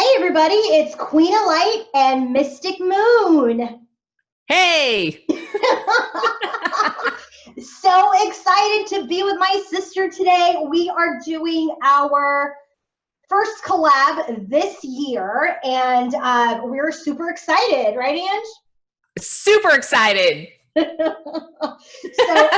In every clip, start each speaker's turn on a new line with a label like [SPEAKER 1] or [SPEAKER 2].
[SPEAKER 1] Hey everybody, it's Queen of Light and Mystic Moon.
[SPEAKER 2] Hey!
[SPEAKER 1] So excited to be with my sister today. We are doing our first collab this year, and we're super excited, right, Ange?
[SPEAKER 2] Super excited.
[SPEAKER 1] So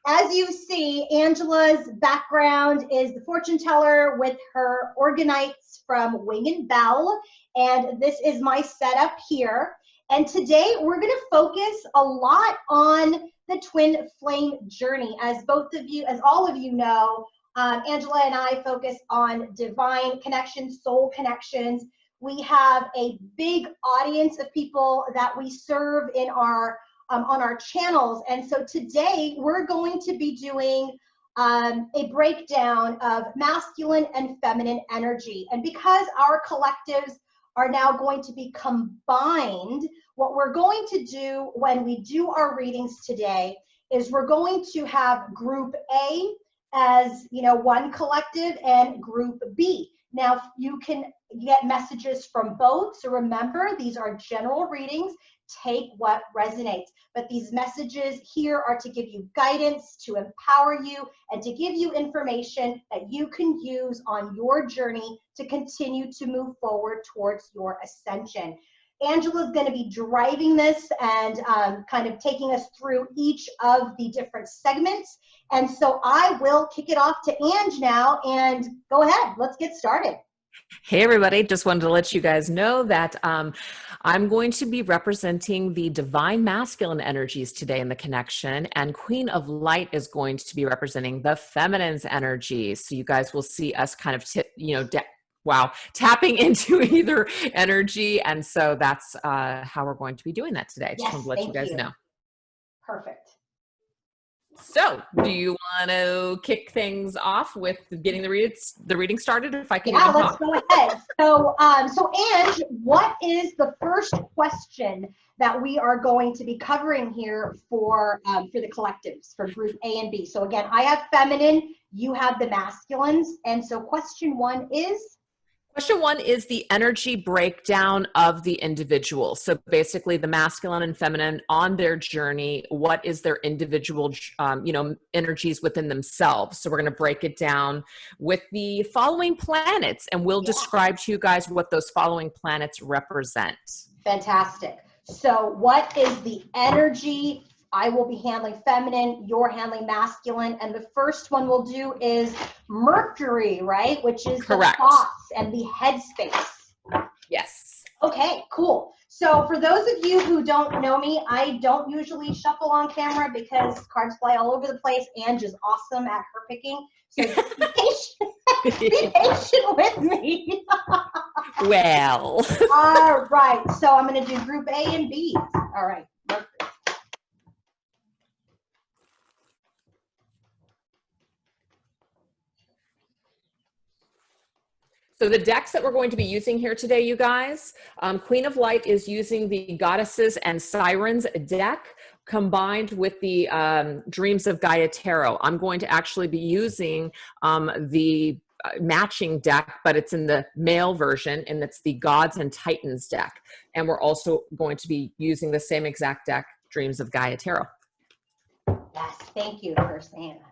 [SPEAKER 1] as you see, Angela's background is the fortune teller with her organites from Wing and Bell, and this is my setup here. And today we're going to focus a lot on the twin flame journey. As both of you, as all of you know, Angela and I focus on divine connections, soul connections. We have a big audience of people that we serve in our on our channels. And so today we're going to be doing a breakdown of masculine and feminine energy. And because our collectives are now going to be combined, what we're going to do when we do our readings today is we're going to have group A as, you know, one collective and group B. Now you can get messages from both. So remember, these are general readings. Take what resonates. But these messages here are to give you guidance, to empower you, and to give you information that you can use on your journey to continue to move forward towards your ascension. Angela's going to be driving this and kind of taking us through each of the different segments. And so I will kick it off to Ange now, and go ahead. Let's get started.
[SPEAKER 2] Hey, everybody. Just wanted to let you guys know that I'm going to be representing the divine masculine energies today in the connection, and Queen of Light is going to be representing the feminine's energies. So you guys will see us kind of, tapping into either energy. And so that's how we're going to be doing that today. Just wanted to let you guys know.
[SPEAKER 1] Perfect.
[SPEAKER 2] So, do you want to kick things off with getting the reading started? If I can,
[SPEAKER 1] yeah, let's go ahead. So, Ange, what is the first question that we are going to be covering here for the collectives for group A and B? So again, I have feminine, you have the masculines, and so question one is.
[SPEAKER 2] Question one is the energy breakdown of the individual. So basically the masculine and feminine on their journey, what is their individual, energies within themselves. So we're going to break it down with the following planets, and we'll describe to you guys what those following planets represent.
[SPEAKER 1] Fantastic. So what is the energy? I will be handling feminine, you're handling masculine, and the first one we'll do is Mercury, right? Which is
[SPEAKER 2] correct.
[SPEAKER 1] The thoughts and the headspace.
[SPEAKER 2] Yes.
[SPEAKER 1] Okay, cool. So for those of you who don't know me, I don't usually shuffle on camera because cards fly all over the place. Ange is awesome at her picking. So be patient with me.
[SPEAKER 2] Well.
[SPEAKER 1] All right. So I'm going to do group A and B. All right. Mercury.
[SPEAKER 2] So the decks that we're going to be using here today, you guys, Queen of Light is using the Goddesses and Sirens deck combined with the Dreams of Gaia Tarot. I'm going to actually be using the matching deck, but it's in the male version, and it's the Gods and Titans deck. And we're also going to be using the same exact deck, Dreams of Gaia Tarot.
[SPEAKER 1] Yes, thank you for saying that.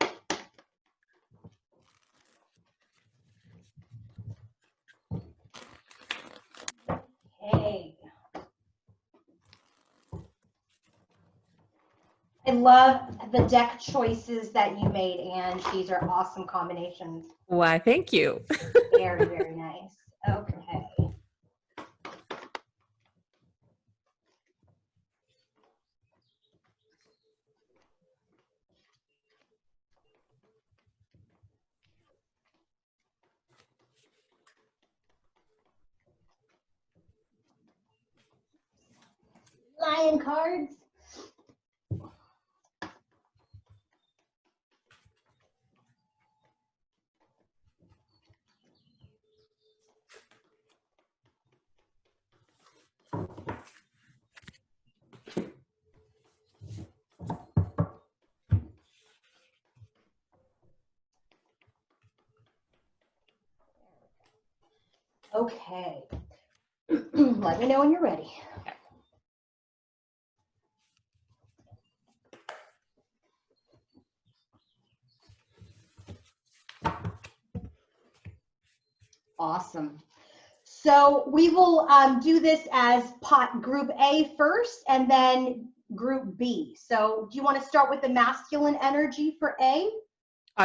[SPEAKER 1] Hey. I love the deck choices that you made, Ange. These are awesome combinations.
[SPEAKER 2] Why, thank you.
[SPEAKER 1] Very, very nice. Okay. Lion cards. Okay, Let me know when you're ready. Awesome. So we will do this as group A first and then group B. So do you want to start with the masculine energy for A?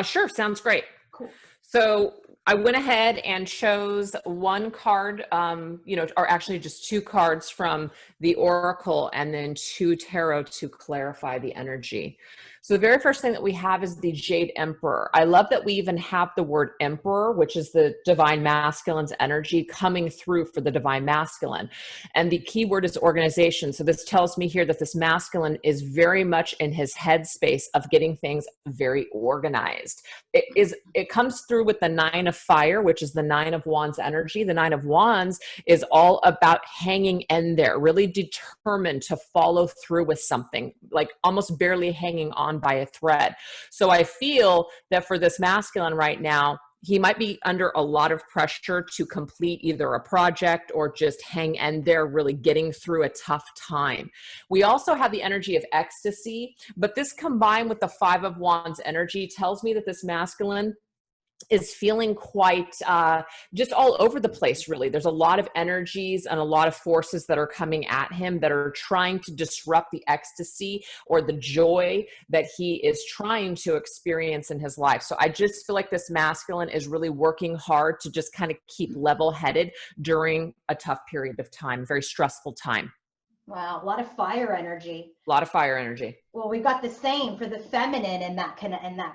[SPEAKER 2] Sure, sounds great.
[SPEAKER 1] Cool.
[SPEAKER 2] So I went ahead and chose one card, or actually just two cards from the Oracle and then two tarot to clarify the energy. So the very first thing that we have is the Jade Emperor. I love that we even have the word Emperor, which is the divine masculine's energy coming through for the divine masculine. And the key word is organization. So this tells me here that this masculine is very much in his headspace of getting things very organized. It comes through with the Nine of Fire, which is the Nine of Wands energy. The Nine of Wands is all about hanging in there, really determined to follow through with something, like almost barely hanging on by a thread. So I feel that for this masculine right now, he might be under a lot of pressure to complete either a project or just hang in there, really getting through a tough time. We also have the energy of ecstasy, but this combined with the Five of Wands energy tells me that this masculine is feeling quite just all over the place, really. There's a lot of energies and a lot of forces that are coming at him that are trying to disrupt the ecstasy or the joy that he is trying to experience in his life. So I just feel like this masculine is really working hard to just kind of keep level-headed during a tough period of time, very stressful time.
[SPEAKER 1] Wow, a lot of fire energy.
[SPEAKER 2] A lot of fire energy.
[SPEAKER 1] Well, we've got the same for the feminine in that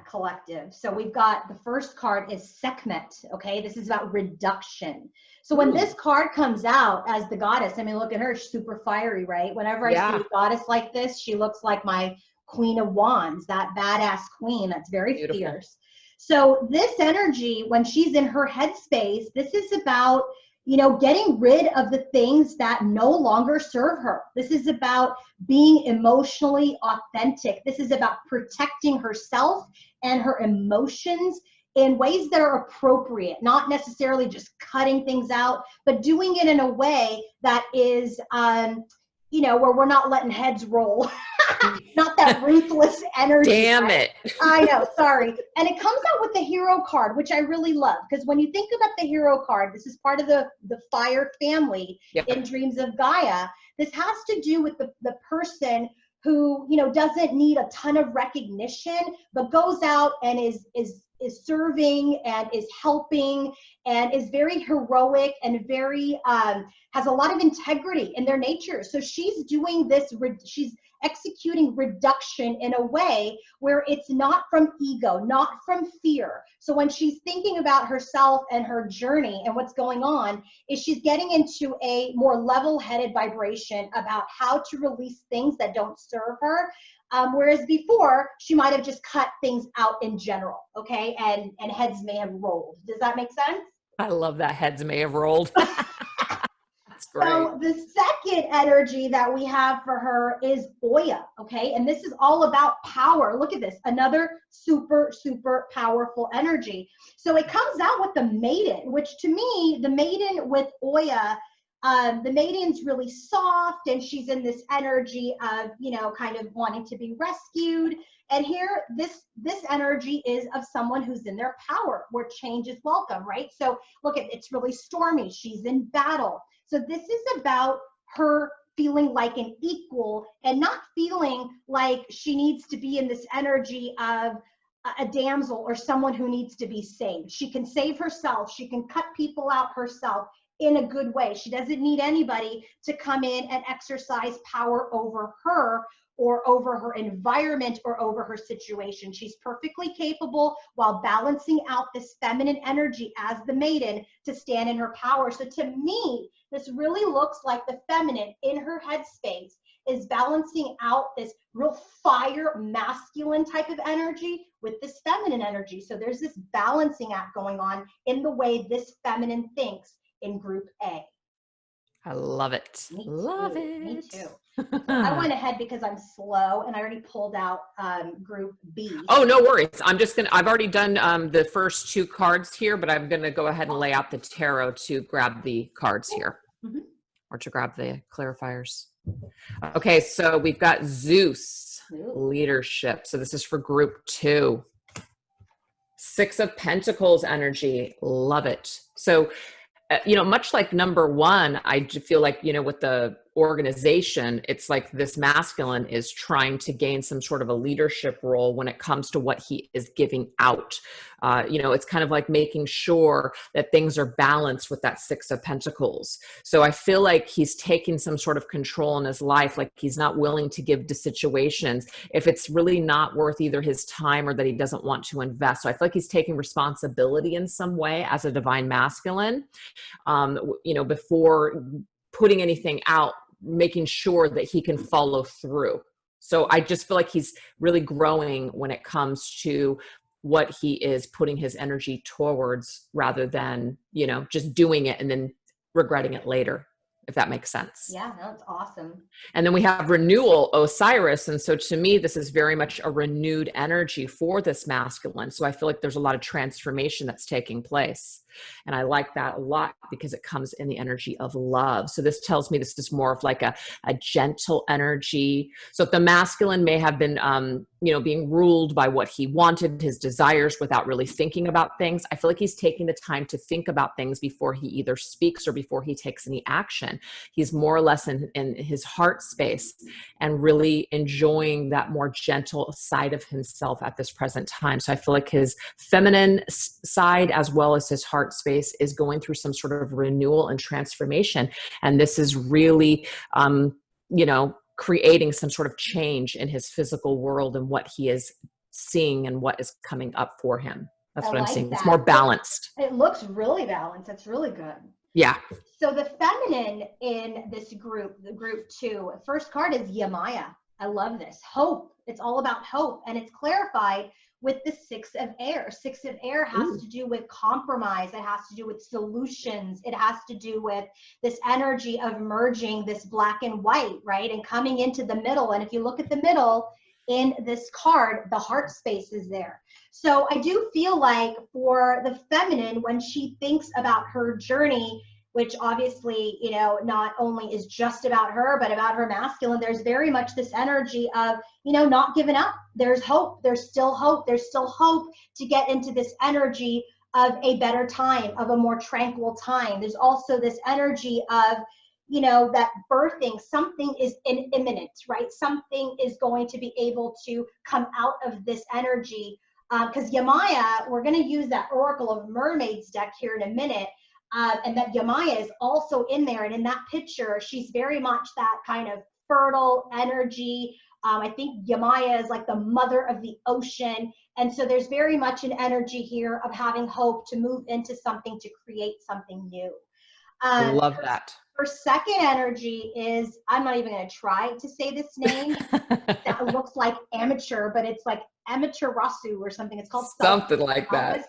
[SPEAKER 1] collective. So we've got the first card is Sekhmet. Okay, this is about reduction. So when this card comes out as the goddess, I mean, look at her, she's super fiery, right? Whenever I see a goddess like this, she looks like my Queen of Wands, that badass queen that's very fierce. So this energy, when she's in her headspace, this is about, you know, getting rid of the things that no longer serve her. This is about being emotionally authentic. This is about protecting herself and her emotions in ways that are appropriate, not necessarily just cutting things out, but doing it in a way that is, you know, where we're not letting heads roll. Not that ruthless energy.
[SPEAKER 2] Damn it.
[SPEAKER 1] I know, sorry. And it comes out with the hero card, which I really love, because when you think about the hero card, this is part of the fire family in Dreams of Gaia. This has to do with the person who, you know, doesn't need a ton of recognition, but goes out and is serving and is helping and is very heroic and very has a lot of integrity in their nature. So she's doing this, she's executing reduction in a way where it's not from ego, not from fear. So when she's thinking about herself and her journey and what's going on, is she's getting into a more level-headed vibration about how to release things that don't serve her. Whereas before, she might have just cut things out in general, okay? And heads may have rolled. Does that make sense?
[SPEAKER 2] I love that heads may have rolled. That's great.
[SPEAKER 1] So the second energy that we have for her is Oya, okay? And this is all about power. Look at this, another super, super powerful energy. So it comes out with the maiden, which to me, the maiden with Oya, the maiden's really soft and she's in this energy of, you know, kind of wanting to be rescued. And here, this energy is of someone who's in their power, where change is welcome, right? So look, it's really stormy. She's in battle. So this is about her feeling like an equal and not feeling like she needs to be in this energy of a damsel or someone who needs to be saved. She can save herself. She can cut people out herself in a good way. She doesn't need anybody to come in and exercise power over her or over her environment or over her situation. She's perfectly capable while balancing out this feminine energy as the maiden to stand in her power. So to me, this really looks like the feminine in her headspace is balancing out this real fire masculine type of energy with this feminine energy. So there's this balancing act going on in the way this feminine thinks in group A.
[SPEAKER 2] I love it. Love it.
[SPEAKER 1] Me too. So I went ahead because I'm slow and I already pulled out group B.
[SPEAKER 2] Oh, no worries. I've already done the first two cards here, but I'm going to go ahead and lay out the tarot to grab the cards here.
[SPEAKER 1] Mm-hmm.
[SPEAKER 2] or to grab the clarifiers. Okay, so we've got Zeus, leadership. So this is for group 2. 6 of Pentacles energy, love it. So, much like number 1, I feel like, with the organization, it's like this masculine is trying to gain some sort of a leadership role when it comes to what he is giving out. It's kind of like making sure that things are balanced with that 6 of Pentacles. So I feel like he's taking some sort of control in his life, like he's not willing to give to situations if it's really not worth either his time or that he doesn't want to invest. So I feel like he's taking responsibility in some way as a divine masculine, before putting anything out, making sure that he can follow through. So I just feel like he's really growing when it comes to what he is putting his energy towards, rather than, just doing it and then regretting it later, if that makes sense.
[SPEAKER 1] Yeah, that's awesome.
[SPEAKER 2] And then we have renewal, Osiris. And so to me, this is very much a renewed energy for this masculine. So I feel like there's a lot of transformation that's taking place. And I like that a lot because it comes in the energy of love. So this tells me this is more of like a gentle energy. So if the masculine may have been, being ruled by what he wanted, his desires, without really thinking about things, I feel like he's taking the time to think about things before he either speaks or before he takes any action. He's more or less in his heart space and really enjoying that more gentle side of himself at this present time. So I feel like his feminine side, as well as his heart space, is going through some sort of renewal and transformation. And this is really, creating some sort of change in his physical world and what he is seeing and what is coming up for him. That's what I'm seeing. It's more balanced.
[SPEAKER 1] It looks really balanced. It's really good.
[SPEAKER 2] Yeah.
[SPEAKER 1] So the feminine in this group, the group 2, first card is Yamaya. I love this. Hope. It's all about hope. And it's clarified with the 6 of air. 6 of air has to do with compromise. It has to do with solutions. It has to do with this energy of merging this black and white, right? And coming into the middle. And if you look at the middle in this card, the heart space is there. So I do feel like for the feminine, when she thinks about her journey, which obviously, not only is just about her, but about her masculine, there's very much this energy of, not giving up. There's hope. There's still hope. There's still hope to get into this energy of a better time, of a more tranquil time. There's also this energy of, that birthing, something is imminent, right? Something is going to be able to come out of this energy. Because Yamaya, we're going to use that Oracle of Mermaids deck here in a minute. And that Yamaya is also in there. And in that picture, she's very much that kind of fertile energy. I think Yamaya is like the mother of the ocean. And so there's very much an energy here of having hope to move into something, to create something new.
[SPEAKER 2] I love that.
[SPEAKER 1] Her second energy is, I'm not even going to try to say this name. That looks like amateur, but it's like amateur rasu or something. It's called
[SPEAKER 2] something like that.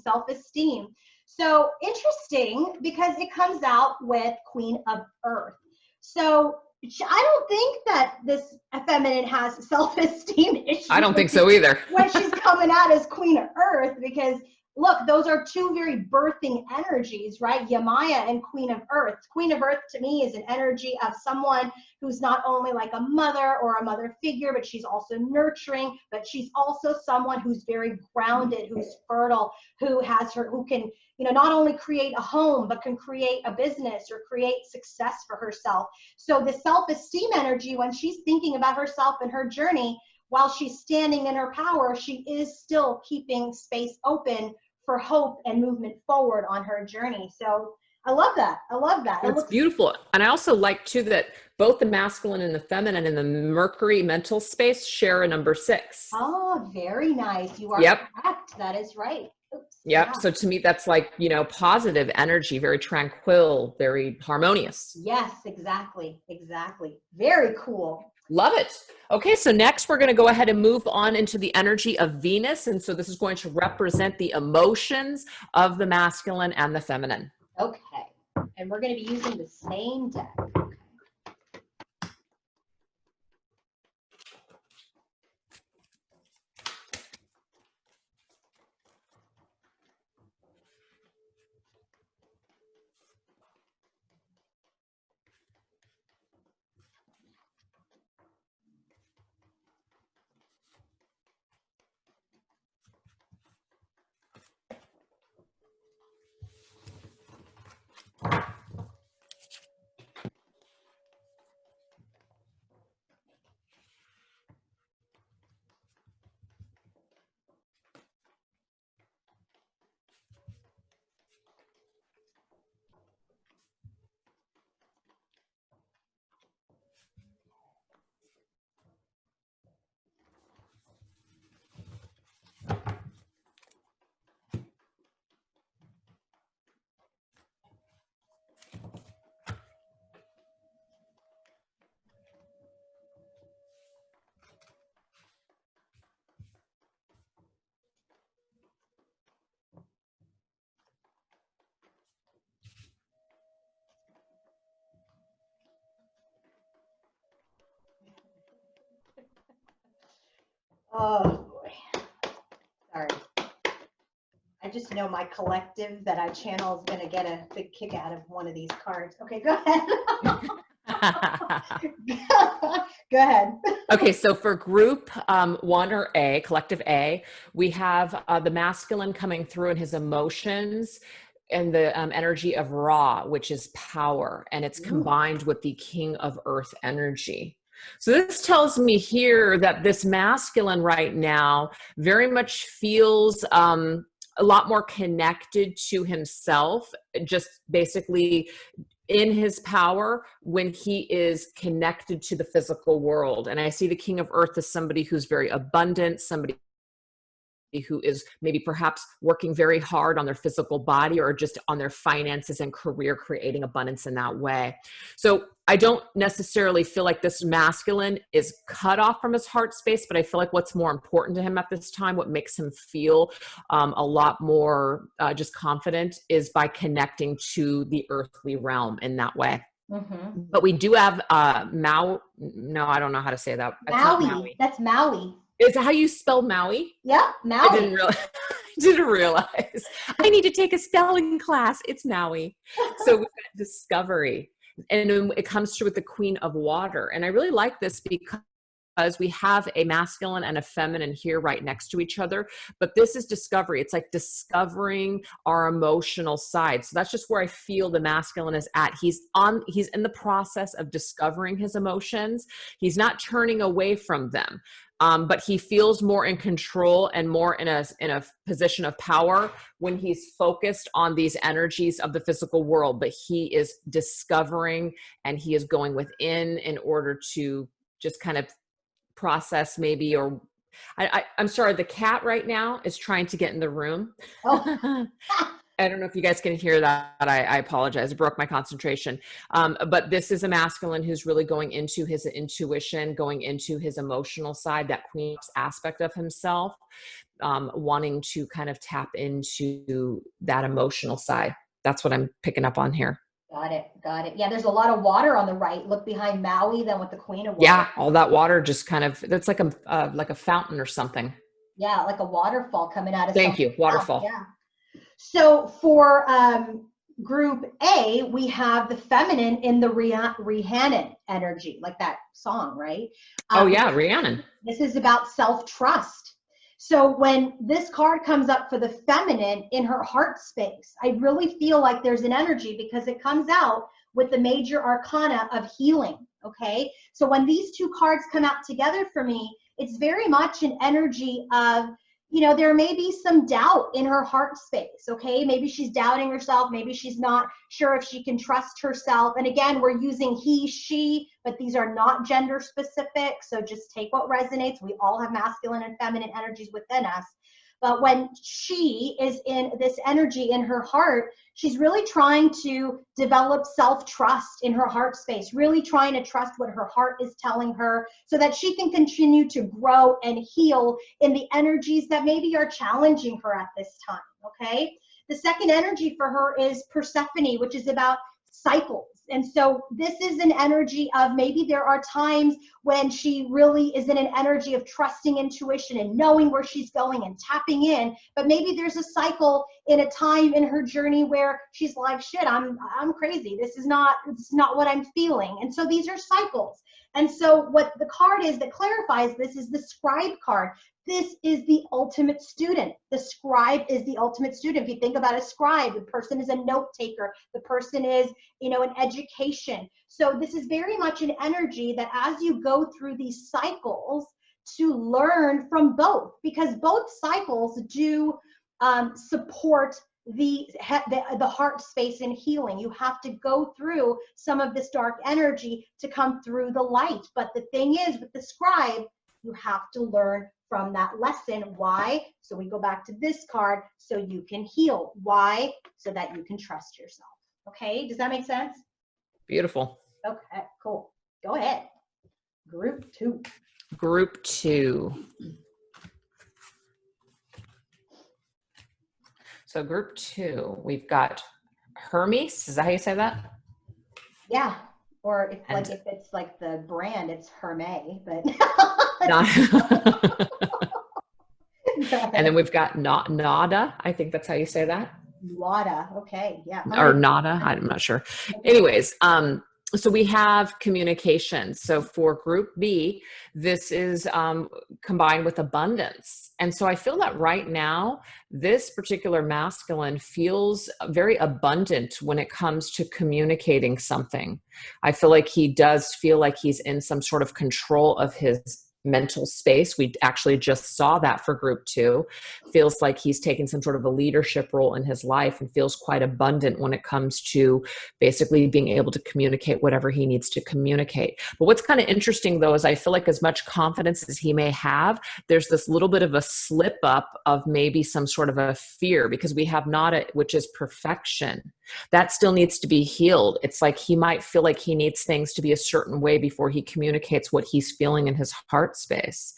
[SPEAKER 1] Self-esteem. So interesting, because it comes out with Queen of Earth. So I don't think that this feminine has self-esteem issues.
[SPEAKER 2] I don't think so either.
[SPEAKER 1] When she's coming out as Queen of Earth, because look, those are 2 very birthing energies, right? Yamaya and Queen of Earth. Queen of Earth to me is an energy of someone who's not only like a mother or a mother figure, but she's also nurturing, but she's also someone who's very grounded, who's fertile, who can, not only create a home, but can create a business or create success for herself. So the self-esteem energy, when she's thinking about herself and her journey, while she's standing in her power, she is still keeping space open for hope and movement forward on her journey. So I love that.
[SPEAKER 2] It's beautiful. And I also like too that both the masculine and the feminine in the Mercury mental space share a number 6.
[SPEAKER 1] Oh, very nice. You are correct. That is right. Oops.
[SPEAKER 2] Yep. Yeah. So to me, that's like, positive energy, very tranquil, very harmonious.
[SPEAKER 1] Yes, exactly. Very cool.
[SPEAKER 2] Love it. Okay, so next we're going to go ahead and move on into the energy of Venus. And so this is going to represent the emotions of the masculine and the feminine.
[SPEAKER 1] Okay. And we're going to be using the same deck. Oh boy. Sorry. I just know my collective that I channel is going to get a big kick out of one of these cards. Okay, go ahead. Go ahead.
[SPEAKER 2] Okay, so for group one or A, collective A, we have the masculine coming through in his emotions and the energy of Ra, which is power, and it's
[SPEAKER 1] Ooh.
[SPEAKER 2] combined with the King of Earth energy. So this tells me here that this masculine right now very much feels a lot more connected to himself, just basically in his power when he is connected to the physical world. And I see the King of Earth as somebody who's very abundant, somebody who is maybe perhaps working very hard on their physical body or just on their finances and career, creating abundance in that way. So I don't necessarily feel like this masculine is cut off from his heart space, but I feel like what's more important to him at this time, what makes him feel a lot more just confident, is by connecting to the earthly realm in that way.
[SPEAKER 1] Mm-hmm.
[SPEAKER 2] But we do have Mao. No, I don't know how to say that. It's not
[SPEAKER 1] Maui.
[SPEAKER 2] Maui.
[SPEAKER 1] That's Maui.
[SPEAKER 2] Is that how you spell Maui?
[SPEAKER 1] Yeah, Maui.
[SPEAKER 2] I didn't realize. I didn't realize. I need to take a spelling class. It's Maui. So we've got discovery, and it comes through with the Queen of Water. And I really like this because we have a masculine and a feminine here right next to each other, but this is discovery. It's like discovering our emotional side. So that's just where I feel the masculine is at. He's in the process of discovering his emotions. He's not turning away from them. But he feels more in control and more in a position of power when he's focused on these energies of the physical world. But he is discovering, and he is going within in order to just kind of process maybe, or I'm sorry, the cat right now is trying to get in the room.
[SPEAKER 1] Oh.
[SPEAKER 2] I don't know if you guys can hear that. I apologize. It broke my concentration. But this is a masculine who's really going into his intuition, going into his emotional side, that queen aspect of himself, wanting to kind of tap into that emotional side. That's what I'm picking up on here.
[SPEAKER 1] Got it. Got it. Yeah, there's a lot of water on the right. Look behind Maui, then with the Queen of Water.
[SPEAKER 2] Yeah, all that water just kind of, that's like a fountain or something.
[SPEAKER 1] Yeah, like a waterfall coming out of
[SPEAKER 2] Thank you. Waterfall.
[SPEAKER 1] Yeah. So for group A, we have the feminine in the Rhiannon energy, like that song, right?
[SPEAKER 2] Oh yeah, Rhiannon.
[SPEAKER 1] This is about self-trust. So when this card comes up for the feminine in her heart space, I really feel like there's an energy because it comes out with the major arcana of healing. Okay. So when these two cards come out together for me, it's very much an energy of, you know, there may be some doubt in her heart space. Okay. Maybe she's doubting herself. Maybe she's not sure if she can trust herself. And again, we're using he, she, but these are not gender specific. So just take what resonates. We all have masculine and feminine energies within us. But when she is in this energy in her heart, she's really trying to develop self-trust in her heart space, really trying to trust what her heart is telling her so that she can continue to grow and heal in the energies that maybe are challenging her at this time, okay? The second energy for her is Persephone, which is about cycles. And so this is an energy of maybe there are times when she really is in an energy of trusting intuition and knowing where she's going and tapping in. But maybe there's a cycle in a time in her journey where she's like, shit, I'm crazy. This is not what I'm feeling. And so these are cycles. And so what the card is that clarifies this is the scribe card. This is the ultimate student. The scribe is the ultimate student. If you think about a scribe, the person is a note taker. The person is, you know, an education. So this is very much an energy that as you go through these cycles to learn from both, because both cycles do support the heart space and healing. You have to go through some of this dark energy to come through the light. But the thing is, with the scribe, you have to learn from that lesson. Why? So we go back to this card, so you can heal. Why? So that you can trust yourself. Okay, does that make sense?
[SPEAKER 2] Beautiful.
[SPEAKER 1] Okay, cool. Go ahead. Group 2.
[SPEAKER 2] Group 2. So group 2, we've got Hermes. Is that how you say that?
[SPEAKER 1] Yeah. Or if
[SPEAKER 2] And
[SPEAKER 1] like if it's like the brand, it's Hermé, but
[SPEAKER 2] not,
[SPEAKER 1] go
[SPEAKER 2] and
[SPEAKER 1] ahead.
[SPEAKER 2] then we've got Nada. I think that's how you say that.
[SPEAKER 1] Wada. Okay. Yeah.
[SPEAKER 2] Or Nada. I'm not sure.
[SPEAKER 1] Okay.
[SPEAKER 2] Anyways, so we have communication. So for group B, this is combined with abundance. And so I feel that right now, this particular masculine feels very abundant when it comes to communicating something. I feel like he does feel like he's in some sort of control of his mental space. We actually just saw that for group 2. Feels like he's taken some sort of a leadership role in his life and feels quite abundant when it comes to basically being able to communicate whatever he needs to communicate. But what's kind of interesting though is I feel like as much confidence as he may have, there's this little bit of a slip up of maybe some sort of a fear, because we have Nada, which is perfection. That still needs to be healed. It's like he might feel like he needs things to be a certain way before he communicates what he's feeling in his heart space.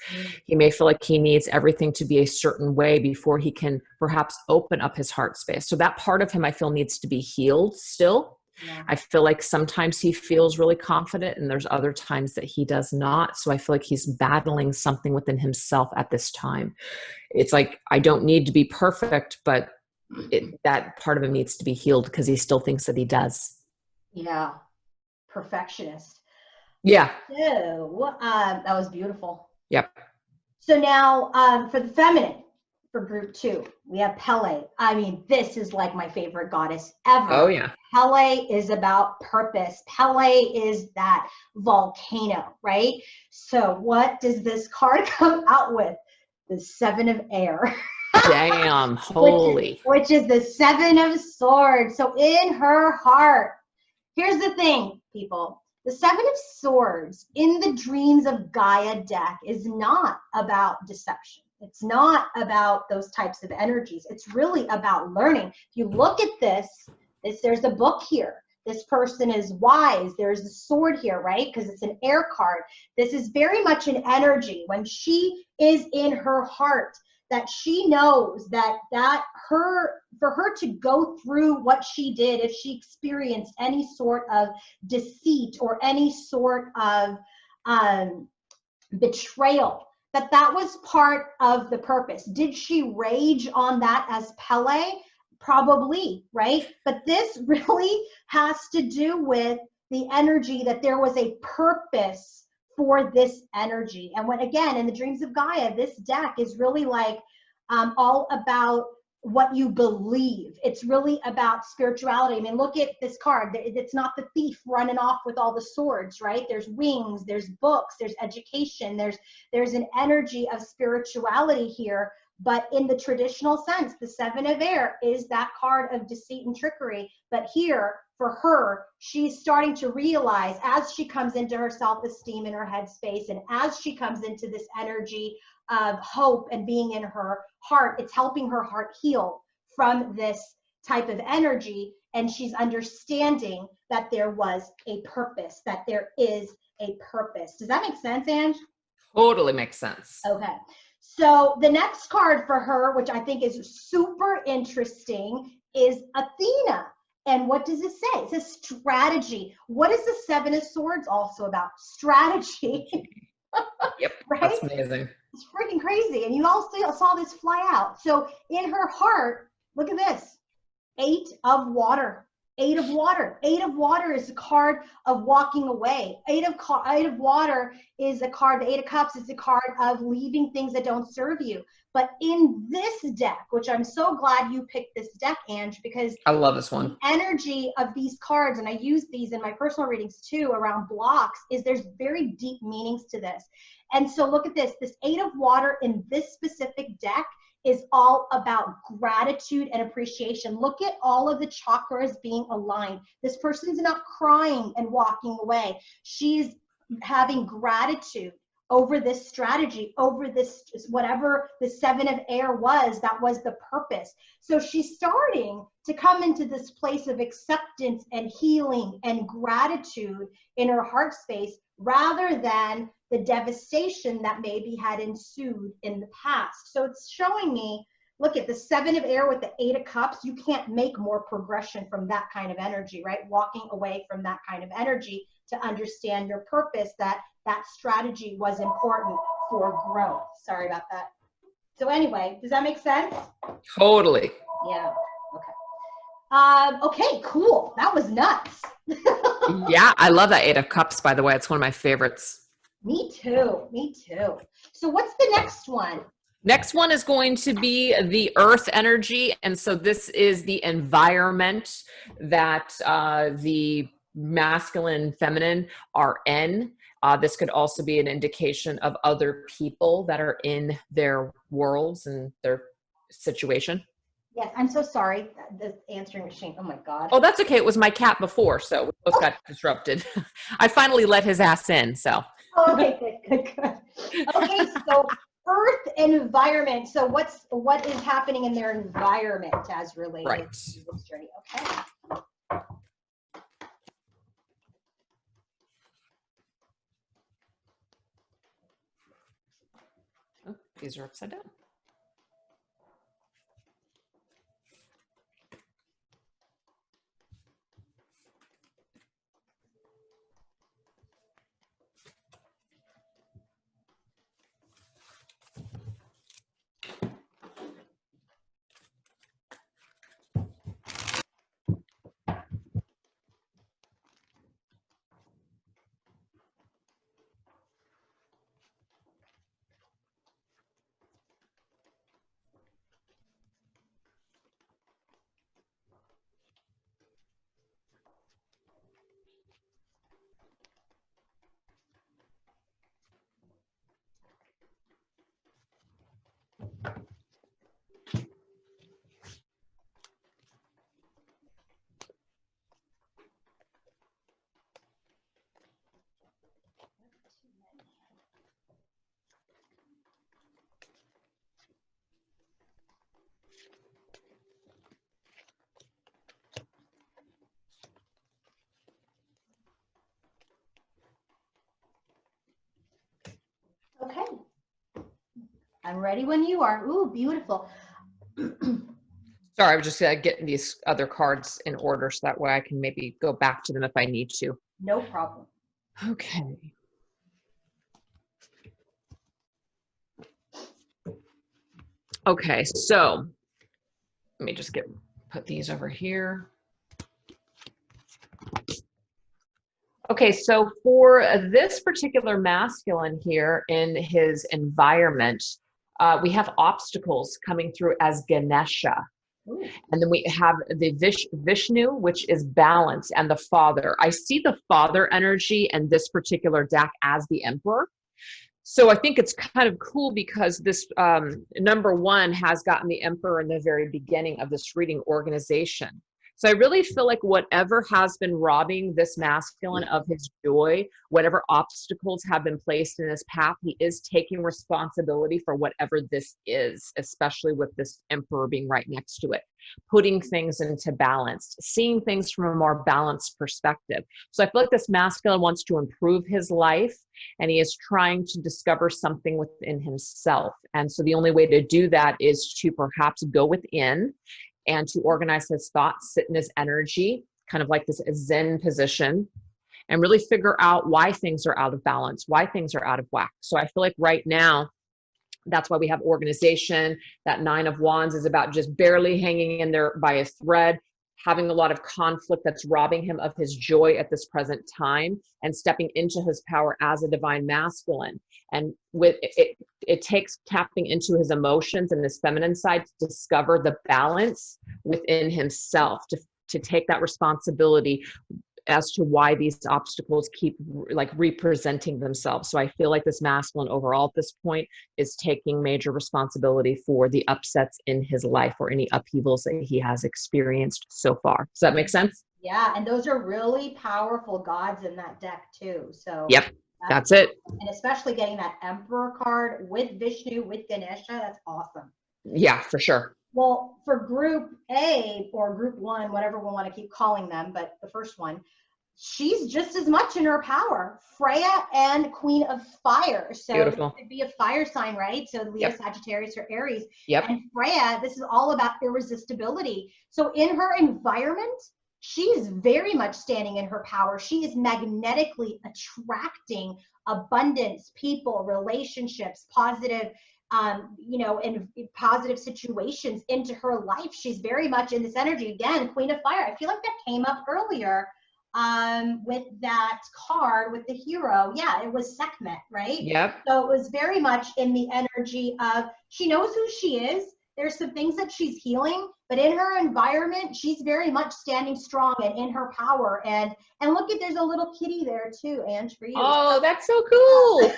[SPEAKER 2] He may feel like he needs everything to be a certain way before he can perhaps open up his heart space. So that part of him I feel needs to be healed still.
[SPEAKER 1] Yeah.
[SPEAKER 2] I feel like sometimes he feels really confident and there's other times that he does not. So I feel like he's battling something within himself at this time. It's like, I don't need to be perfect, but that part of him needs to be healed because he still thinks that he does.
[SPEAKER 1] Yeah. Perfectionist.
[SPEAKER 2] Yeah.
[SPEAKER 1] So that was beautiful.
[SPEAKER 2] Yep.
[SPEAKER 1] So now for the feminine, for group 2, we have Pele. I mean, this is like my favorite goddess ever.
[SPEAKER 2] Oh, yeah.
[SPEAKER 1] Pele is about purpose. Pele is that volcano, right? So what does this card come out with? The 7 of air.
[SPEAKER 2] Damn. Holy.
[SPEAKER 1] which is the 7 of swords. So in her heart, here's the thing, people. The 7 of swords in the Dreams of Gaia deck is not about deception. It's not about those types of energies. It's really about learning. If you look at this, there's a book here. This person is wise. There's the sword here, right? Because it's an air card. This is very much an energy. When she is in her heart, that she knows that for her to go through what she did, if she experienced any sort of deceit or any sort of betrayal, that was part of the purpose. Did she rage on that as Pele? Probably, right? But this really has to do with the energy, that there was a purpose for this energy. And when, again, in the Dreams of Gaia, this deck is really like all about what you believe. It's really about spirituality. I mean, look at this card. It's not the thief running off with all the swords, right? There's wings, there's books, there's education, there's an energy of spirituality here. But in the traditional sense, the 7 of air is that card of deceit and trickery. But here, for her, she's starting to realize, as she comes into her self-esteem in her headspace, and as she comes into this energy of hope and being in her heart, it's helping her heart heal from this type of energy. And she's understanding that there was a purpose, that there is a purpose. Does that make sense, Ange?
[SPEAKER 2] Totally makes sense.
[SPEAKER 1] Okay. So the next card for her, which I think is super interesting, is Athena. And what does it say? It says strategy. What is the 7 of swords also about? Strategy.
[SPEAKER 2] Yep.
[SPEAKER 1] Right?
[SPEAKER 2] That's amazing.
[SPEAKER 1] It's freaking crazy. And you all saw this fly out. So in her heart, look at this. 8 of water. 8 of water. 8 of water is a card of walking away. 8 of water is a card. The 8 of cups is a card of leaving things that don't serve you. But in this deck, which I'm so glad you picked this deck, Ange, because
[SPEAKER 2] I love this one.
[SPEAKER 1] the energy of these cards, and I use these in my personal readings too, around blocks, is there's very deep meanings to this. And so look at this. This 8 of water in this specific deck is all about gratitude and appreciation. Look at all of the chakras being aligned. This person's not crying and walking away. She's having gratitude over this strategy, over this, whatever the 7 of air was, that was the purpose. So she's starting to come into this place of acceptance and healing and gratitude in her heart space, rather than the devastation that maybe had ensued in the past. So it's showing me look at the 7 of air with the 8 of cups. You can't make more progression from that kind of energy, right? Walking away from that kind of energy to understand your purpose, that strategy was important for growth. Sorry about that. So anyway, does that make sense?
[SPEAKER 2] Totally.
[SPEAKER 1] Yeah. Okay, cool. That was nuts.
[SPEAKER 2] Yeah, I love that 8 of Cups, by the way. It's one of my favorites.
[SPEAKER 1] Me too. Me too. So what's the next one?
[SPEAKER 2] Next one is going to be the earth energy. And so this is the environment that the masculine and feminine are in. This could also be an indication of other people that are in their worlds and their situation.
[SPEAKER 1] Yes, I'm so sorry. The answering machine. Oh my God.
[SPEAKER 2] Oh, that's okay. It was my cat before, so we both got disrupted. I finally let his ass in, so.
[SPEAKER 1] Oh, okay, good. Okay, so earth and environment. So what is happening in their environment as related to this journey? Okay.
[SPEAKER 2] Oh, these are upside down.
[SPEAKER 1] Okay. I'm ready when you are. Ooh, beautiful.
[SPEAKER 2] Sorry, I was just getting these other cards in order so that way I can maybe go back to them if I need to.
[SPEAKER 1] No problem.
[SPEAKER 2] Okay. Okay, so let me just put these over here. Okay, so for this particular masculine here in his environment, we have obstacles coming through as Ganesha.
[SPEAKER 1] Ooh.
[SPEAKER 2] And then we have the Vishnu, which is balance, and the father. I see the father energy and this particular deck as the emperor. So I think it's kind of cool because this number 1 has gotten the emperor in the very beginning of this reading, organization. So I really feel like whatever has been robbing this masculine of his joy, whatever obstacles have been placed in his path, he is taking responsibility for whatever this is, especially with this emperor being right next to it, putting things into balance, seeing things from a more balanced perspective. So I feel like this masculine wants to improve his life, and he is trying to discover something within himself. And so the only way to do that is to perhaps go within and to organize his thoughts, sit in his energy, kind of like this Zen position, and really figure out why things are out of balance, why things are out of whack. So I feel like right now, that's why we have organization. That 9 of Wands is about just barely hanging in there by a thread, having a lot of conflict that's robbing him of his joy at this present time, and stepping into his power as a divine masculine. And with it takes tapping into his emotions and his feminine side to discover the balance within himself, to take that responsibility as to why these obstacles keep like representing themselves. So I feel like this masculine overall at this point is taking major responsibility for the upsets in his life or any upheavals that he has experienced so far. Does that make sense?
[SPEAKER 1] Yeah, and those are really powerful gods in that deck too. So
[SPEAKER 2] yep, that's it.
[SPEAKER 1] And especially getting that Emperor card with Vishnu, with Ganesha, that's awesome.
[SPEAKER 2] Yeah, for sure.
[SPEAKER 1] Well, for group A or group 1, whatever we want to keep calling them, but the first one, she's just as much in her power. Freya and Queen of Fire. So
[SPEAKER 2] Beautiful.
[SPEAKER 1] it could be a fire sign, right? So Leo,
[SPEAKER 2] Yep.
[SPEAKER 1] Sagittarius, or Aries.
[SPEAKER 2] Yep.
[SPEAKER 1] And Freya, this is all about irresistibility. So in her environment, she is very much standing in her power. She is magnetically attracting abundance, people, relationships, positive, and positive situations into her life. She's very much in this energy. Again, Queen of Fire. I feel like that came up earlier with that card with the hero. Yeah, it was Sekhmet, right?
[SPEAKER 2] Yep.
[SPEAKER 1] So it was very much in the energy of she knows who she is. There's some things that she's healing, but in her environment, she's very much standing strong and in her power. And look at, there's a little kitty there too, Ange, for you.
[SPEAKER 2] Oh, that's so cool.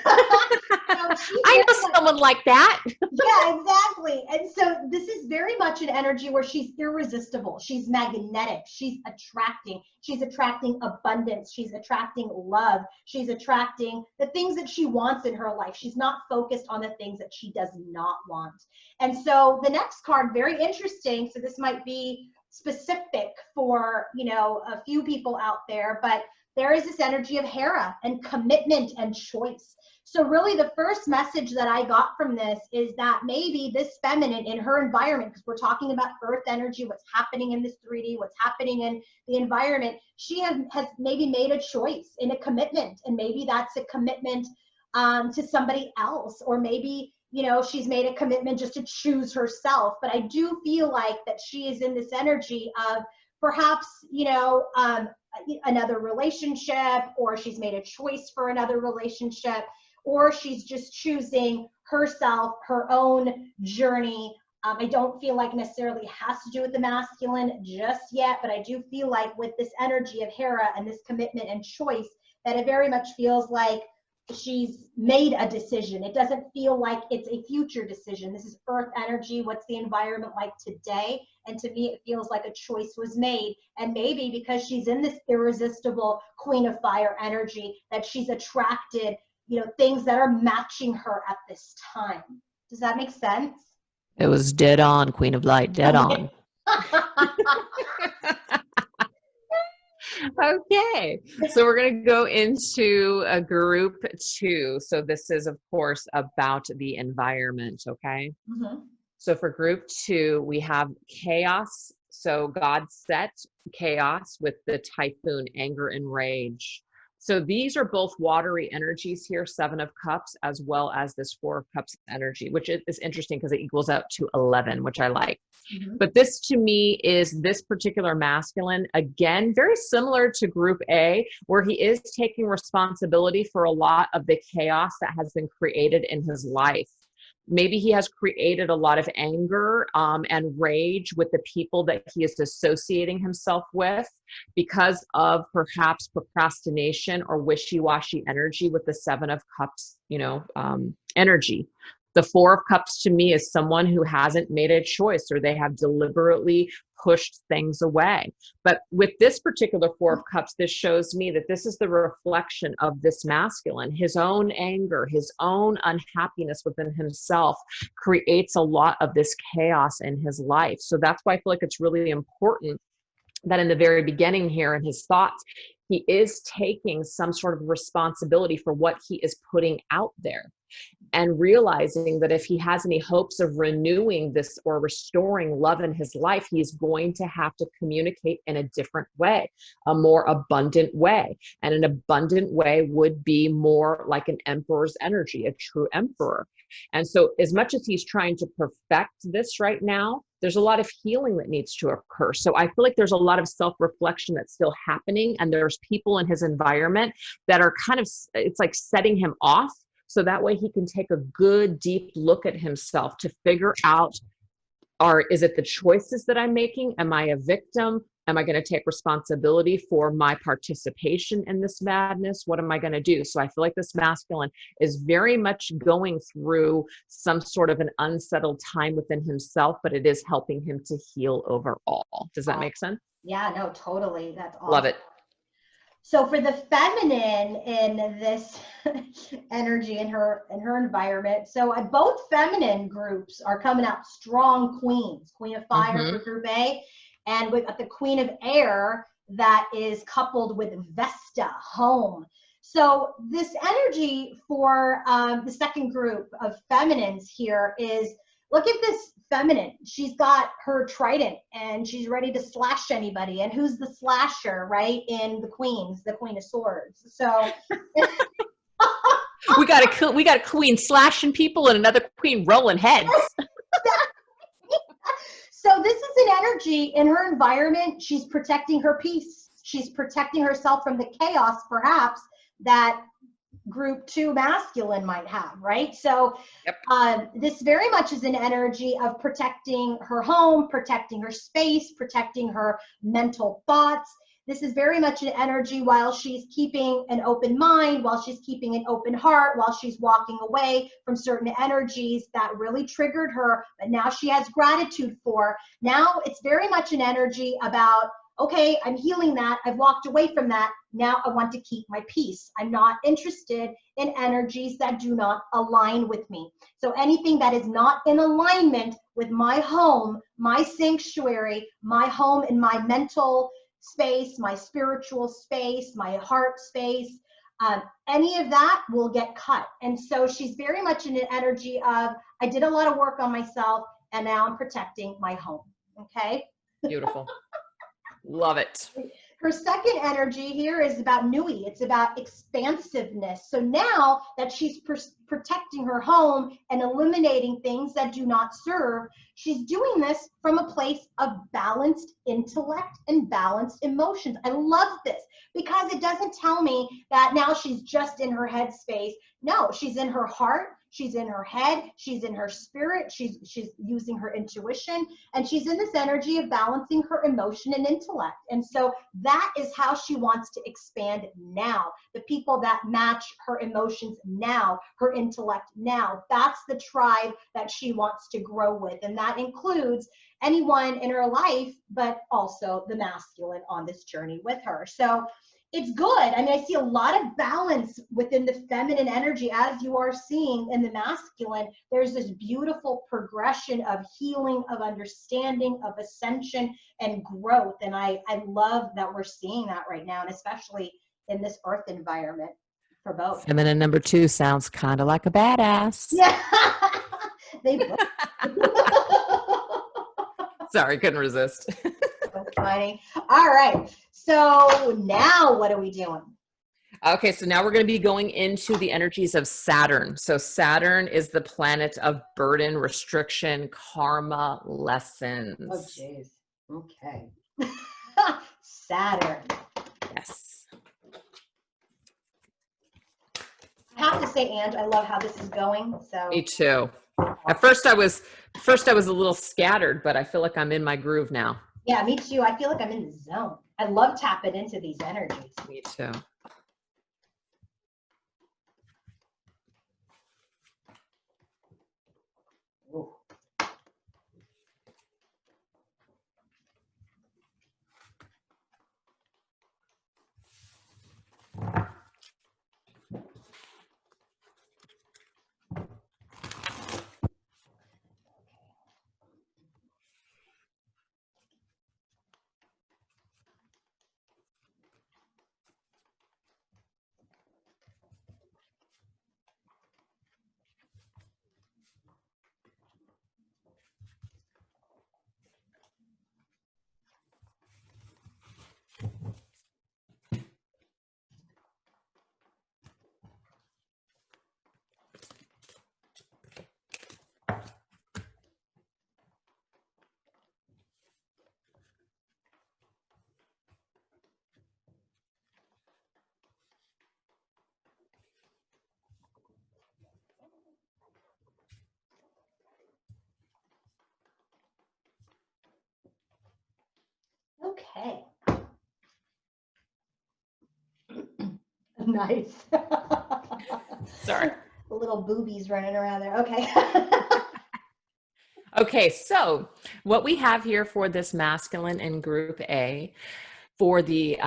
[SPEAKER 2] I know someone like that.
[SPEAKER 1] Yeah, exactly. And so this is very much an energy where she's irresistible. She's magnetic. She's attracting. She's attracting abundance. She's attracting love. She's attracting the things that she wants in her life. She's not focused on the things that she does not want. And so the next card, very interesting. So this might be specific for, a few people out there, but there is this energy of Hera and commitment and choice. So really the first message that I got from this is that maybe this feminine in her environment, because we're talking about earth energy, what's happening in this 3D, what's happening in the environment, she has maybe made a choice in a commitment. And maybe that's a commitment to somebody else, or maybe, she's made a commitment just to choose herself. But I do feel like that she is in this energy of perhaps, another relationship, or she's made a choice for another relationship, or she's just choosing herself, her own journey. I don't feel like necessarily has to do with the masculine just yet, but I do feel like with this energy of Hera and this commitment and choice, that it very much feels like she's made a decision. It doesn't feel like it's a future decision. This is earth energy. What's the environment like today? And to me, it feels like a choice was made. And maybe because she's in this irresistible Queen of Fire energy, that she's attracted, things that are matching her at this time. Does that make sense?
[SPEAKER 2] It was dead on, Queen of Light, dead on. Okay, so we're going to go into a group 2. So this is, of course, about the environment, okay?
[SPEAKER 1] Mm-hmm.
[SPEAKER 2] So for group 2, we have chaos. So God set chaos with the typhoon, anger and rage. So these are both watery energies here, 7 of Cups, as well as this 4 of Cups energy, which is interesting because it equals out to 11, which I like. Mm-hmm. But this to me is this particular masculine, again, very similar to group A, where he is taking responsibility for a lot of the chaos that has been created in his life. Maybe he has created a lot of anger and rage with the people that he is associating himself with because of perhaps procrastination or wishy-washy energy with the 7 of Cups, energy. The 4 of Cups to me is someone who hasn't made a choice, or they have deliberately pushed things away. But with this particular 4 of Cups, this shows me that this is the reflection of this masculine. His own anger, his own unhappiness within himself creates a lot of this chaos in his life. So that's why I feel like it's really important that in the very beginning here in his thoughts, he is taking some sort of responsibility for what he is putting out there, and realizing that if he has any hopes of renewing this or restoring love in his life, he's going to have to communicate in a different way, a more abundant way. And an abundant way would be more like an emperor's energy, a true emperor. And so as much as he's trying to perfect this right now, there's a lot of healing that needs to occur. So I feel like there's a lot of self-reflection that's still happening. And there's people in his environment that are kind of, it's like setting him off. So that way he can take a good, deep look at himself to figure out, is it the choices that I'm making? Am I a victim? Am I going to take responsibility for my participation in this madness? What am I going to do? So I feel like this masculine is very much going through some sort of an unsettled time within himself, but it is helping him to heal overall. Does that make sense?
[SPEAKER 1] Yeah, no, totally. That's awesome.
[SPEAKER 2] Love it.
[SPEAKER 1] So for the feminine in this energy in her environment, so both feminine groups are coming out strong queens. Queen of Fire for group A, and with the Queen of Air, that is coupled with Vesta, home. So this energy for the second group of feminines here is, look at this feminine. She's got her trident and she's ready to slash anybody. And who's the slasher, right? In the Queens, the Queen of Swords. So
[SPEAKER 3] we got a queen slashing people and another queen rolling heads.
[SPEAKER 1] So this is an energy in her environment. She's protecting her peace. She's protecting herself from the chaos, perhaps, that group 2 masculine might have, right? So this very much is an energy of protecting her home, protecting her space, protecting her mental thoughts. This is very much an energy while she's keeping an open mind, while she's keeping an open heart, while she's walking away from certain energies that really triggered her, but now she has gratitude for. Now it's very much an energy about, okay, I'm healing that. I've walked away from that. Now I want to keep my peace. I'm not interested in energies that do not align with me. So anything that is not in alignment with my home, my sanctuary, my home and my mental space, my spiritual space, my heart space, any of that will get cut. And so she's very much in an energy of, I did a lot of work on myself and now I'm protecting my home. Okay.
[SPEAKER 2] Beautiful. Love it.
[SPEAKER 1] Her second energy here is about Nui. It's about expansiveness. So now that she's protecting her home and eliminating things that do not serve, she's doing this from a place of balanced intellect and balanced emotions. I love this because it doesn't tell me that now she's just in her head space. No, she's in her heart. She's in her head, she's in her spirit, she's using her intuition, and she's in this energy of balancing her emotion and intellect. And so that is how she wants to expand now. The people that match her emotions now, her intellect now, that's the tribe that she wants to grow with. And that includes anyone in her life, but also the masculine on this journey with her. So it's good. I mean, I see a lot of balance within the feminine energy, as you are seeing in the masculine. There's this beautiful progression of healing, of understanding, of ascension and growth. And I love that we're seeing that right now, and especially in this earth environment for both.
[SPEAKER 2] Feminine number 2 sounds kind of like a badass.
[SPEAKER 1] Yeah. They both.
[SPEAKER 2] Sorry, couldn't resist.
[SPEAKER 1] That's funny. All right. So now what are we doing?
[SPEAKER 2] Okay, so now we're going to be going into the energies of Saturn. So Saturn is the planet of burden, restriction, karma, lessons.
[SPEAKER 1] Oh, geez. Okay. Saturn.
[SPEAKER 2] Yes.
[SPEAKER 1] I have to say, Ange, I love how this is going. So
[SPEAKER 2] Me too. At first I was a little scattered, but I feel like I'm in my groove now.
[SPEAKER 1] yeah, me too. I feel like I'm in the zone. I love tapping into these energies.
[SPEAKER 2] Me too.
[SPEAKER 1] Ooh. Okay. Nice.
[SPEAKER 2] Sorry.
[SPEAKER 1] The little boobies running around there. Okay.
[SPEAKER 2] Okay, so what we have here for this masculine in group A, for the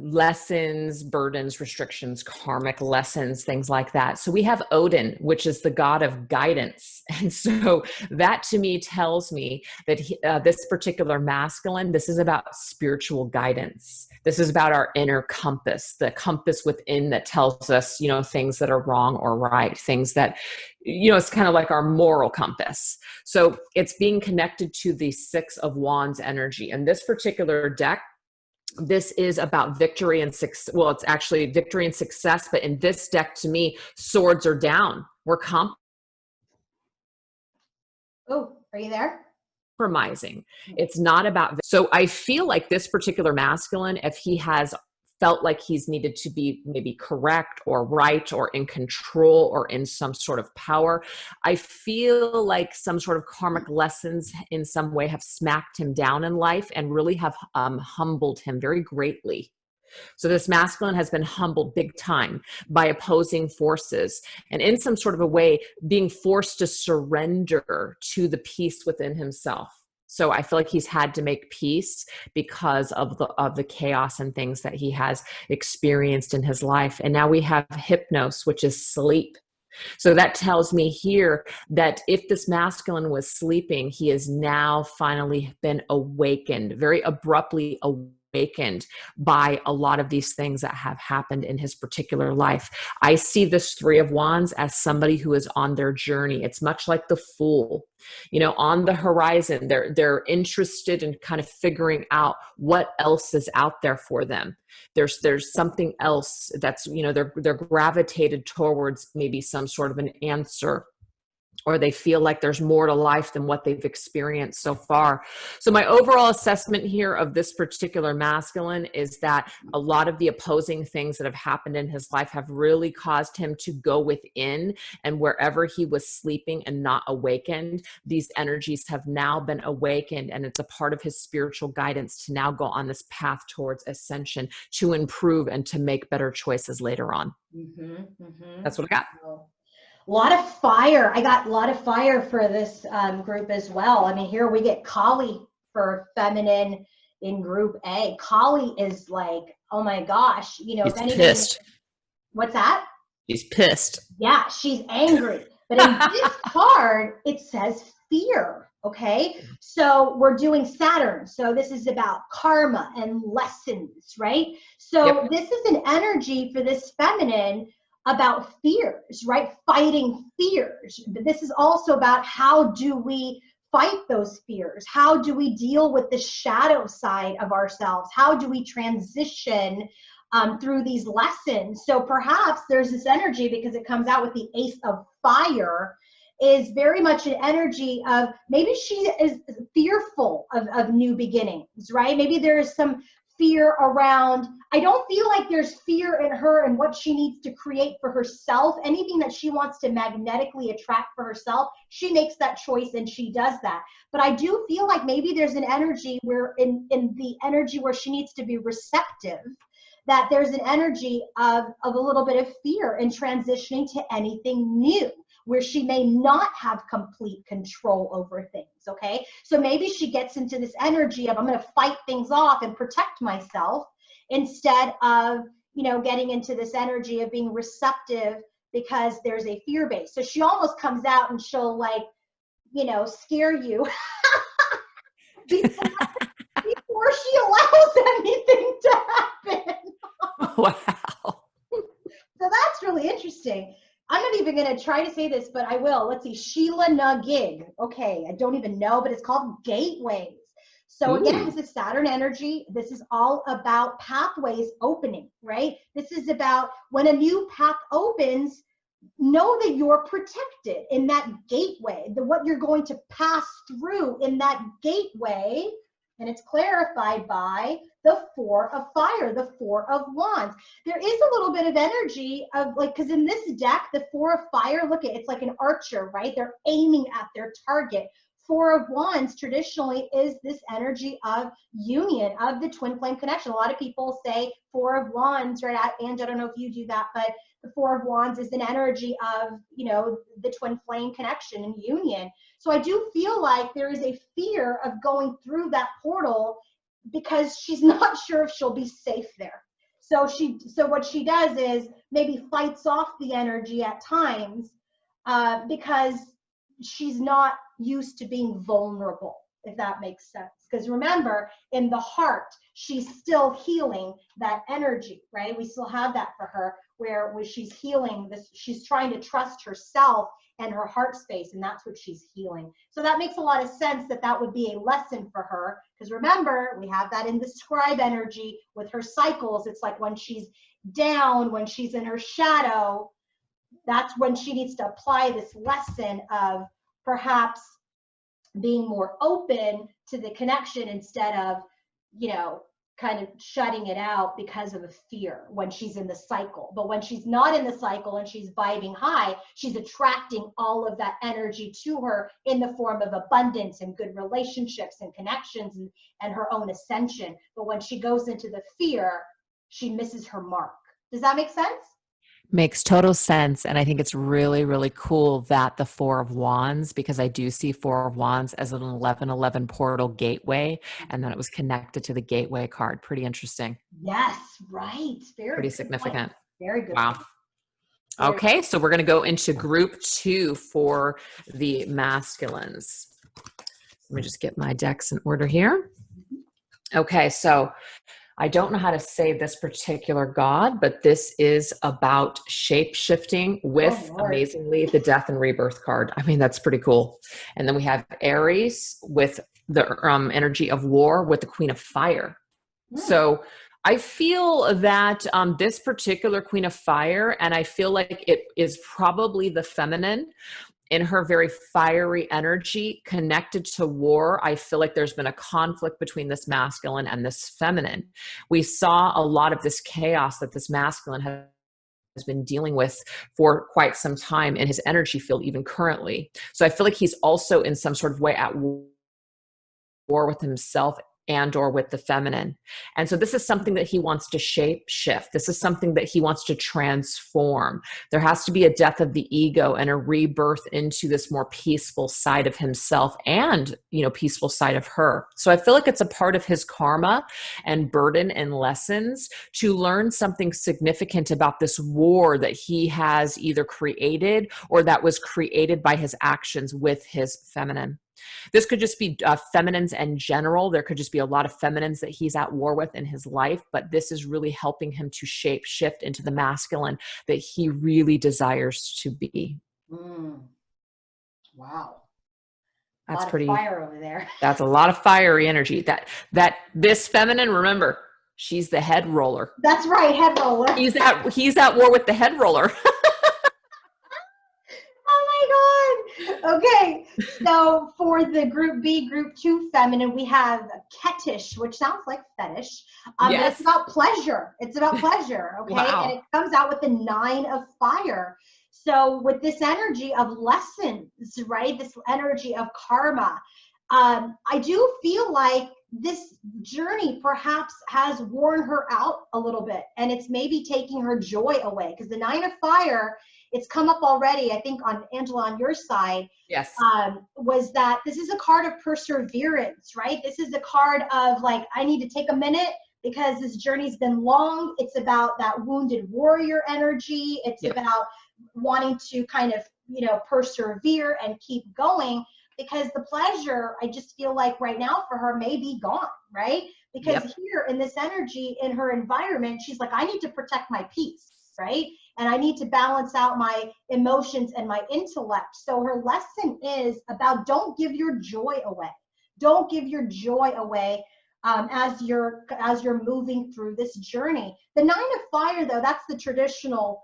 [SPEAKER 2] lessons, burdens, restrictions, karmic lessons, things like that. So we have Odin, which is the god of guidance. And so that to me tells me that this particular masculine, this is about spiritual guidance. This is about our inner compass, the compass within that tells us, things that are wrong or right, things that, it's kind of like our moral compass. So it's being connected to the Six of Wands energy. And this particular deck, this is about victory and success. Well, it's actually victory and success, but in this deck, to me, swords are down. We're
[SPEAKER 1] Oh, are you there?
[SPEAKER 2] compromising. It's not about, so I feel like this particular masculine, if he has felt like he's needed to be maybe correct or right or in control or in some sort of power, I feel like some sort of karmic lessons in some way have smacked him down in life and really have humbled him very greatly. So this masculine has been humbled big time by opposing forces and in some sort of a way being forced to surrender to the peace within himself. So I feel like he's had to make peace because of the chaos and things that he has experienced in his life. And now we have hypnos, which is sleep. So that tells me here that if this masculine was sleeping, he has now finally been awakened, very abruptly awakened by a lot of these things that have happened in his particular life. I see this Three of Wands as somebody who is on their journey. It's much like the Fool, on the horizon. They're interested in kind of figuring out what else is out there for them. There's something else that's, they're gravitated towards maybe some sort of an answer, or they feel like there's more to life than what they've experienced so far. So my overall assessment here of this particular masculine is that a lot of the opposing things that have happened in his life have really caused him to go within, and wherever he was sleeping and not awakened, these energies have now been awakened, and it's a part of his spiritual guidance to now go on this path towards ascension, to improve and to make better choices later on. That's what I got.
[SPEAKER 1] A lot of fire. I got a lot of fire for this group as well. I mean, here we get Kali for feminine in group A. Kali is like, oh my gosh,
[SPEAKER 2] She's pissed.
[SPEAKER 1] What's that?
[SPEAKER 2] She's pissed.
[SPEAKER 1] Yeah, she's angry. But in this card, it says fear. Okay, so we're doing Saturn. So this is about karma and lessons, right? So This is an energy for this feminine about fears, right? Fighting fears. But this is also about how do we fight those fears? How do we deal with the shadow side of ourselves? How do we transition through these lessons? So perhaps there's this energy, because it comes out with the Ace of Fire, is very much an energy of maybe she is fearful of new beginnings, right? Maybe there is some fear around, I don't feel like there's fear in her and what she needs to create for herself. Anything that she wants to magnetically attract for herself, she makes that choice and she does that. But I do feel like maybe there's an energy where in the energy where she needs to be receptive, that there's an energy of a little bit of fear in transitioning to anything new, where she may not have complete control over things, okay? So maybe she gets into this energy of, I'm gonna fight things off and protect myself, instead of, getting into this energy of being receptive because there's a fear base. So she almost comes out and she'll scare you before she allows anything to happen.
[SPEAKER 2] Wow.
[SPEAKER 1] So that's really interesting. I'm not even going to try to say this, but I will. Let's see. Sheila Nagig. Okay, I don't even know, but it's called Gateways. So again, this is Saturn energy. This is all about pathways opening, right? This is about when a new path opens, know that you're protected in that gateway, what you're going to pass through in that gateway. And it's clarified by the Four of Fire, the Four of Wands. There is a little bit of energy of because in this deck, the Four of Fire, look at it's like an archer, right? They're aiming at their target. Four of Wands traditionally is this energy of union, of the twin flame connection. A lot of people say Four of Wands, right? Ange, I don't know if you do that, but the Four of Wands is an energy of, the twin flame connection and union. So I do feel like there is a fear of going through that portal because she's not sure if she'll be safe there. So what she does is maybe fights off the energy at times, because she's not used to being vulnerable, if that makes sense. Because remember, in the heart, she's still healing that energy, right? We still have that for her, where she's healing this, she's trying to trust herself and her heart space, and that's what she's healing. So that makes a lot of sense that that would be a lesson for her, because remember, we have that in the scribe energy with her cycles. It's like when she's down, when she's in her shadow, that's when she needs to apply this lesson of perhaps being more open to the connection instead of, kind of shutting it out because of a fear when she's in the cycle. But when she's not in the cycle and she's vibing high, she's attracting all of that energy to her in the form of abundance and good relationships and connections and her own ascension. But when she goes into the fear, she misses her mark. Does that make sense?
[SPEAKER 2] Makes total sense. And I think it's really, really cool that the Four of Wands, because I do see Four of Wands as an 1111 portal gateway, and then it was connected to the gateway card. Pretty interesting.
[SPEAKER 1] Yes, right. Very
[SPEAKER 2] Pretty
[SPEAKER 1] good
[SPEAKER 2] significant.
[SPEAKER 1] point. Very good.
[SPEAKER 2] Wow.
[SPEAKER 1] Very
[SPEAKER 2] Okay, so we're going to go into group 2 for the masculines. Let me just get my decks in order here. Okay, so I don't know how to say this particular god, but this is about shape-shifting with, amazingly, the death and rebirth card. I mean, that's pretty cool. And then we have Aries with the energy of war with the Queen of Fire. So I feel that this particular Queen of Fire, and I feel like it is probably the feminine, in her very fiery energy connected to war. I feel like there's been a conflict between this masculine and this feminine. We saw a lot of this chaos that this masculine has been dealing with for quite some time in his energy field, even currently. So I feel like he's also in some sort of way at war with himself and or with the feminine. And so this is something that he wants to shape shift. This is something that he wants to transform. There has to be a death of the ego and a rebirth into this more peaceful side of himself and, peaceful side of her. So I feel like it's a part of his karma and burden and lessons to learn something significant about this war that he has either created or that was created by his actions with his feminine. This could just be feminines in general. There could just be a lot of feminines that he's at war with in his life, but this is really helping him to shape shift into the masculine that he really desires to be.
[SPEAKER 1] Wow.
[SPEAKER 2] That's
[SPEAKER 1] pretty fire over there.
[SPEAKER 2] That's a lot of fiery energy. That this feminine, remember, she's the head roller.
[SPEAKER 1] That's right, head roller.
[SPEAKER 2] He's at war with the head roller.
[SPEAKER 1] Okay, so for the group B, group 2 feminine, we have Ketish, which sounds like fetish.
[SPEAKER 2] Yes.
[SPEAKER 1] It's about pleasure. It's about pleasure, okay?
[SPEAKER 2] Wow.
[SPEAKER 1] And it comes out with the 9 of fire. So with this energy of lessons, right? This energy of karma, I do feel like this journey perhaps has worn her out a little bit, and it's maybe taking her joy away, because the 9 of fire, it's come up already, I think, on Angela, on your side.
[SPEAKER 2] Yes.
[SPEAKER 1] Was that this is a card of perseverance, right? This is a card of like, I need to take a minute because this journey's been long. It's about that wounded warrior energy. It's about wanting to kind of, persevere and keep going, because the pleasure, I just feel like right now for her may be gone, right? Because here in this energy, in her environment, she's like, I need to protect my peace, right? And I need to balance out my emotions and my intellect. So her lesson is about don't give your joy away. Don't give your joy away as you're moving through this journey. The 9 of fire, though, that's the traditional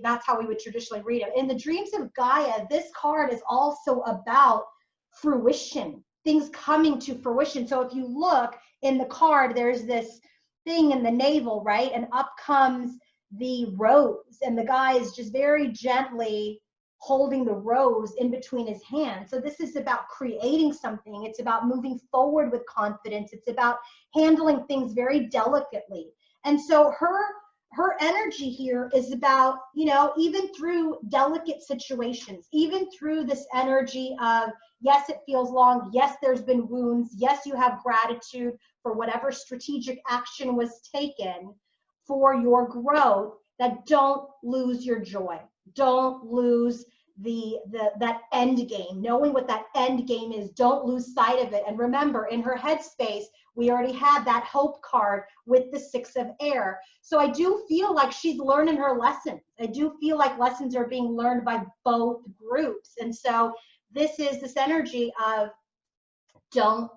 [SPEAKER 1] that's how we would traditionally read it. In the Dreams of Gaia, this card is also about fruition, things coming to fruition. So if you look in the card, there's this thing in the navel, right? And up comes the rose, and the guy is just very gently holding the rose in between his hands. So this is about creating something. It's about moving forward with confidence. It's about handling things very delicately. And so her her energy here is about, you know, even through delicate situations, even through this energy of, yes, it feels long. Yes, there's been wounds. Yes, you have gratitude for whatever strategic action was taken for your growth, that don't lose your joy. Don't lose that end game, knowing what that end game is. Don't lose sight of it. And remember, in her headspace, we already had that hope card with the 6 of air. So I do feel like she's learning her lessons. I do feel like lessons are being learned by both groups. And so this is this energy of don't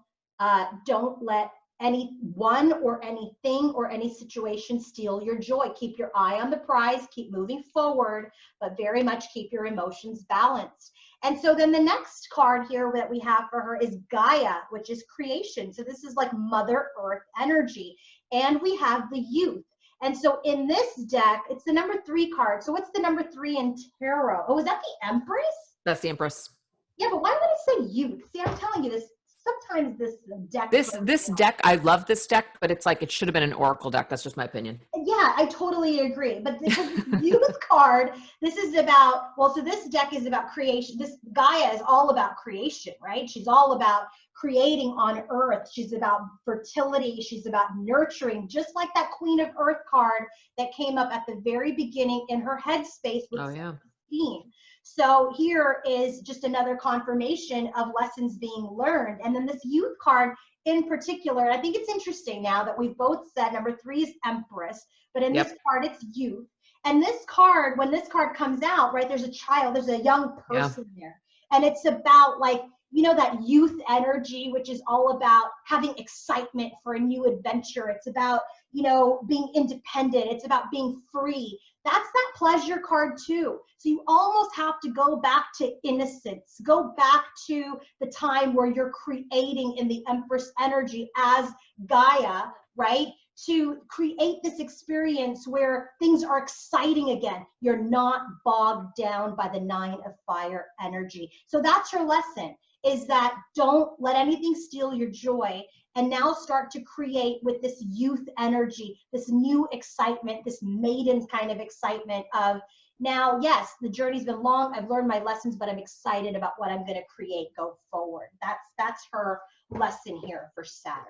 [SPEAKER 1] let anyone or anything or any situation steal your joy. Keep your eye on the prize, keep moving forward, but very much keep your emotions balanced. And so then the next card here that we have for her is Gaia, which is creation. So this is like Mother Earth energy. And we have the youth. And so in this deck, it's the number 3 card. So what's the number 3 in tarot? Oh, is that the Empress?
[SPEAKER 2] That's the Empress.
[SPEAKER 1] Yeah, but why would it say youth? See, I'm telling you this. Sometimes this deck.
[SPEAKER 2] This deck, I love this deck, but it's like it should have been an oracle deck. That's just my opinion.
[SPEAKER 1] Yeah, I totally agree. But this youth card, this is about, well, so this deck is about creation. This Gaia is all about creation, right? She's all about creating on Earth. She's about fertility. She's about nurturing, just like that Queen of Earth card that came up at the very beginning in her headspace with self-esteem. So here is just another confirmation of lessons being learned. And then this youth card in particular, and I think it's interesting now that we've both said number 3 is Empress, but in this card, it's youth. And this card, when this card comes out, right, there's a child, there's a young person there. And it's about like, you know, that youth energy, which is all about having excitement for a new adventure. It's about, you know, being independent. It's about being free. That's that pleasure card too. So you almost have to go back to innocence, go back to the time where you're creating in the Empress energy as Gaia, right? To create this experience where things are exciting again. You're not bogged down by the 9 of fire energy. So that's her lesson, is that don't let anything steal your joy, and now start to create with this youth energy, this new excitement, this maiden kind of excitement of, now, yes, the journey's been long, I've learned my lessons, but I'm excited about what I'm gonna create go forward. That's her lesson here for Saturn.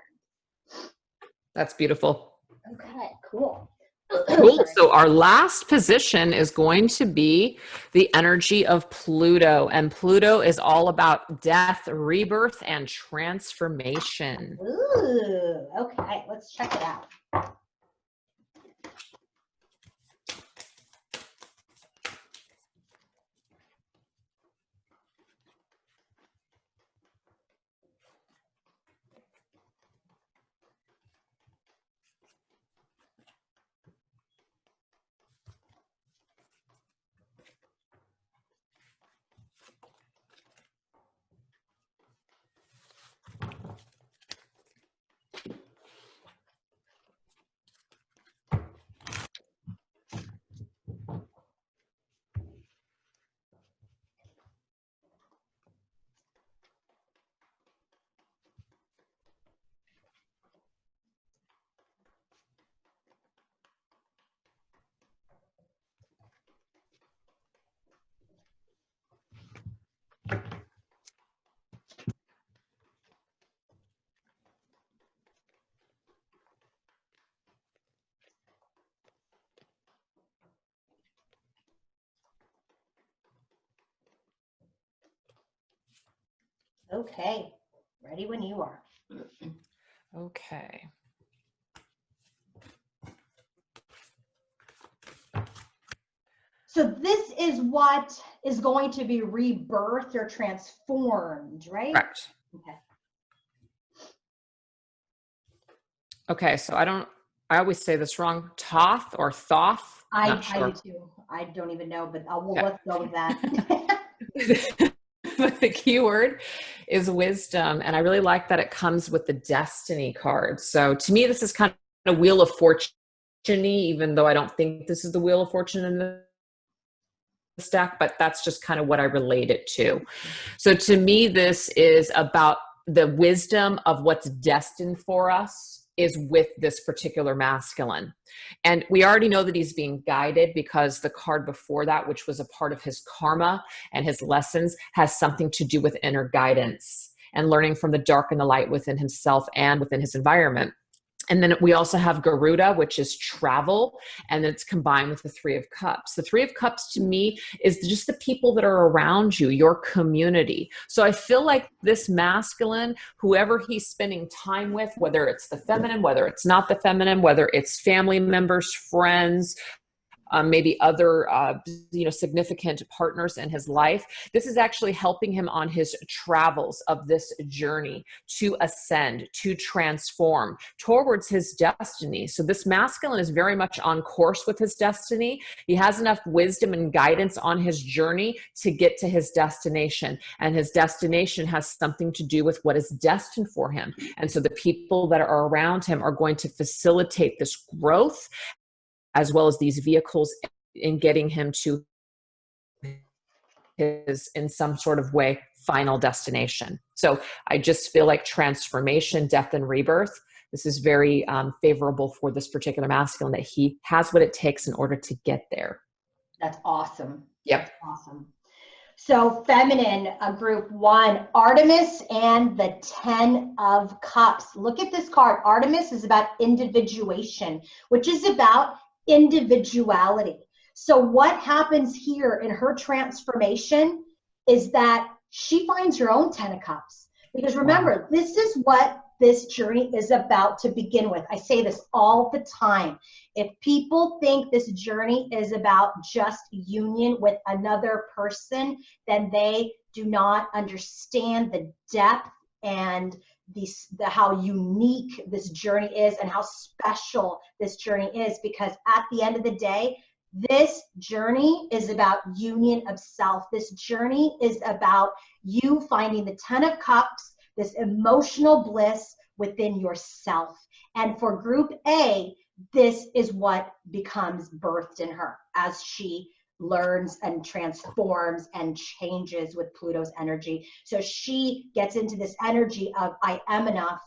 [SPEAKER 2] That's beautiful.
[SPEAKER 1] Okay, cool.
[SPEAKER 2] Cool. So our last position is going to be the energy of Pluto. And Pluto is all about death, rebirth, and transformation.
[SPEAKER 1] Ooh, okay, let's check it out. Okay, ready when you are.
[SPEAKER 2] Okay.
[SPEAKER 1] So this is what is going to be rebirthed or transformed, right?
[SPEAKER 2] Correct.
[SPEAKER 1] Okay.
[SPEAKER 2] Okay, so I always say this wrong. Thoth or Thoth?
[SPEAKER 1] I do too. I don't even know, but let's go with that.
[SPEAKER 2] But the keyword is wisdom. And I really like that it comes with the destiny card. So to me, this is kind of a Wheel of Fortune, even though I don't think this is the Wheel of Fortune in this deck, but that's just kind of what I relate it to. So to me, this is about the wisdom of what's destined for us is with this particular masculine. And we already know that he's being guided because the card before that, which was a part of his karma and his lessons, has something to do with inner guidance and learning from the dark and the light within himself and within his environment. And then we also have Garuda, which is travel, and then it's combined with the Three of Cups. The Three of Cups to me is just the people that are around you, your community. So I feel like this masculine, whoever he's spending time with, whether it's the feminine, whether it's not the feminine, whether it's family members, friends, maybe other, significant partners in his life. This is actually helping him on his travels of this journey to ascend, to transform towards his destiny. So this masculine is very much on course with his destiny. He has enough wisdom and guidance on his journey to get to his destination. And his destination has something to do with what is destined for him. And so the people that are around him are going to facilitate this growth, as well as these vehicles in getting him to his, in some sort of way, final destination. So I just feel like transformation, death, and rebirth, this is very favorable for this particular masculine, that he has what it takes in order to get there.
[SPEAKER 1] That's awesome.
[SPEAKER 2] Yep.
[SPEAKER 1] That's awesome. So feminine, group 1, Artemis and the 10 of Cups. Look at this card. Artemis is about individuation, which is about individuality. So what happens here in her transformation is that she finds her own 10 of Cups. Because remember, this is what this journey is about to begin with. I say this all the time. If people think this journey is about just union with another person, then they do not understand the depth and how unique this journey is and how special this journey is, because at the end of the day, this journey is about union of self. This journey is about you finding the 10 of Cups, this emotional bliss within yourself. And for group A, this is what becomes birthed in her as she learns and transforms and changes with Pluto's energy. So she gets into this energy of, I am enough,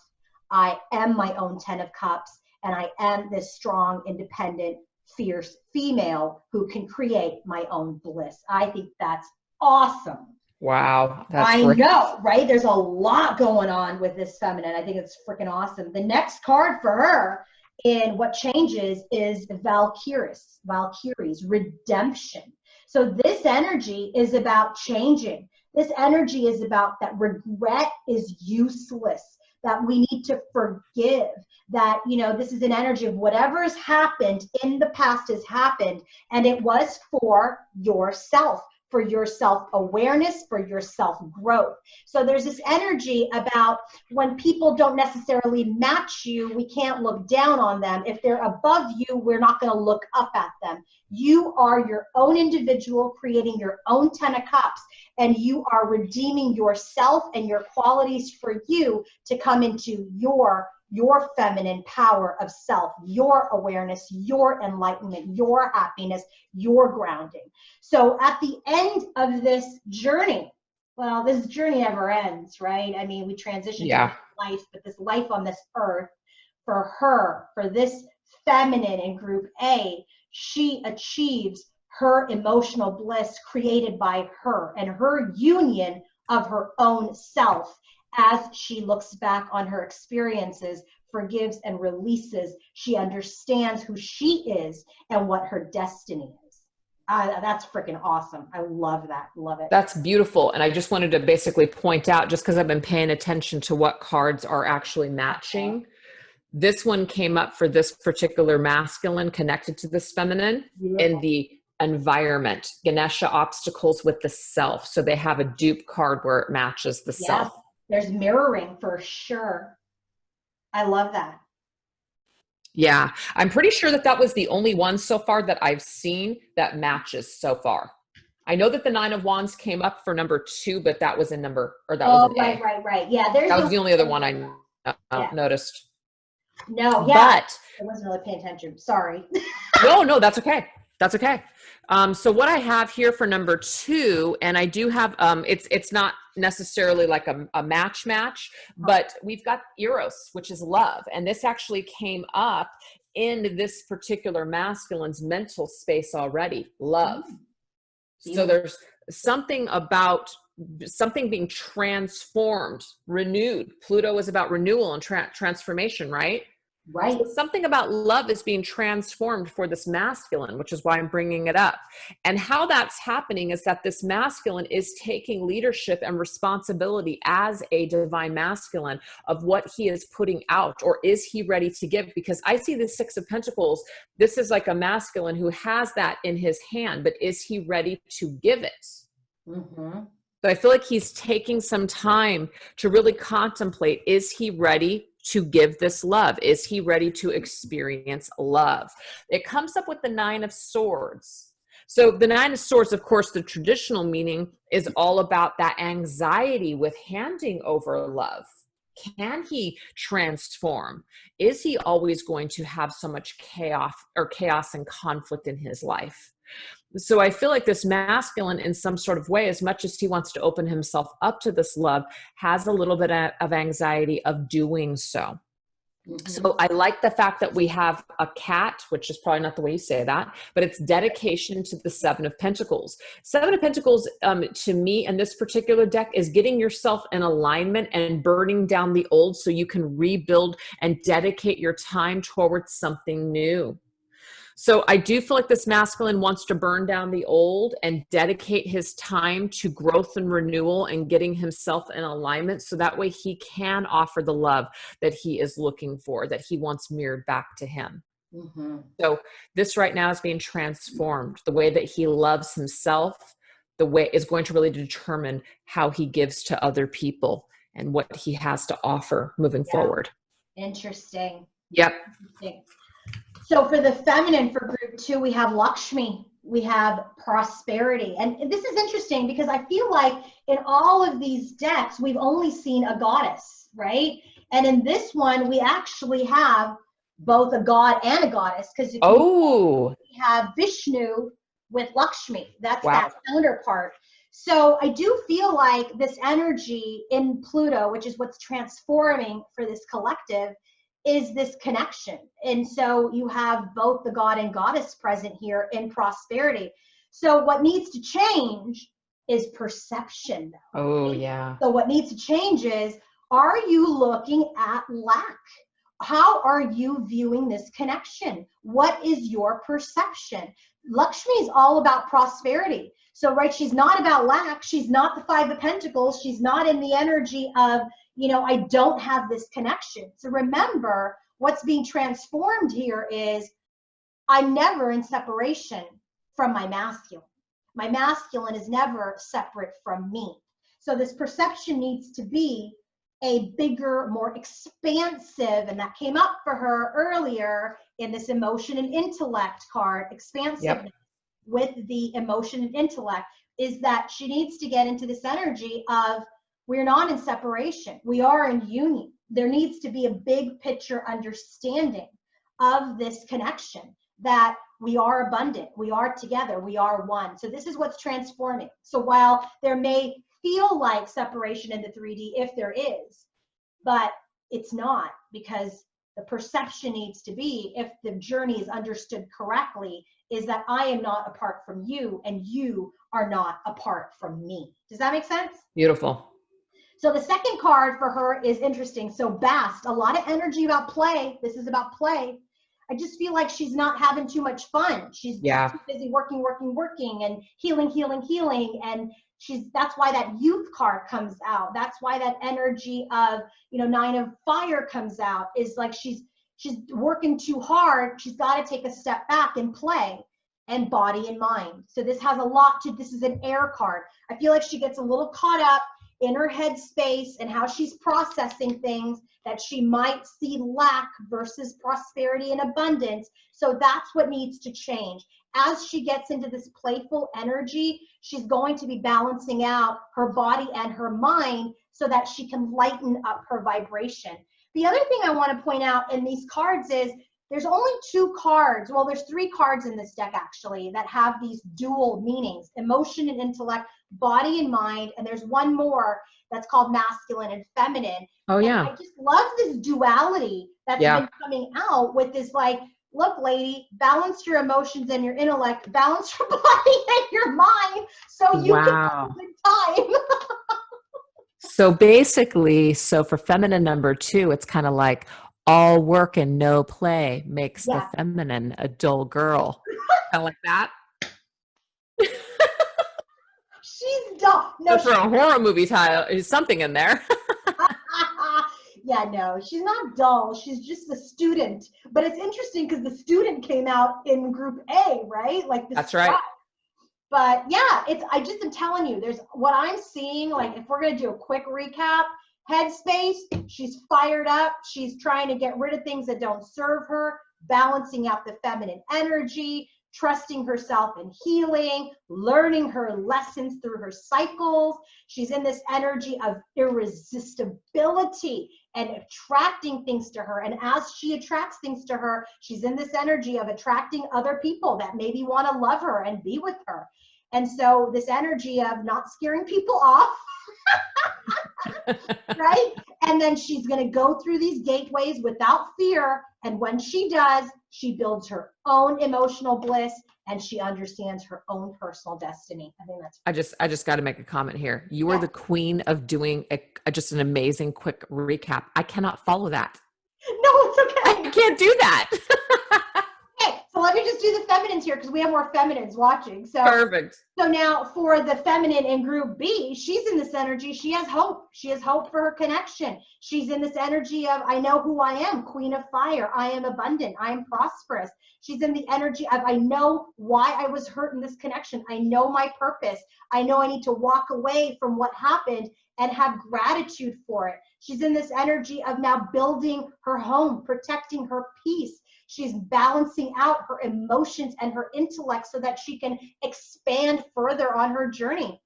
[SPEAKER 1] I am my own 10 of Cups, and I am this strong, independent, fierce female who can create my own bliss. I think that's awesome.
[SPEAKER 2] Wow.
[SPEAKER 1] I know, right? There's a lot going on with this feminine. I think it's freaking awesome. The next card for her in what changes is Valkyrie's redemption. So this energy is about changing. This energy is about that regret is useless, that we need to forgive, that, this is an energy of whatever has happened in the past has happened, and it was for yourself, for your self-awareness, for your self-growth. So there's this energy about when people don't necessarily match you, we can't look down on them. If they're above you, we're not going to look up at them. You are your own individual, creating your own 10 of Cups, and you are redeeming yourself and your qualities for you to come into your feminine power of self, your awareness, your enlightenment, your happiness, your grounding. So at the end of this journey, well, this journey never ends, right? I mean, we transition to this life, but this life on this earth, for her, for this feminine in group A, she achieves her emotional bliss created by her and her union of her own self. As she looks back on her experiences, forgives and releases, she understands who she is and what her destiny is. That's freaking awesome. I love that. Love it.
[SPEAKER 2] That's beautiful. And I just wanted to basically point out, just because I've been paying attention to what cards are actually matching, this one came up for this particular masculine connected to this feminine in the environment. Ganesha obstacles with the self. So they have a dupe card where it matches the self.
[SPEAKER 1] There's mirroring for sure. I love that.
[SPEAKER 2] Yeah. I'm pretty sure that was the only one so far that I've seen that matches so far. I know that the 9 of Wands came up for number 2, but that was an A.
[SPEAKER 1] Right. Yeah.
[SPEAKER 2] That was the only other one I noticed.
[SPEAKER 1] No,
[SPEAKER 2] But
[SPEAKER 1] I wasn't really paying attention. Sorry.
[SPEAKER 2] No, that's okay. That's okay. So what I have here for number 2, and I do have, it's not necessarily like a match, but we've got Eros, which is love. And this actually came up in this particular masculine's mental space already, love. So there's something about something being transformed, renewed. Pluto is about renewal and transformation, right?
[SPEAKER 1] Right.
[SPEAKER 2] So something about love is being transformed for this masculine, which is why I'm bringing it up. And how that's happening is that this masculine is taking leadership and responsibility as a divine masculine of what he is putting out, or is he ready to give? Because I see the 6 of Pentacles. This is like a masculine who has that in his hand, but is he ready to give it?
[SPEAKER 1] Mm-hmm.
[SPEAKER 2] So I feel like he's taking some time to really contemplate, is he ready to give this love? Is he ready to experience love? It comes up with the 9 of Swords. So the 9 of Swords, of course, the traditional meaning is all about that anxiety with handing over love. Can he transform? Is he always going to have so much chaos and conflict in his life? So I feel like this masculine, in some sort of way, as much as he wants to open himself up to this love, has a little bit of anxiety of doing so.
[SPEAKER 1] Mm-hmm.
[SPEAKER 2] So I like the fact that we have a cat, which is probably not the way you say that, but it's dedication to the 7 of Pentacles. 7 of Pentacles, to me, in this particular deck, is getting yourself in alignment and burning down the old so you can rebuild and dedicate your time towards something new. So I do feel like this masculine wants to burn down the old and dedicate his time to growth and renewal and getting himself in alignment, so that way he can offer the love that he is looking for, that he wants mirrored back to him.
[SPEAKER 1] Mm-hmm.
[SPEAKER 2] So this right now is being transformed. The way that he loves himself, the way is going to really determine how he gives to other people and what he has to offer moving forward.
[SPEAKER 1] Interesting.
[SPEAKER 2] Yep.
[SPEAKER 1] Interesting. So for the feminine, for group 2, we have Lakshmi, we have prosperity. And this is interesting because I feel like in all of these decks, we've only seen a goddess, right? And in this one, we actually have both a god and a goddess, because we have Vishnu with Lakshmi. That's that counterpart. So I do feel like this energy in Pluto, which is what's transforming for this collective, is this connection. And so you have both the god and goddess present here in prosperity. So what needs to change is perception.
[SPEAKER 2] Oh, yeah.
[SPEAKER 1] So what needs to change is, are you looking at lack? How are you viewing this connection? What is your perception? Lakshmi is all about prosperity. So, right, she's not about lack. She's not the 5 of Pentacles. She's not in the energy of, I don't have this connection. So remember, what's being transformed here is, I'm never in separation from my masculine. My masculine is never separate from me. So this perception needs to be a bigger, more expansive, and that came up for her earlier in this emotion and intellect card, expansiveness with the emotion and intellect, is that she needs to get into this energy of, we're not in separation. We are in union. There needs to be a big picture understanding of this connection, that we are abundant, we are together, we are one. So this is what's transforming. So while there may feel like separation in the 3D, if there is, but it's not, because the perception needs to be, if the journey is understood correctly, is that I am not apart from you and you are not apart from me. Does that make sense?
[SPEAKER 2] Beautiful.
[SPEAKER 1] So the second card for her is interesting. So Bast, a lot of energy about play. This is about play. I just feel like she's not having too much fun. She's too busy working and healing. And that's why that youth card comes out. That's why that energy of, 9 of Fire comes out, is like she's working too hard. She's got to take a step back and play, and body and mind. So this has a lot to, this is an air card. I feel like she gets a little caught up in her head space and how she's processing things, that she might see lack versus prosperity and abundance. So that's what needs to change. As she gets into this playful energy, she's going to be balancing out her body and her mind so that she can lighten up her vibration. The other thing I want to point out in these cards is There's only 2 cards. Well, there's 3 cards in this deck actually that have these dual meanings: emotion and intellect, body and mind, and there's one more that's called masculine and feminine.
[SPEAKER 2] Oh,
[SPEAKER 1] And
[SPEAKER 2] yeah.
[SPEAKER 1] I just love this duality that's been coming out with this, like, look, lady, balance your emotions and your intellect, balance your body and your mind so you can have a good time.
[SPEAKER 2] So basically, so for feminine number 2, it's kind of like all work and no play makes the feminine a dull girl. Kind of like that.
[SPEAKER 1] She's dull. No,
[SPEAKER 2] for a horror movie title, something in there.
[SPEAKER 1] Yeah, no, she's not dull. She's just a student. But it's interesting because the student came out in group A, right? Like the
[SPEAKER 2] That's right.
[SPEAKER 1] But yeah, I just am telling you, there's what I'm seeing. Like, if we're going to do a quick recap, Headspace, she's fired up. She's trying to get rid of things that don't serve her, balancing out the feminine energy, trusting herself in healing, learning her lessons through her cycles. She's in this energy of irresistibility and attracting things to her. And as she attracts things to her, she's in this energy of attracting other people that maybe want to love her and be with her. And so this energy of not scaring people off, right? And then she's going to go through these gateways without fear. And when she does, she builds her own emotional bliss and she understands her own personal destiny. I think that's
[SPEAKER 2] I just got to make a comment here. You are the queen of doing just an amazing quick recap. I cannot follow that.
[SPEAKER 1] No, it's okay.
[SPEAKER 2] I can't do that.
[SPEAKER 1] Okay, so let me just do the feminines here because we have more feminines watching. So
[SPEAKER 2] perfect.
[SPEAKER 1] So now for the feminine in group B, she's in this energy. She has hope. She has hope for her connection. She's in this energy of, I know who I am, queen of fire. I am abundant. I am prosperous. She's in the energy of, I know why I was hurt in this connection. I know my purpose. I know I need to walk away from what happened and have gratitude for it. She's in this energy of now building her home, protecting her peace. She's balancing out her emotions and her intellect so that she can expand further on her journey.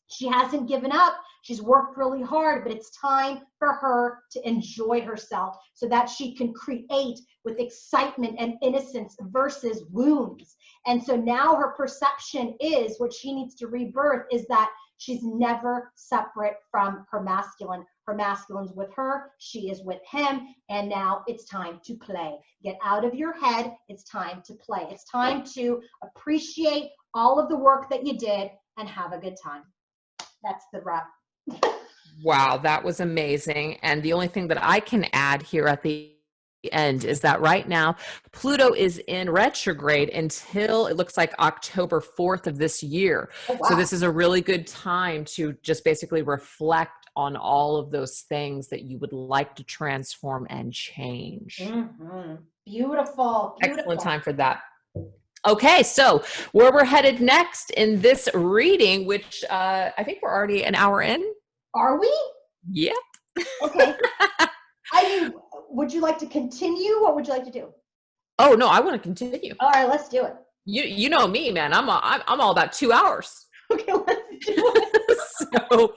[SPEAKER 1] She hasn't given up. She's worked really hard, but it's time for her to enjoy herself so that she can create with excitement and innocence versus wounds. And so now her perception is, what she needs to rebirth is that she's never separate from her masculine. Her masculine's with her, she is with him, and now it's time to play. Get out of your head, it's time to play. It's time to appreciate all of the work that you did and have a good time. That's the wrap.
[SPEAKER 2] Wow, that was amazing. And the only thing that I can add here at the end is that right now Pluto is in retrograde until it looks like October 4th of this year.
[SPEAKER 1] Oh, wow.
[SPEAKER 2] So this is a really good time to just basically reflect on all of those things that you would like to transform and change.
[SPEAKER 1] Mm-hmm. Beautiful.
[SPEAKER 2] Excellent time for that. Okay, so where we're headed next in this reading, which I think we're already an hour in.
[SPEAKER 1] Are we?
[SPEAKER 2] Yep.
[SPEAKER 1] Okay. Would you like to continue? What would you like to do?
[SPEAKER 2] Oh no, I want to continue.
[SPEAKER 1] All right, let's do it.
[SPEAKER 2] You know me, man. I'm all about 2 hours.
[SPEAKER 1] Okay, let's do it.
[SPEAKER 2] So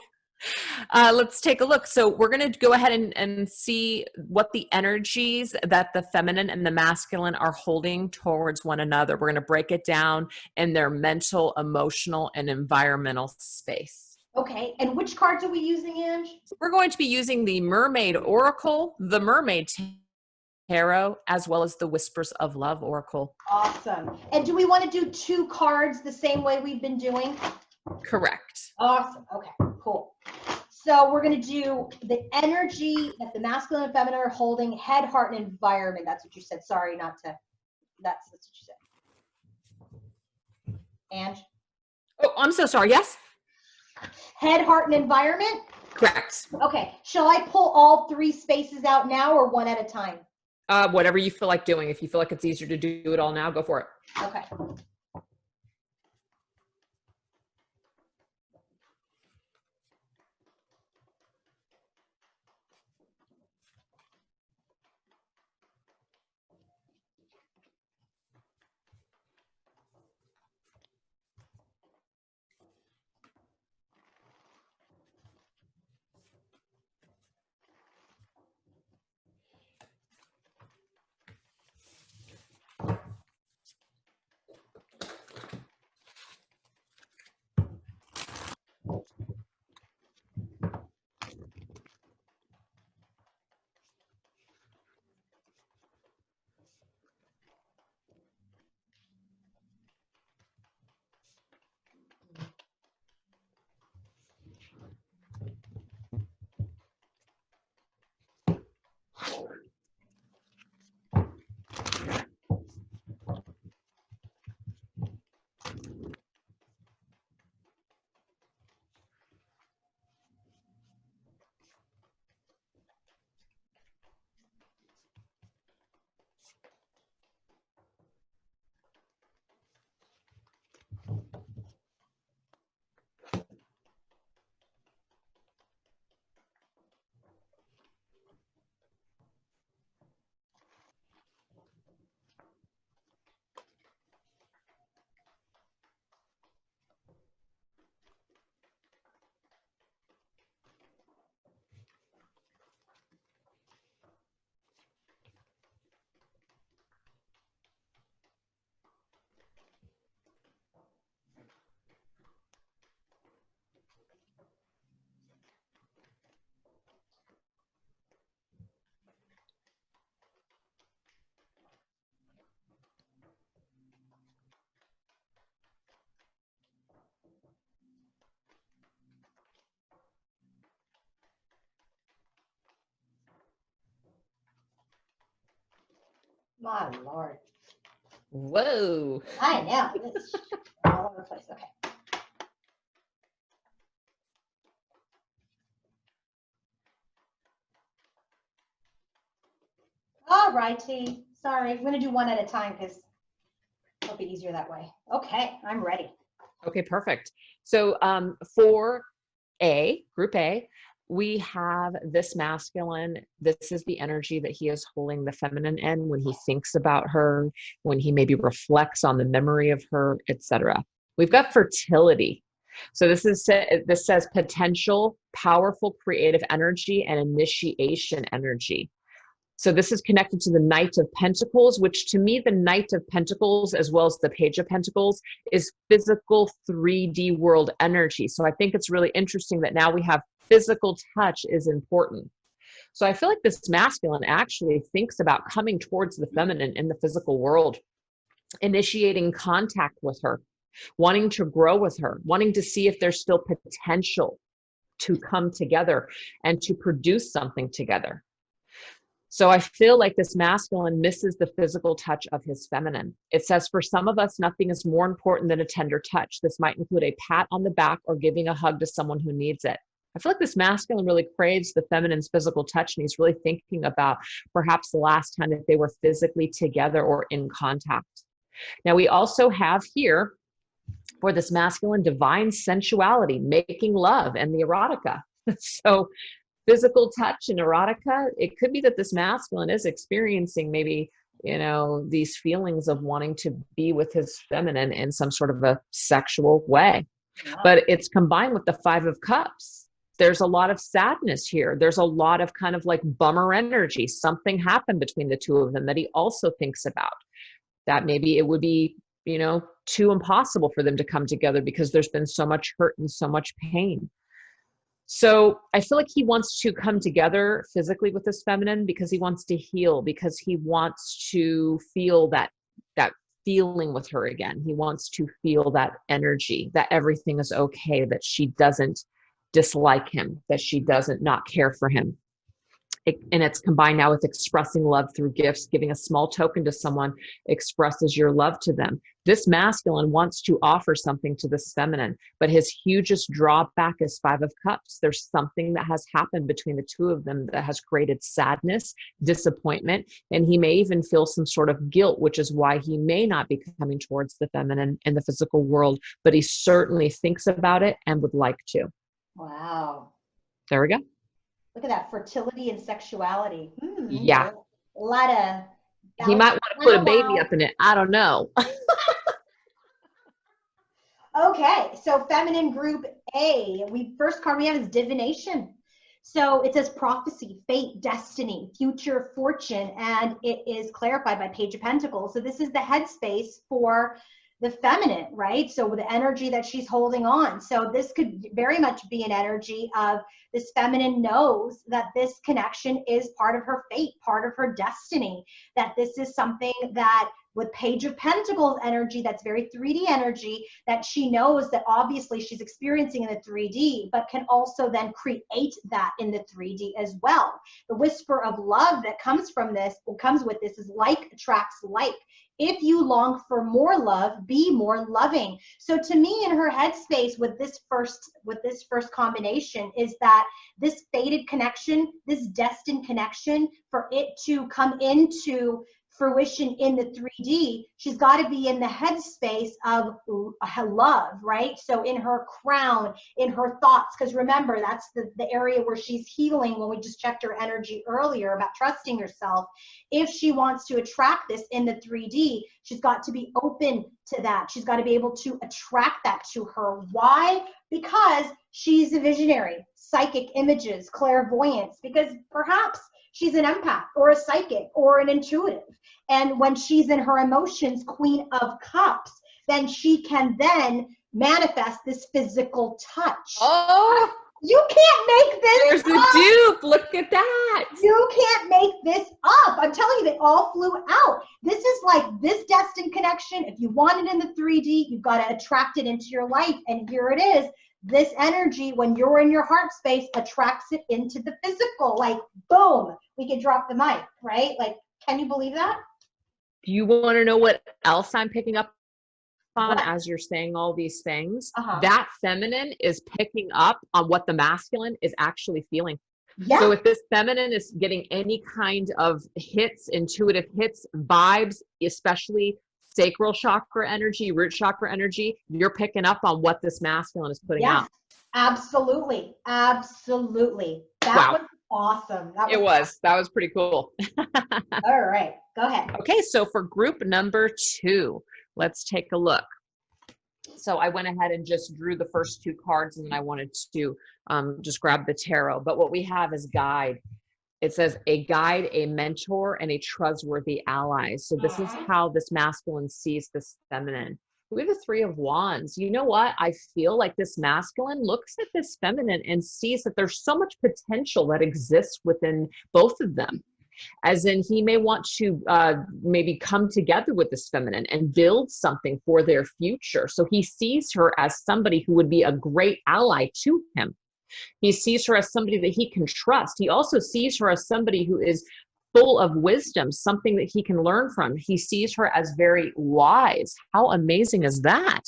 [SPEAKER 2] let's take a look. So we're going to go ahead and see what the energies that the feminine and the masculine are holding towards one another. We're going to break it down in their mental, emotional, and environmental space.
[SPEAKER 1] Okay, and which cards are we using, Ange?
[SPEAKER 2] We're going to be using the Mermaid Oracle, the Mermaid Tarot, as well as the Whispers of Love Oracle.
[SPEAKER 1] Awesome. And do we want to do 2 cards the same way we've been doing?
[SPEAKER 2] Correct.
[SPEAKER 1] Awesome. Okay, cool. So we're going to do the energy that the masculine and feminine are holding, head, heart, and environment. That's what you said. Sorry, not to. That's what you said. Ange?
[SPEAKER 2] Oh, I'm so sorry. Yes?
[SPEAKER 1] Head, heart, and environment?
[SPEAKER 2] Correct.
[SPEAKER 1] Okay. Shall I pull all 3 spaces out now or one at a time?
[SPEAKER 2] Whatever you feel like doing. If you feel like it's easier to do it all now, go for it.
[SPEAKER 1] Okay. My Lord.
[SPEAKER 3] Whoa.
[SPEAKER 1] I know. It's all over the place. Okay. All righty. Sorry. I'm going to do one at a time because it'll be easier that way. Okay. I'm ready.
[SPEAKER 3] Okay, perfect. So for group A, we have this masculine. This is the energy that he is holding the feminine in when he thinks about her, when he maybe reflects on the memory of her, etc. We've got fertility. So this says potential, powerful, creative energy and initiation energy. So this is connected to the Knight of Pentacles, which to me, the Knight of Pentacles, as well as the Page of Pentacles, is physical 3D world energy. So I think it's really interesting that now we have physical touch is important. So I feel like this masculine actually thinks about coming towards the feminine in the physical world, initiating contact with her, wanting to grow with her, wanting to see if there's still potential to come together and to produce something together. So I feel like this masculine misses the physical touch of his feminine. It says, for some of us, nothing is more important than a tender touch. This might include a pat on the back or giving a hug to someone who needs it. I feel like this masculine really craves the feminine's physical touch, and he's really thinking about perhaps the last time that they were physically together or in contact. Now, we also have here for this masculine divine sensuality, making love and the erotica. So physical touch and erotica, it could be that this masculine is experiencing maybe, these feelings of wanting to be with his feminine in some sort of a sexual way.
[SPEAKER 1] Yeah.
[SPEAKER 3] But it's combined with the Five of Cups. There's a lot of sadness here. There's a lot of kind of like bummer energy. Something happened between the two of them that he also thinks about. That maybe it would be, too impossible for them to come together because there's been so much hurt and so much pain. So I feel like he wants to come together physically with this feminine because he wants to heal, because he wants to feel that feeling with her again. He wants to feel that energy, that everything is okay, that she doesn't dislike him, that she doesn't not care for him. And it's combined now with expressing love through gifts. Giving a small token to someone expresses your love to them. This masculine wants to offer something to this feminine, but his hugest drawback is Five of Cups. There's something that has happened between the two of them that has created sadness, disappointment, and he may even feel some sort of guilt, which is why he may not be coming towards the feminine in the physical world, but he certainly thinks about it and would like to.
[SPEAKER 1] Wow.
[SPEAKER 3] There we go.
[SPEAKER 1] Look at that, fertility and sexuality.
[SPEAKER 3] Yeah.
[SPEAKER 1] A lot of.
[SPEAKER 3] He might want to put a baby up in it. I don't know.
[SPEAKER 1] Okay, so feminine group A. First card we have is divination. So it says prophecy, fate, destiny, future fortune, and it is clarified by Page of Pentacles. So this is the headspace for the feminine, right? So the energy that she's holding on. So this could very much be an energy of this feminine knows that this connection is part of her fate, part of her destiny, that this is something that with Page of Pentacles energy, that's very 3D energy, that she knows that obviously she's experiencing in the 3D, but can also then create that in the 3D as well. The whisper of love that comes from this, or comes with this, is like attracts like. If you long for more love, be more loving. So to me, in her headspace with this first combination, is that this fated connection, this destined connection, for it to come into fruition in the 3D, she's got to be in the headspace of love, right? So in her crown, in her thoughts, because remember, that's the area where she's healing when we just checked her energy earlier about trusting herself. If she wants to attract this in the 3D, she's got to be open to that. She's got to be able to attract that to her. Why? Because she's a visionary, psychic images, clairvoyance, because perhaps she's an empath or a psychic or an intuitive. And when she's in her emotions, Queen of Cups, then she can then manifest this physical touch.
[SPEAKER 3] Oh,
[SPEAKER 1] you can't make this
[SPEAKER 3] there's
[SPEAKER 1] up.
[SPEAKER 3] a dupe. Look at that.
[SPEAKER 1] You can't make this up. I'm telling you, they all flew out. This is like this destined connection. If you want it in the 3D, you've got to attract it into your life. And here it is. This energy, when you're in your heart space, attracts it into the physical. Like, boom, we could drop the mic, right? Like, can you believe that?
[SPEAKER 3] Do you want to know what else I'm picking up on
[SPEAKER 1] What?
[SPEAKER 3] as you're saying all these things?
[SPEAKER 1] Uh-huh.
[SPEAKER 3] That feminine is picking up on what the masculine is actually feeling.
[SPEAKER 1] Yeah.
[SPEAKER 3] So if this feminine is getting any kind of hits, intuitive hits, vibes, especially sacral chakra energy, root chakra energy, you're picking up on what this masculine is putting
[SPEAKER 1] Yes,
[SPEAKER 3] out.
[SPEAKER 1] absolutely. Absolutely. That
[SPEAKER 3] Wow.
[SPEAKER 1] was awesome.
[SPEAKER 3] That was pretty cool.
[SPEAKER 1] All right, go ahead.
[SPEAKER 3] Okay, so for group number 2, let's take a look. So I went ahead and just drew the first 2 cards, and then I wanted to just grab the tarot. But what we have is guide. It says a guide, a mentor, and a trustworthy ally. So this is how this masculine sees this feminine. We have the 3 of Wands. You know what? I feel like this masculine looks at this feminine and sees that there's so much potential that exists within both of them. As in, he may want to maybe come together with this feminine and build something for their future. So he sees her as somebody who would be a great ally to him. He sees her as somebody that he can trust. He also sees her as somebody who is full of wisdom, something that he can learn from. He sees her as very wise. How amazing is that?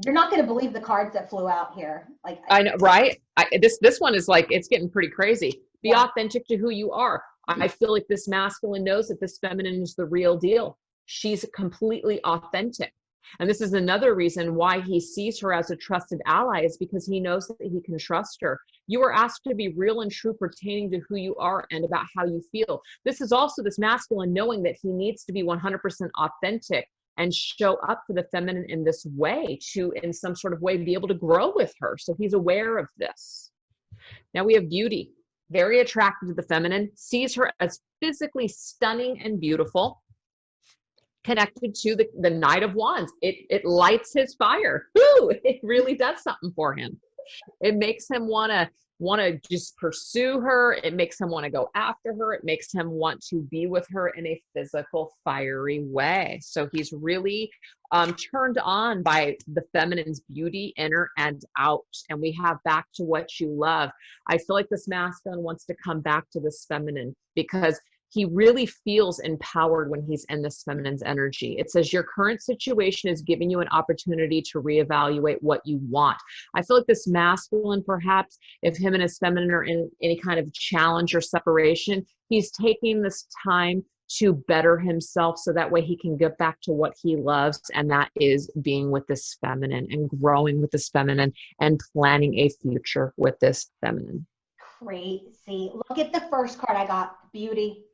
[SPEAKER 1] You're not going to believe the cards that flew out here. Like,
[SPEAKER 3] I know, right? This one is like, it's getting pretty crazy. Be
[SPEAKER 1] Yeah.
[SPEAKER 3] authentic to who you are. I feel like this masculine knows that this feminine is the real deal. She's completely authentic. And this is another reason why he sees her as a trusted ally, is because he knows that he can trust her. You are asked to be real and true pertaining to who you are and about how you feel. This is also this masculine knowing that he needs to be 100% authentic and show up for the feminine in this way to, in some sort of way, be able to grow with her. So he's aware of this. Now we have beauty. Very attracted to the feminine, sees her as physically stunning and beautiful, connected to the Knight of Wands. It lights his fire. Woo! It really does something for him. It makes him want to just pursue her. It makes him want to go after her. It makes him want to be with her in a physical, fiery way. So he's really turned on by the feminine's beauty, inner and out. And we have back to what you love. I feel like this masculine wants to come back to this feminine because he really feels empowered when he's in this feminine's energy. It says your current situation is giving you an opportunity to reevaluate what you want. I feel like this masculine, perhaps, if him and his feminine are in any kind of challenge or separation, he's taking this time to better himself so that way he can get back to what he loves, and that is being with this feminine and growing with this feminine and planning a future with this feminine.
[SPEAKER 1] crazy. Look at the first card I got, beauty.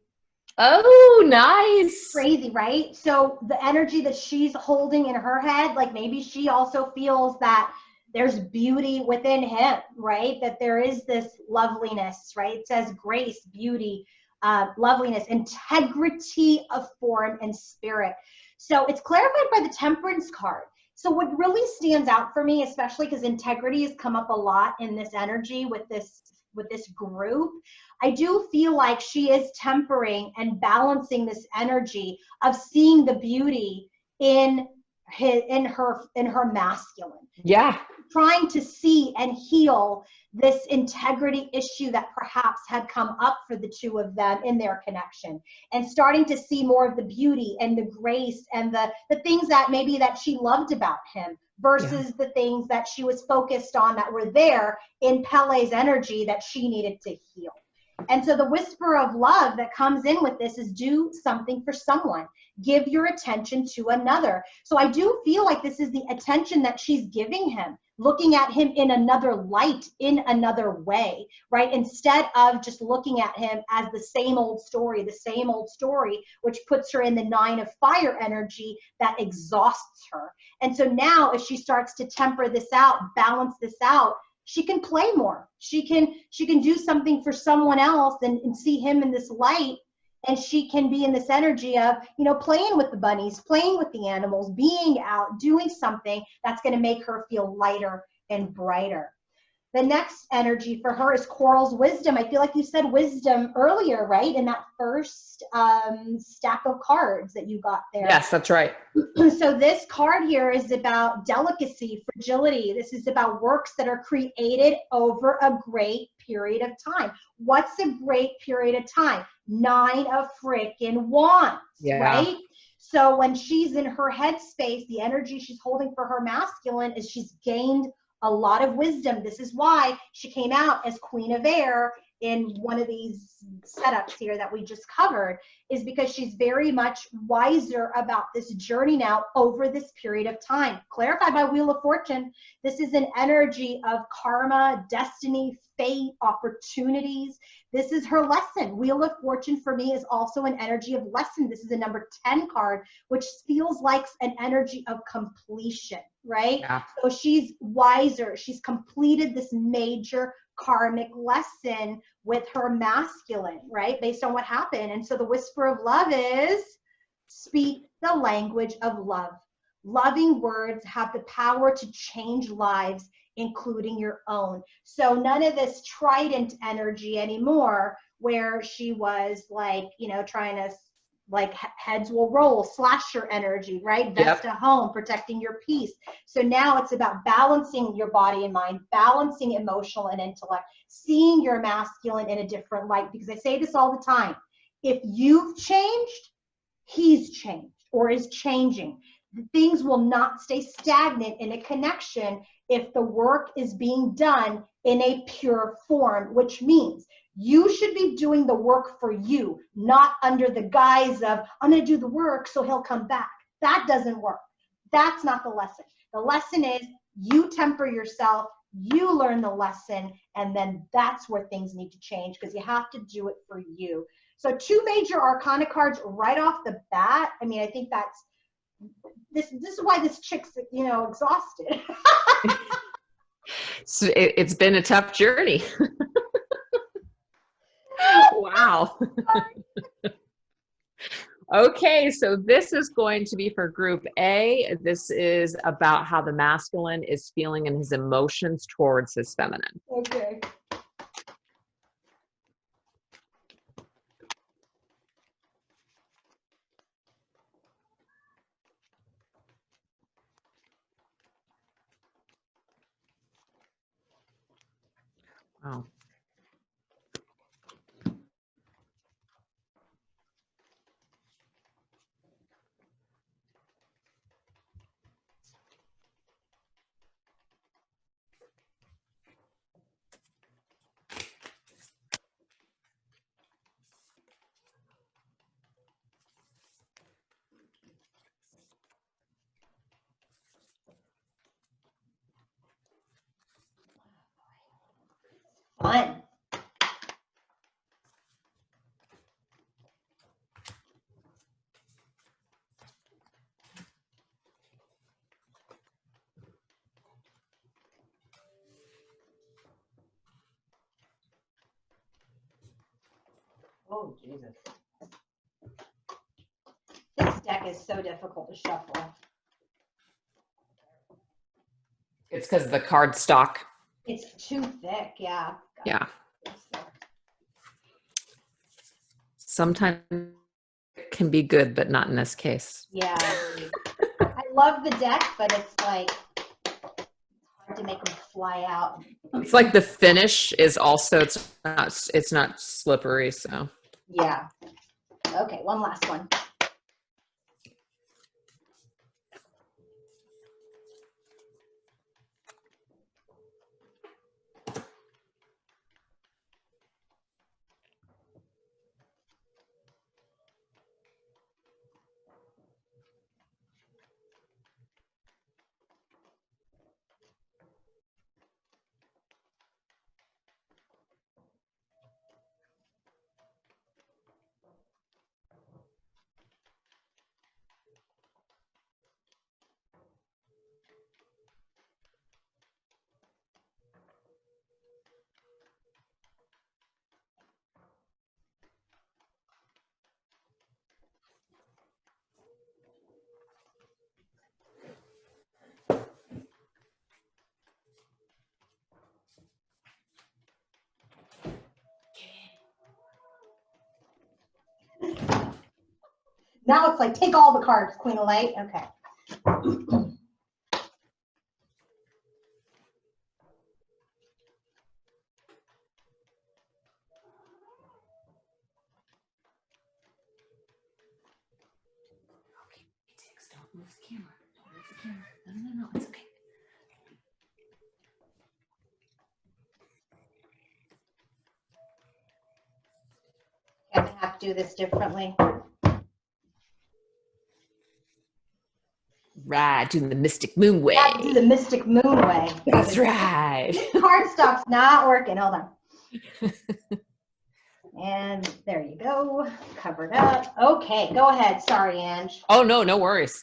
[SPEAKER 3] Oh, nice.
[SPEAKER 1] Crazy, right? So the energy that she's holding in her head, like maybe she also feels that there's beauty within him, right? That there is this loveliness, right? It says grace, beauty, loveliness, integrity of form and spirit. So it's clarified by the Temperance card. So what really stands out for me, especially because integrity has come up a lot in this energy with this group, I do feel like she is tempering and balancing this energy of seeing the beauty in her masculine.
[SPEAKER 3] Yeah.
[SPEAKER 1] Trying to see and heal this integrity issue that perhaps had come up for the two of them in their connection, and starting to see more of the beauty and the grace and the things that maybe that she loved about him versus the things that she was focused on that were there in Pele's energy that she needed to heal. And so the whisper of love that comes in with this is do something for someone. Give your attention to another. So I do feel like this is the attention that she's giving him, looking at him in another light, in another way, right? Instead of just looking at him as the same old story, which puts her in the 9 of fire energy that exhausts her. And so now if she starts to temper this out, balance this out, she can play more. She can do something for someone else and see him in this light. And she can be in this energy of, playing with the bunnies, playing with the animals, being out, doing something that's going to make her feel lighter and brighter. The next energy for her is Coral's wisdom. I feel like you said wisdom earlier, right? In that first stack of cards that you got there.
[SPEAKER 3] Yes, that's right.
[SPEAKER 1] So this card here is about delicacy, fragility. This is about works that are created over a great period of time. What's a great period of time? 9 of freaking wands, right? So when she's in her headspace, the energy she's holding for her masculine is she's gained a lot of wisdom. This is why she came out as Queen of Air in one of these setups here that we just covered, is because she's very much wiser about this journey now over this period of time. Clarified by Wheel of Fortune, this is an energy of karma, destiny, fate, opportunities. This is her lesson. Wheel of Fortune for me is also an energy of lesson. This is a number 10 card, which feels like an energy of completion, right?
[SPEAKER 3] Yeah.
[SPEAKER 1] So she's wiser. She's completed this major karmic lesson with her masculine, right? Based on what happened. And so the whisper of love is speak the language of love. Loving words have the power to change lives, including your own. So none of this trident energy anymore, where she was like, you know, trying to like heads will roll, slasher energy, right? Vesta home, protecting your peace. So now it's about balancing your body and mind, balancing emotional and intellect, seeing your masculine in a different light. Because I say this all the time. If you've changed, he's changed or is changing. Things will not stay stagnant in a connection if the work is being done in a pure form, which means you should be doing the work for you, not under the guise of, I'm going to do the work so he'll come back. That doesn't work. That's not the lesson. The lesson is you temper yourself, you learn the lesson, and then that's where things need to change, because you have to do it for you. So 2 major arcana cards right off the bat. I mean, I think that's, this is why this chick's, you know, exhausted.
[SPEAKER 3] So it's been a tough journey. Wow. Okay, so this is going to be for group A. This is about how the masculine is feeling and his emotions towards his feminine.
[SPEAKER 1] Okay.
[SPEAKER 3] Wow.
[SPEAKER 1] Fun. Oh, Jesus. This deck is so difficult to shuffle.
[SPEAKER 3] It's because of the card stock.
[SPEAKER 1] It's too thick, yeah.
[SPEAKER 3] Yeah. Sometimes it can be good, but not in this case.
[SPEAKER 1] Yeah. I love the deck, but it's like hard to make them fly out.
[SPEAKER 3] It's like the finish is also, it's not slippery, so.
[SPEAKER 1] Yeah. Okay, one last one. Now it's like, take all the cards, Queen of Light. Okay.
[SPEAKER 2] Don't move the camera. Don't move the camera. No, it's okay.
[SPEAKER 1] I'm gonna have to do this differently.
[SPEAKER 2] Right, doing the Mystic Moon way.
[SPEAKER 1] Have to do the Mystic Moon way.
[SPEAKER 2] That's right.
[SPEAKER 1] Cardstock's not working. Hold on. And there you go. Covered up. Okay, go ahead. Sorry, Ange.
[SPEAKER 2] Oh, no worries.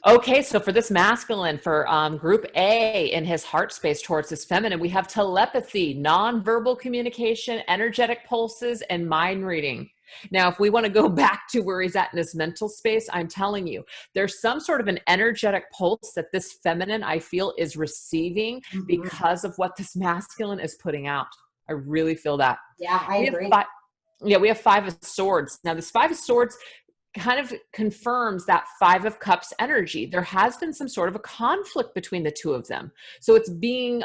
[SPEAKER 2] Okay, so for this masculine, for group A in his heart space towards his feminine, we have telepathy, nonverbal communication, energetic pulses, and mind reading. Now, if we want to go back to where he's at in his mental space, I'm telling you, there's some sort of an energetic pulse that this feminine, I feel, is receiving because of what this masculine is putting out. I really feel that.
[SPEAKER 1] Yeah, I agree.
[SPEAKER 2] We have 5 of Swords. Now, this 5 of Swords kind of confirms that 5 of Cups energy. There has been some sort of a conflict between the two of them. So it's being,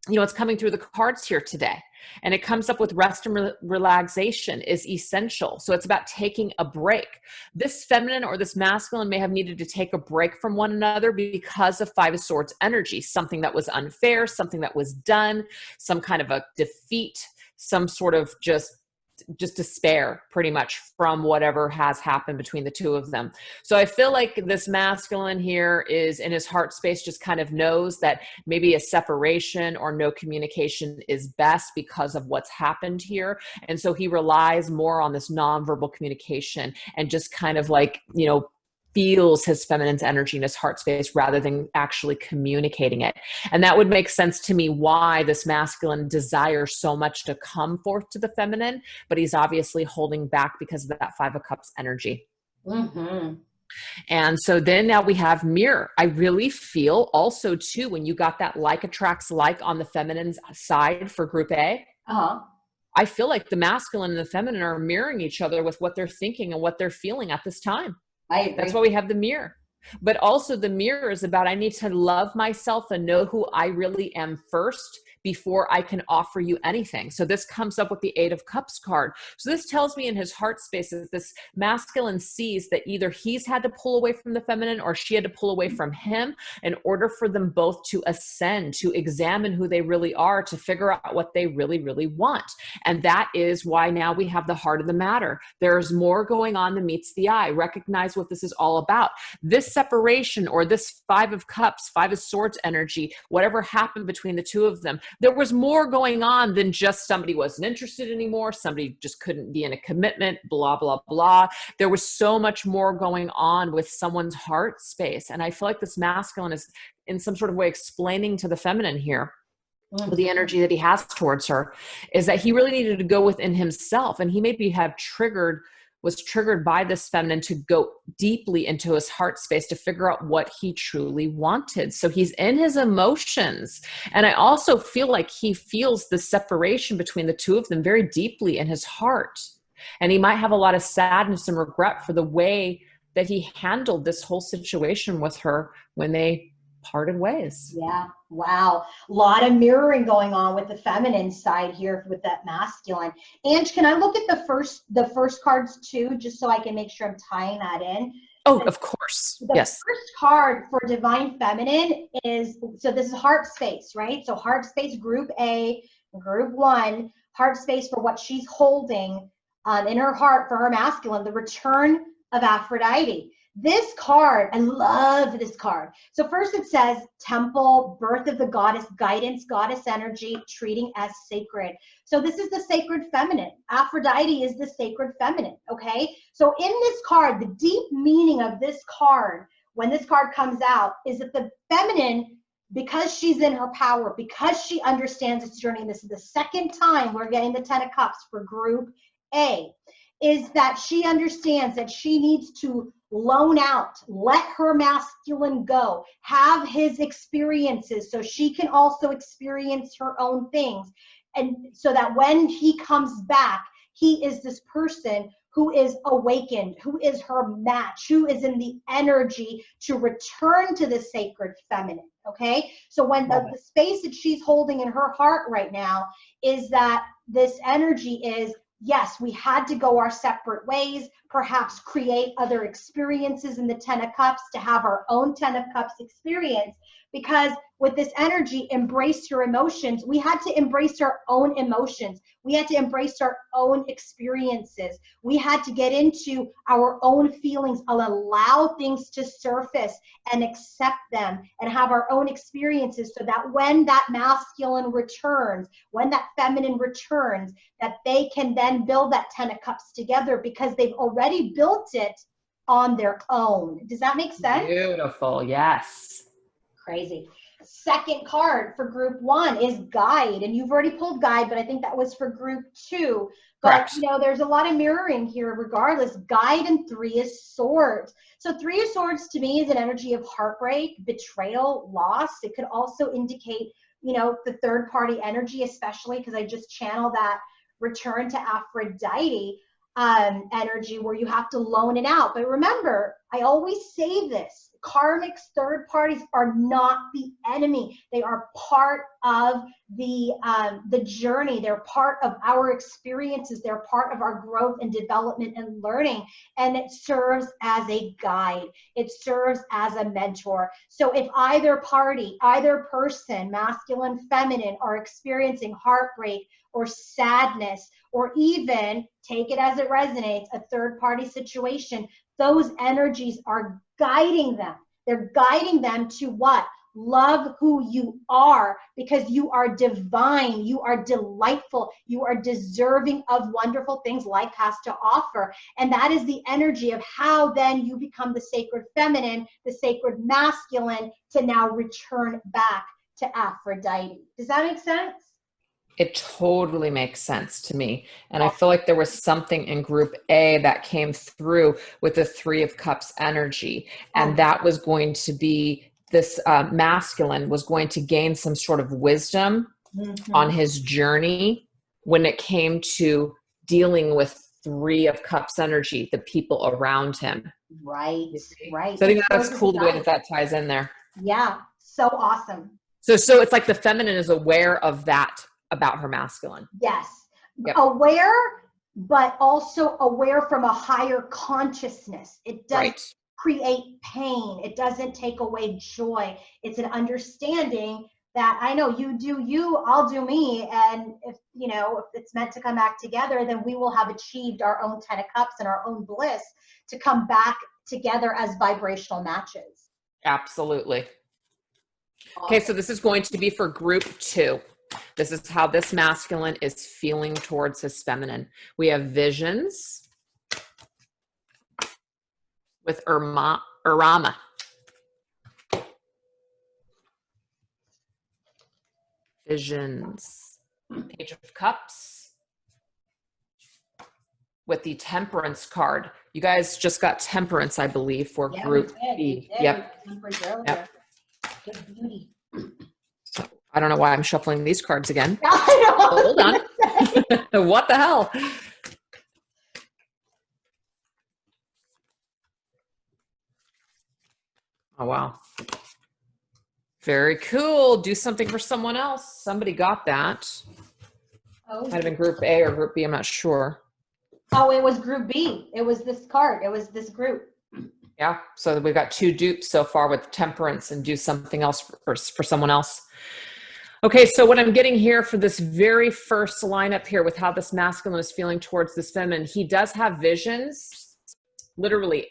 [SPEAKER 2] it's coming through the cards here today. And it comes up with rest and relaxation is essential. So it's about taking a break. This feminine or this masculine may have needed to take a break from one another because of 5 of Swords energy, something that was unfair, something that was done, some kind of a defeat, some sort of just despair pretty much from whatever has happened between the two of them. So I feel like this masculine here is in his heart space, just kind of knows that maybe a separation or no communication is best because of what's happened here. And so he relies more on this nonverbal communication and just kind of like, feels his feminine's energy in his heart space rather than actually communicating it. And that would make sense to me why this masculine desires so much to come forth to the feminine, but he's obviously holding back because of that 5 of Cups energy.
[SPEAKER 1] Mm-hmm.
[SPEAKER 2] And so then now we have mirror. I really feel also too, when you got that like attracts like on the feminine's side for group A, I feel like the masculine and the feminine are mirroring each other with what they're thinking and what they're feeling at this time.
[SPEAKER 1] I agree.
[SPEAKER 2] That's why we have the mirror. But also the mirror is about, I need to love myself and know who I really am first before I can offer you anything. So this comes up with the 8 of Cups card. So this tells me in his heart space that this masculine sees that either he's had to pull away from the feminine or she had to pull away from him in order for them both to ascend, to examine who they really are, to figure out what they really, really want. And that is why now we have the heart of the matter. There's more going on than meets the eye. Recognize what this is all about. This separation or this 5 of Cups, 5 of Swords energy, whatever happened between the two of them, there was more going on than just somebody wasn't interested anymore. Somebody just couldn't be in a commitment, blah, blah, blah. There was so much more going on with someone's heart space. And I feel like this masculine is in some sort of way explaining to the feminine here, with the energy that he has towards her, is that he really needed to go within himself. And he maybe was triggered by this feminine to go deeply into his heart space to figure out what he truly wanted. So he's in his emotions. And I also feel like he feels the separation between the two of them very deeply in his heart. And he might have a lot of sadness and regret for the way that he handled this whole situation with her when they parted ways.
[SPEAKER 1] Yeah. Wow. A lot of mirroring going on with the feminine side here with that masculine. Ange, can I look at the first cards too, just so I can make sure I'm tying that in?
[SPEAKER 2] Oh, of course. Yes.
[SPEAKER 1] The first card for Divine Feminine is, so this is heart space, right? So heart space, group A, group 1, heart space for what she's holding in her heart for her masculine, the return of Aphrodite. This card, I love this card. So first it says temple, birth of the goddess, guidance, goddess energy, treating as sacred. So this is the sacred feminine. Aphrodite is the sacred feminine, okay? So in this card, the deep meaning of this card, when this card comes out, is that the feminine, because she's in her power, because she understands its journey, and this is the second time we're getting the 10 of Cups for group A, is that she understands that she needs to loan out, let her masculine go, have his experiences so she can also experience her own things. And so that when he comes back, he is this person who is awakened, who is her match, who is in the energy to return to the sacred feminine. Okay. So when the space that she's holding in her heart right now is that this energy is, yes, we had to go our separate ways, perhaps create other experiences in the 10 of Cups to have our own 10 of Cups experience. Because with this energy, embrace your emotions. We had to embrace our own emotions. We had to embrace our own experiences. We had to get into our own feelings and allow things to surface and accept them and have our own experiences, so that when that masculine returns, when that feminine returns, that they can then build that 10 of Cups together, because they've already built it on their own. Does that make sense?
[SPEAKER 2] Beautiful. Yes.
[SPEAKER 1] Crazy. Second card for group 1 is guide, and you've already pulled guide, but I think that was for group 2.
[SPEAKER 2] Correct.
[SPEAKER 1] But you know, there's a lot of mirroring here regardless. Guide and 3 is swords. So 3 of swords to me is an energy of heartbreak, betrayal, loss. It could also indicate, you know, the third party energy, especially because I just channel that return to Aphrodite energy where you have to loan it out. But remember, I always say this, karmic third parties are not the enemy. They are part of the journey. They're part of our experiences. They're part of our growth and development and learning. And it serves as a guide. It serves as a mentor. So if either party, either person, masculine, feminine, are experiencing heartbreak or sadness, or even, take it as it resonates, a third party situation, those energies are guiding them. They're guiding them to what? Love who you are, because you are divine, you are delightful, you are deserving of wonderful things life has to offer. And that is the energy of how then you become the sacred feminine, the sacred masculine, to now return back to Aphrodite. Does that make sense?
[SPEAKER 2] It totally makes sense to me. And I feel like there was something in group A that came through with the 3 of Cups energy. And that was going to be this masculine was going to gain some sort of wisdom on his journey when it came to dealing with 3 of Cups energy, the people around him.
[SPEAKER 1] Right, right.
[SPEAKER 2] So I think that's cool the way that ties in there.
[SPEAKER 1] Yeah, so awesome.
[SPEAKER 2] So it's like the feminine is aware of that about her masculine.
[SPEAKER 1] Yes.
[SPEAKER 2] Yep.
[SPEAKER 1] Aware, but also aware from a higher consciousness. It doesn't create pain. It doesn't take away joy. It's an understanding that I know you do you, I'll do me. And if, you know, if it's meant to come back together, then we will have achieved our own 10 of Cups and our own bliss to come back together as vibrational matches.
[SPEAKER 2] Absolutely. Awesome. Okay, so this is going to be for group 2. This is how this masculine is feeling towards his feminine. We have visions with Urama. Visions. Page of Cups with the Temperance card. You guys just got Temperance, I believe, for group B. Yep.
[SPEAKER 1] Good beauty.
[SPEAKER 2] I don't know why I'm shuffling these cards again.
[SPEAKER 1] I know.
[SPEAKER 2] Hold on. What the hell? Oh, wow. Very cool. Do something for someone else. Somebody got that.
[SPEAKER 1] Oh,
[SPEAKER 2] might have been group A or group B. I'm not sure.
[SPEAKER 1] Oh, it was group B. It was this card. It was this group.
[SPEAKER 2] Yeah. So we've got 2 dupes so far with Temperance and do something else for someone else. Okay, so what I'm getting here for this very first lineup here with how this masculine is feeling towards this feminine, he does have visions. Literally,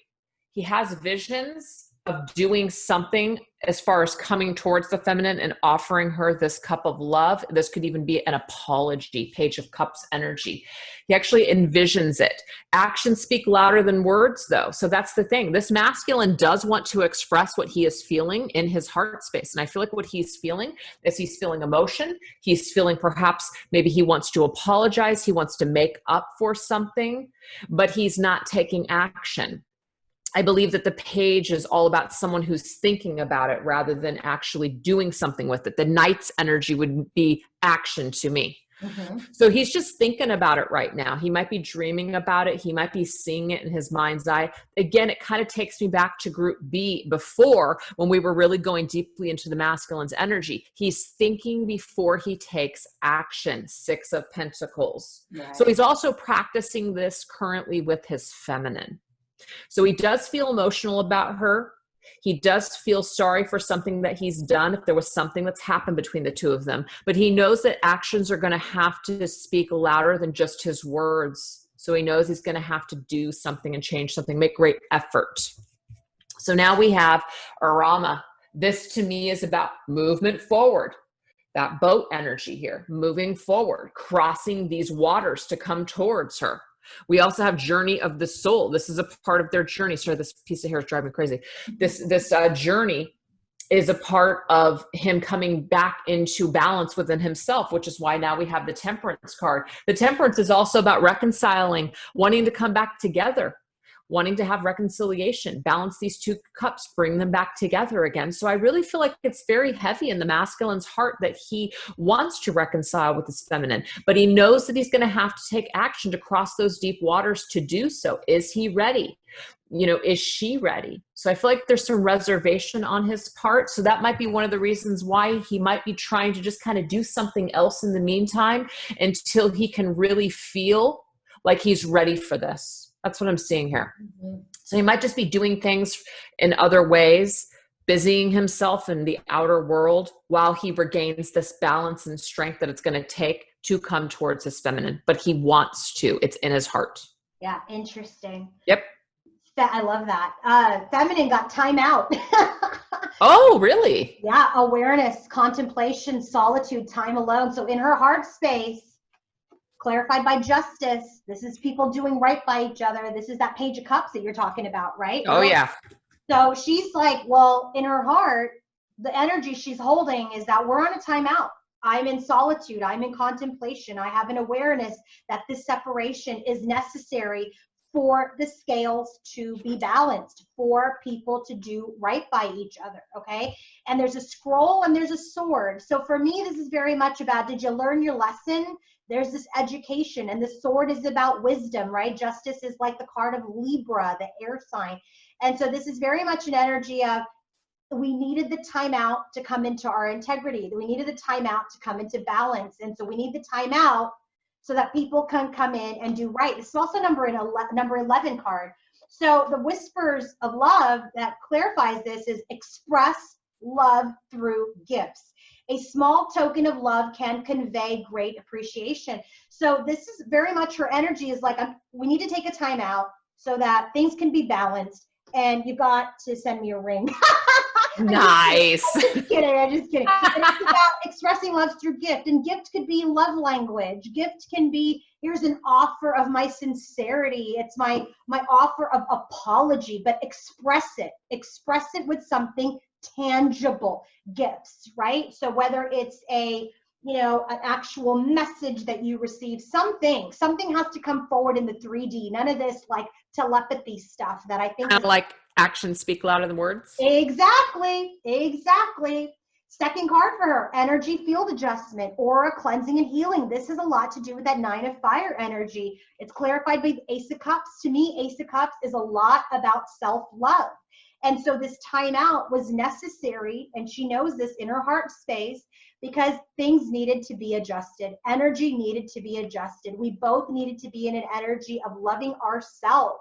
[SPEAKER 2] he has visions of doing something as far as coming towards the feminine and offering her this cup of love. This could even be an apology, Page of Cups energy. He actually envisions it. Actions speak louder than words, though. So that's the thing. This masculine does want to express what he is feeling in his heart space. And I feel like what he's feeling is he's feeling emotion. He's feeling perhaps maybe he wants to apologize. He wants to make up for something, but he's not taking action. I believe that the page is all about someone who's thinking about it rather than actually doing something with it. The Knight's energy would be action to me. So he's just thinking about it right now. He might be dreaming about it. He might be seeing it in his mind's eye. Again, it kind of takes me back to group B before, when we were really going deeply into the masculine's energy. He's thinking before he takes action. 6 of Pentacles.
[SPEAKER 1] Right.
[SPEAKER 2] So he's also practicing this currently with his feminine. So he does feel emotional about her. He does feel sorry for something that he's done, if there was something that's happened between the two of them. But he knows that actions are going to have to speak louder than just his words. So he knows he's going to have to do something and change something, make great effort. So now we have Arama. This to me is about movement forward. That boat energy here, moving forward, crossing these waters to come towards her. We also have journey of the soul. This is a part of their journey. Sorry, this piece of hair is driving me crazy. This journey is a part of him coming back into balance within himself, which is why now we have the Temperance card. The Temperance is also about reconciling, wanting to come back together, wanting to have reconciliation, balance these 2 cups, bring them back together again. So I really feel like it's very heavy in the masculine's heart that he wants to reconcile with his feminine, but he knows that he's going to have to take action to cross those deep waters to do so. Is he ready? You know, is she ready? So I feel like there's some reservation on his part. So that might be one of the reasons why he might be trying to just kind of do something else in the meantime until he can really feel like he's ready for this. That's what I'm seeing here. So he might just be doing things in other ways, busying himself in the outer world while he regains this balance and strength that it's going to take to come towards his feminine. But he wants to. It's in his heart.
[SPEAKER 1] Yeah, interesting.
[SPEAKER 2] Yep.
[SPEAKER 1] I love that. Feminine got time out.
[SPEAKER 2] Oh, really?
[SPEAKER 1] Yeah, awareness, contemplation, solitude, time alone. So in her heart space, clarified by justice, this is people doing right by each other. This is that Page of Cups that you're talking about, right?
[SPEAKER 2] Oh, yeah.
[SPEAKER 1] So she's like, well, in her heart, the energy she's holding is that we're on a timeout. I'm in solitude. I'm in contemplation. I have an awareness that this separation is necessary for the scales to be balanced, for people to do right by each other, okay? And there's a scroll and there's a sword. So for me, this is very much about, did you learn your lesson? There's this education, and the sword is about wisdom, right? Justice is like the card of Libra, the air sign. And so this is very much an energy of, we needed the timeout to come into our integrity. We needed the timeout to come into balance. And so we need the timeout so that people can come in and do right. This is also number 11 card. So the whispers of love that clarifies this is express love through gifts. A small token of love can convey great appreciation. So this is very much her energy is like, we need to take a time out so that things can be balanced. And you got to send me a ring.
[SPEAKER 2] Nice.
[SPEAKER 1] I'm just kidding. And it's about expressing love through gift. And gift could be love language. Gift can be, here's an offer of my sincerity. It's my offer of apology, but express it. Express it with something tangible. Gifts, right? So whether it's an actual message that you receive, something has to come forward in the 3D. None of this like telepathy stuff that I think
[SPEAKER 2] Kind of like actions speak louder than words.
[SPEAKER 1] Exactly. Second card for her, energy field adjustment, aura cleansing and healing. This has a lot to do with that 9 of fire energy. It's clarified by the Ace of Cups. To me, Ace of Cups is a lot about self-love. And so this timeout was necessary, and she knows this in her heart space, because things needed to be adjusted. Energy needed to be adjusted. We both needed to be in an energy of loving ourselves,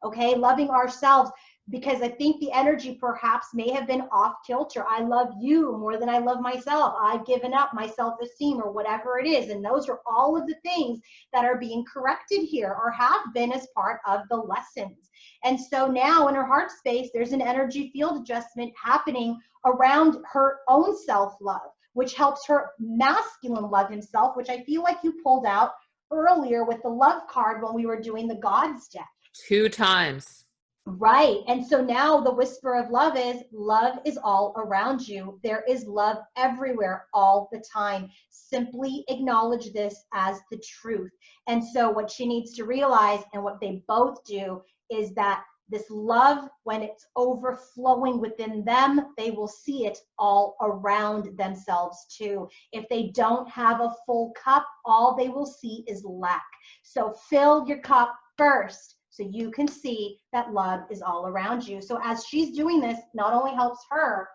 [SPEAKER 1] okay? Loving ourselves, because I think the energy perhaps may have been off kilter. I love you more than I love myself. I've given up my self-esteem or whatever it is. And those are all of the things that are being corrected here or have been as part of the lessons. And so now in her heart space, there's an energy field adjustment happening around her own self-love, which helps her masculine love himself, which I feel like you pulled out earlier with the love card when we were doing the Gods deck.
[SPEAKER 2] 2 times.
[SPEAKER 1] Right. And so now the whisper of love is all around you. There is love everywhere all the time. Simply acknowledge this as the truth. And so what she needs to realize, and what they both do, is that This love, when it's overflowing within them, they will see it all around themselves too. If they don't have a full cup, all they will see is lack. So fill your cup first so you can see that love is all around you. So as she's doing this, not only helps her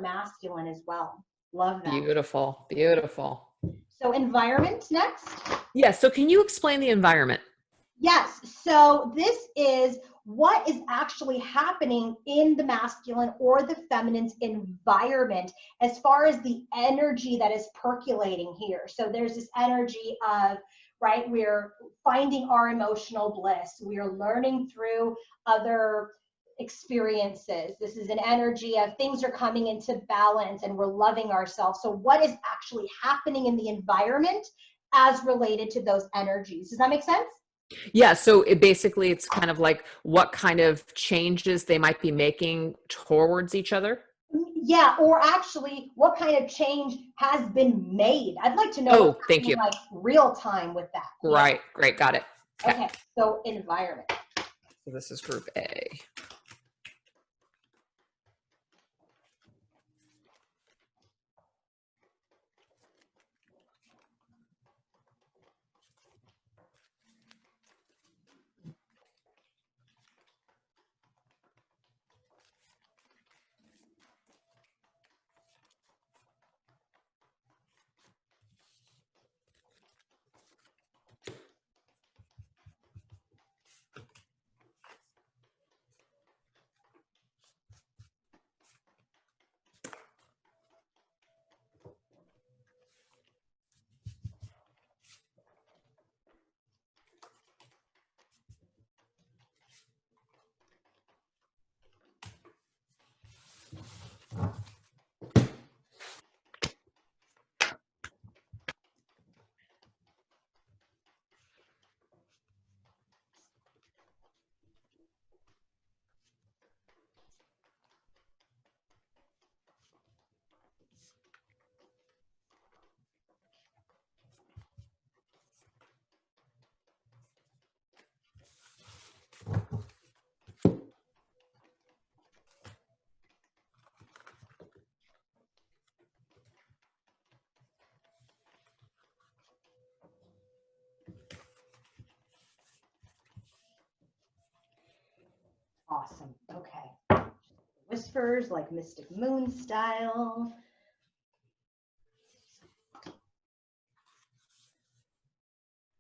[SPEAKER 1] masculine as well. Love that.
[SPEAKER 2] Beautiful, beautiful.
[SPEAKER 1] So environment next.
[SPEAKER 2] Yes. So can you explain the environment?
[SPEAKER 1] Yes. So this is what is actually happening in the masculine or the feminine's environment as far as the energy that is percolating here. So there's this energy of, right, we're finding our emotional bliss. We are learning through other experiences. This is an energy of things are coming into balance and we're loving ourselves. So what is actually happening in the environment as related to those energies? Does that make sense?
[SPEAKER 2] Yeah. So it's kind of like what kind of changes they might be making towards each other.
[SPEAKER 1] Yeah, or actually what kind of change has been made. I'd like to know
[SPEAKER 2] Oh, thank you.
[SPEAKER 1] like real time with that.
[SPEAKER 2] Right. Great. Got it.
[SPEAKER 1] Okay. So environment.
[SPEAKER 2] So this is group A.
[SPEAKER 1] Awesome. Okay. Whispers like Mystic Moon style.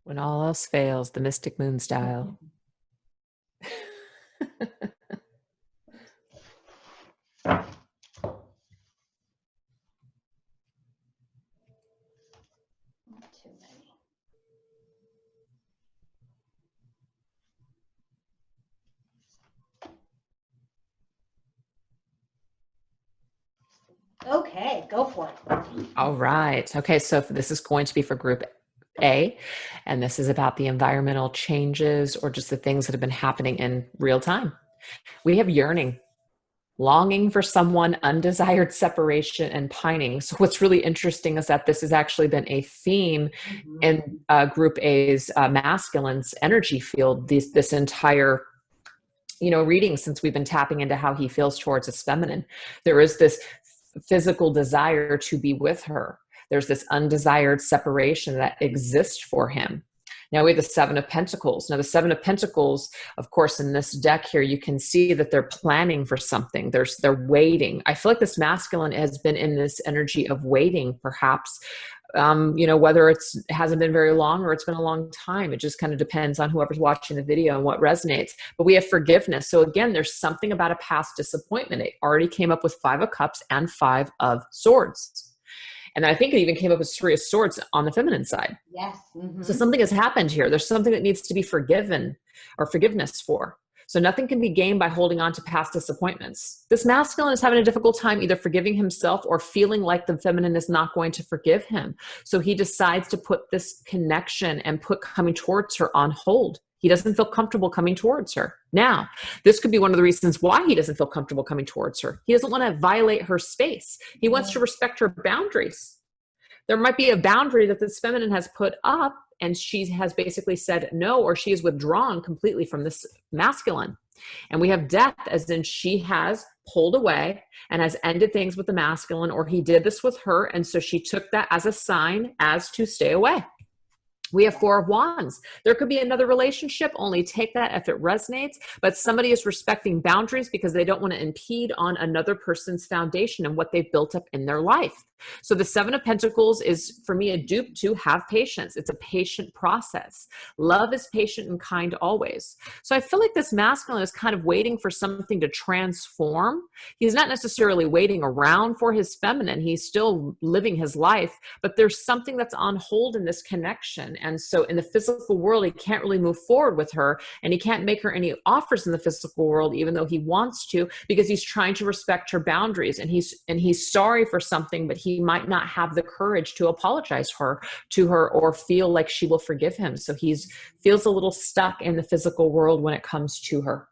[SPEAKER 2] When all else fails, the Mystic Moon style.
[SPEAKER 1] Not too many. Okay, go for it.
[SPEAKER 2] All right. Okay. So this is going to be for group A, and this is about the environmental changes or just the things that have been happening in real time. We have yearning, longing for someone, undesired separation, and pining. So what's really interesting is that this has actually been a theme in group A's masculine's energy field this entire reading, since we've been tapping into how he feels towards his feminine. There is this physical desire to be with her. There's this undesired separation that exists for him. Now we have the Seven of Pentacles. Now the Seven of Pentacles, of course, in this deck here, you can see that they're planning for something. They're waiting. I feel like this masculine has been in this energy of waiting, perhaps, whether it hasn't been very long or it's been a long time. It just kind of depends on whoever's watching the video and what resonates. But we have forgiveness. So again, there's something about a past disappointment. It already came up with Five of Cups and Five of Swords. And I think it even came up with Three of Swords on the feminine side.
[SPEAKER 1] Yes. Mm-hmm.
[SPEAKER 2] So something has happened here. There's something that needs to be forgiven or forgiveness for. So nothing can be gained by holding on to past disappointments. This masculine is having a difficult time either forgiving himself or feeling like the feminine is not going to forgive him. So he decides to put this connection and put coming towards her on hold. He doesn't feel comfortable coming towards her. Now, this could be one of the reasons why he doesn't feel comfortable coming towards her. He doesn't want to violate her space. He wants to respect her boundaries. There might be a boundary that this feminine has put up and she has basically said no, or she is withdrawn completely from this masculine. And we have death as in she has pulled away and has ended things with the masculine, or he did this with her. And so she took that as a sign as to stay away. We have Four of Wands. There could be another relationship, only take that if it resonates, but somebody is respecting boundaries because they don't want to impede on another person's foundation and what they've built up in their life. So the Seven of Pentacles is, for me, a dupe to have patience. It's a patient process. Love is patient and kind always. So I feel like this masculine is kind of waiting for something to transform. He's not necessarily waiting around for his feminine. He's still living his life, but there's something that's on hold in this connection. And so in the physical world, he can't really move forward with her, and he can't make her any offers in the physical world, even though he wants to, because he's trying to respect her boundaries, and he's sorry for something, but he might not have the courage to apologize to her or feel like she will forgive him. So feels a little stuck in the physical world when it comes to her.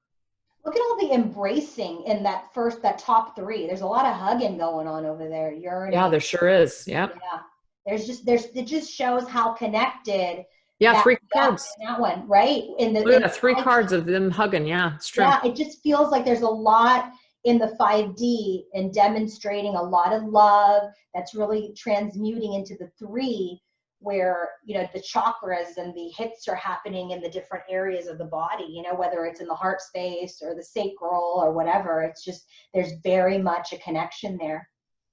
[SPEAKER 1] Look at all the embracing in that top three. There's a lot of hugging going on over there.
[SPEAKER 2] Yeah, there sure is. Yeah.
[SPEAKER 1] It just shows how connected.
[SPEAKER 2] Yeah, three cards.
[SPEAKER 1] That one, right?
[SPEAKER 2] Look at three cards of them hugging. Yeah, it's true.
[SPEAKER 1] Yeah, it just feels like there's a lot in the 5D and demonstrating a lot of love that's really transmuting into the 3, where, you know, the chakras and the hits are happening in the different areas of the body, you know, whether it's in the heart space or the sacral or whatever. It's just, there's very much a connection there.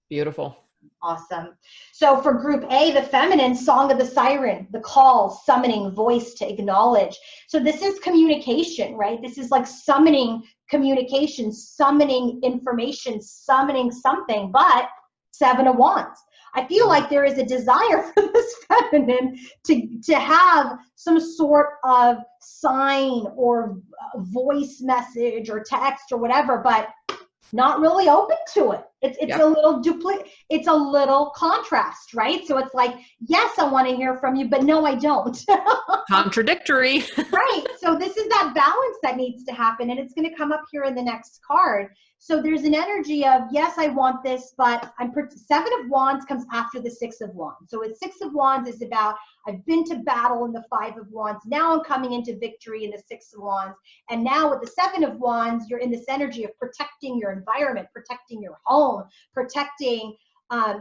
[SPEAKER 2] Beautiful.
[SPEAKER 1] Awesome. So for group A, the feminine, song of the siren, the call, summoning, voice to acknowledge. So this is communication, right? This is like summoning communication, summoning information, summoning something, but 7 of Wands. I feel like there is a desire for this feminine to have some sort of sign or voice message or text or whatever, but not really open to it. It's a little it's a little contrast, right? So it's like, yes, I want to hear from you, but no, I don't.
[SPEAKER 2] Contradictory.
[SPEAKER 1] Right. So this is that balance that needs to happen, and it's going to come up here in the next card. So there's an energy of, yes, I want this, but 7 of Wands comes after the 6 of Wands. So 6 of Wands is about, I've been to battle in the 5 of Wands. Now I'm coming into victory in the 6 of Wands. And now with the 7 of Wands, you're in this energy of protecting your environment, protecting your home, protecting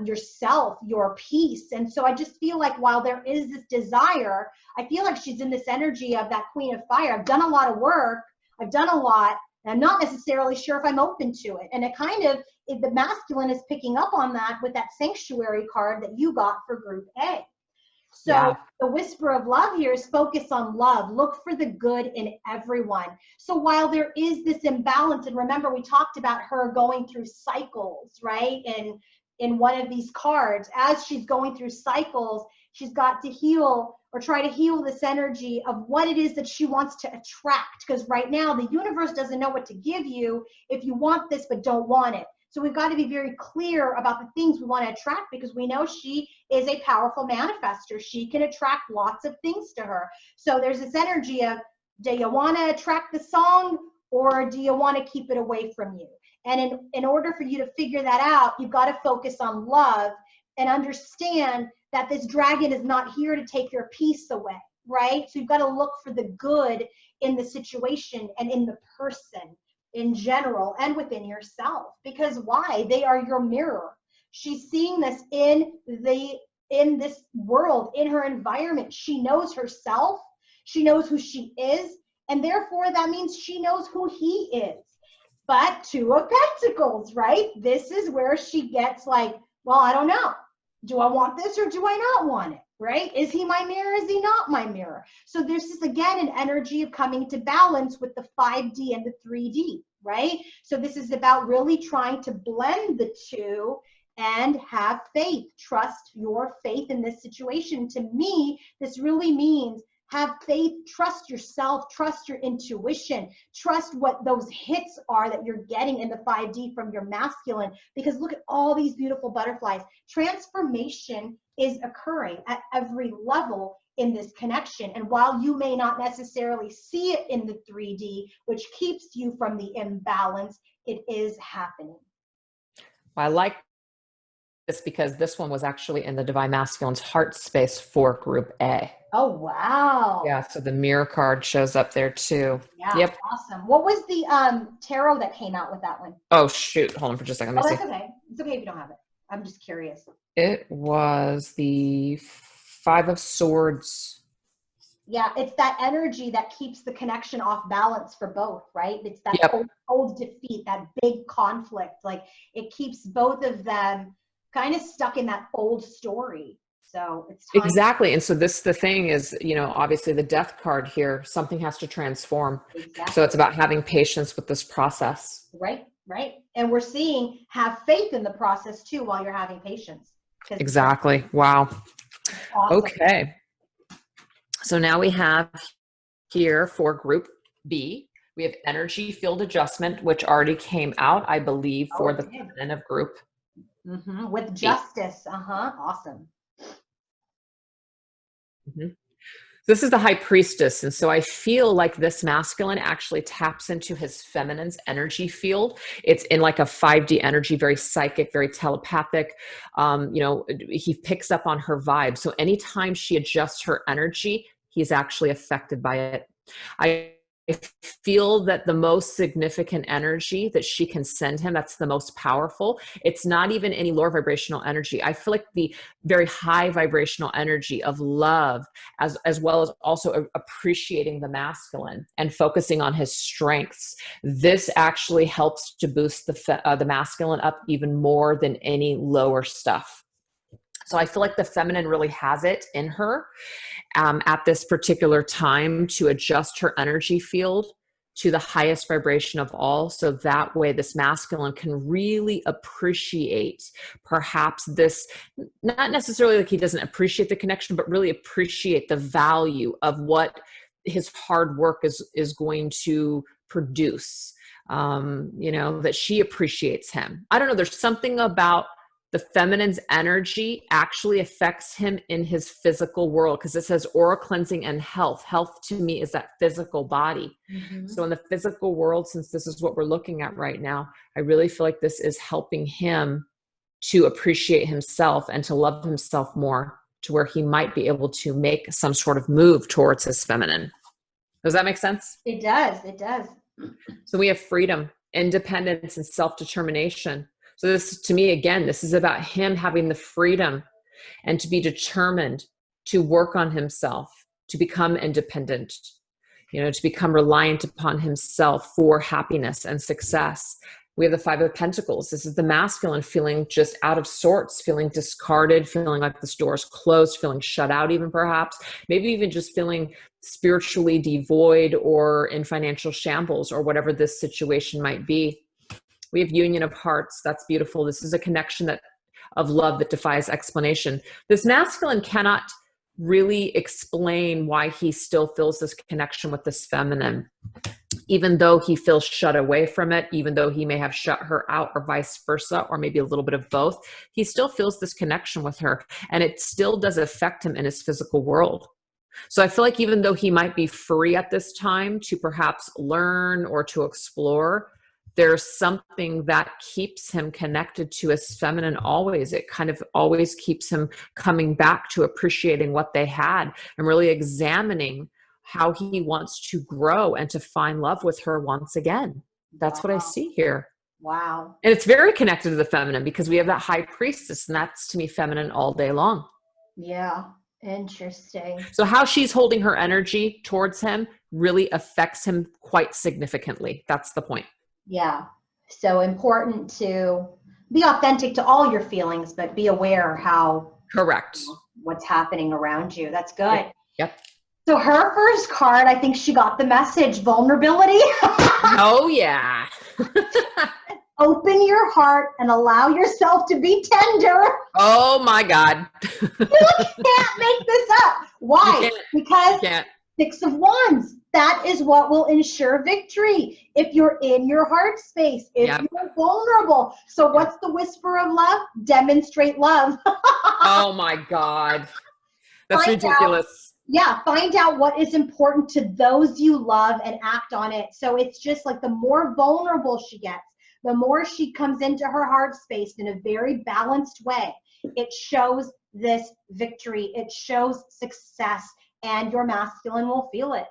[SPEAKER 1] yourself, your peace. And so I just feel like while there is this desire, I feel like she's in this energy of that Queen of Fire. I've done a lot of work. I've done a lot. And I'm not necessarily sure if I'm open to it. And it kind of, the masculine is picking up on that with that sanctuary card that you got for group A. So the whisper of love here is focus on love. Look for the good in everyone. So while there is this imbalance, and remember we talked about her going through cycles, right? And in one of these cards, as she's going through cycles, she's got to heal or try to heal this energy of what it is that she wants to attract. Because right now the universe doesn't know what to give you if you want this but don't want it. So we've got to be very clear about the things we want to attract, because we know she is a powerful manifester. She can attract lots of things to her. So there's this energy of, do you want to attract the song, or do you want to keep it away from you? And in order for you to figure that out, you've got to focus on love and understand that this dragon is not here to take your peace away, right? So you've got to look for the good in the situation and in the person in general and within yourself. Because why? They are your mirror. She's seeing this in this world, in her environment. She knows herself. She knows who she is. And therefore, that means she knows who he is. But 2 of Pentacles, right? This is where she gets like, well, I don't know. Do I want this or do I not want it, right? Is he my mirror? Is he not my mirror? So there's this, again, an energy of coming to balance with the 5D and the 3D, right? So this is about really trying to blend the two and have faith. Trust your faith in this situation. To me, this really means have faith, trust yourself, trust your intuition, trust what those hits are that you're getting in the 5D from your masculine, because look at all these beautiful butterflies. Transformation is occurring at every level in this connection. And while you may not necessarily see it in the 3D, which keeps you from the imbalance, it is happening.
[SPEAKER 2] I like this because this one was actually in the Divine Masculine's heart space for group A.
[SPEAKER 1] Oh, wow.
[SPEAKER 2] Yeah, so the mirror card shows up there too.
[SPEAKER 1] Yeah,
[SPEAKER 2] Yep.
[SPEAKER 1] awesome. What was the tarot that came out with that one?
[SPEAKER 2] Oh, shoot. Hold on for just a second.
[SPEAKER 1] Oh,
[SPEAKER 2] Let me
[SPEAKER 1] that's
[SPEAKER 2] see.
[SPEAKER 1] okay. It's okay if you don't have it. I'm just curious.
[SPEAKER 2] It was the Five of Swords.
[SPEAKER 1] Yeah, it's that energy that keeps the connection off balance for both, right? It's that
[SPEAKER 2] Yep.
[SPEAKER 1] old defeat, that big conflict. Like it keeps both of them kind of stuck in that old story. So it's time.
[SPEAKER 2] Exactly. And so the thing is, you know, obviously the death card here, something has to transform.
[SPEAKER 1] Exactly.
[SPEAKER 2] So it's about having patience with this process.
[SPEAKER 1] Right, right. And we're seeing have faith in the process too while you're having patience.
[SPEAKER 2] Exactly. Wow.
[SPEAKER 1] Awesome.
[SPEAKER 2] Okay. So now we have here for group B, we have energy field adjustment, which already came out, I believe, for the feminine of group.
[SPEAKER 1] Mm-hmm. With justice. Awesome.
[SPEAKER 2] Mm-hmm. This is the high priestess. And so I feel like this masculine actually taps into his feminine's energy field. It's in like a 5D energy, very psychic, very telepathic. You know, he picks up on her vibe. So anytime she adjusts her energy, he's actually affected by it. I feel that the most significant energy that she can send him, that's the most powerful. It's not even any lower vibrational energy. I feel like the very high vibrational energy of love, as well as also appreciating the masculine and focusing on his strengths. This actually helps to boost the masculine up even more than any lower stuff. So I feel like the feminine really has it in her at this particular time to adjust her energy field to the highest vibration of all. So that way this masculine can really appreciate perhaps this, not necessarily like he doesn't appreciate the connection, but really appreciate the value of what his hard work is going to produce. You know, that she appreciates him. I don't know. There's something about the feminine's energy actually affects him in his physical world, because it says aura cleansing and health. Health to me is that physical body. Mm-hmm. So in the physical world, since this is what we're looking at right now, I really feel like this is helping him to appreciate himself and to love himself more, to where he might be able to make some sort of move towards his feminine. Does that make sense?
[SPEAKER 1] It does. It does.
[SPEAKER 2] So we have freedom, independence, and self-determination. So this, to me, again, this is about him having the freedom and to be determined to work on himself, to become independent, you know, to become reliant upon himself for happiness and success. We have the Five of Pentacles. This is the masculine feeling just out of sorts, feeling discarded, feeling like this door is closed, feeling shut out even perhaps, maybe even just feeling spiritually devoid or in financial shambles or whatever this situation might be. We have Union of Hearts. That's beautiful. This is a connection of love that defies explanation. This masculine cannot really explain why he still feels this connection with this feminine, even though he feels shut away from it, even though he may have shut her out or vice versa, or maybe a little bit of both. He still feels this connection with her, and it still does affect him in his physical world. So I feel like even though he might be free at this time to perhaps learn or to explore, there's something that keeps him connected to his feminine always. It kind of always keeps him coming back to appreciating what they had and really examining how he wants to grow and to find love with her once again. That's what I see here.
[SPEAKER 1] Wow.
[SPEAKER 2] And it's very connected to the feminine because we have that high priestess, and that's to me feminine all day long.
[SPEAKER 1] Yeah. Interesting.
[SPEAKER 2] So how she's holding her energy towards him really affects him quite significantly. That's the point.
[SPEAKER 1] Yeah. So important to be authentic to all your feelings, but be aware how
[SPEAKER 2] correct
[SPEAKER 1] what's happening around you. That's good.
[SPEAKER 2] Yep.
[SPEAKER 1] So her first card, I think she got the message, vulnerability.
[SPEAKER 2] Oh yeah.
[SPEAKER 1] Open your heart and allow yourself to be tender.
[SPEAKER 2] Oh my God.
[SPEAKER 1] You can't make this up. Why? Because Six of Wands. That is what will ensure victory. If you're in your heart space, if you're vulnerable. So what's the whisper of love? Demonstrate love.
[SPEAKER 2] Oh my God. That's ridiculous.
[SPEAKER 1] Find out what is important to those you love and act on it. So it's just like the more vulnerable she gets, The more she comes into her heart space in a very balanced way, it shows this victory. It shows success. And your masculine will feel it.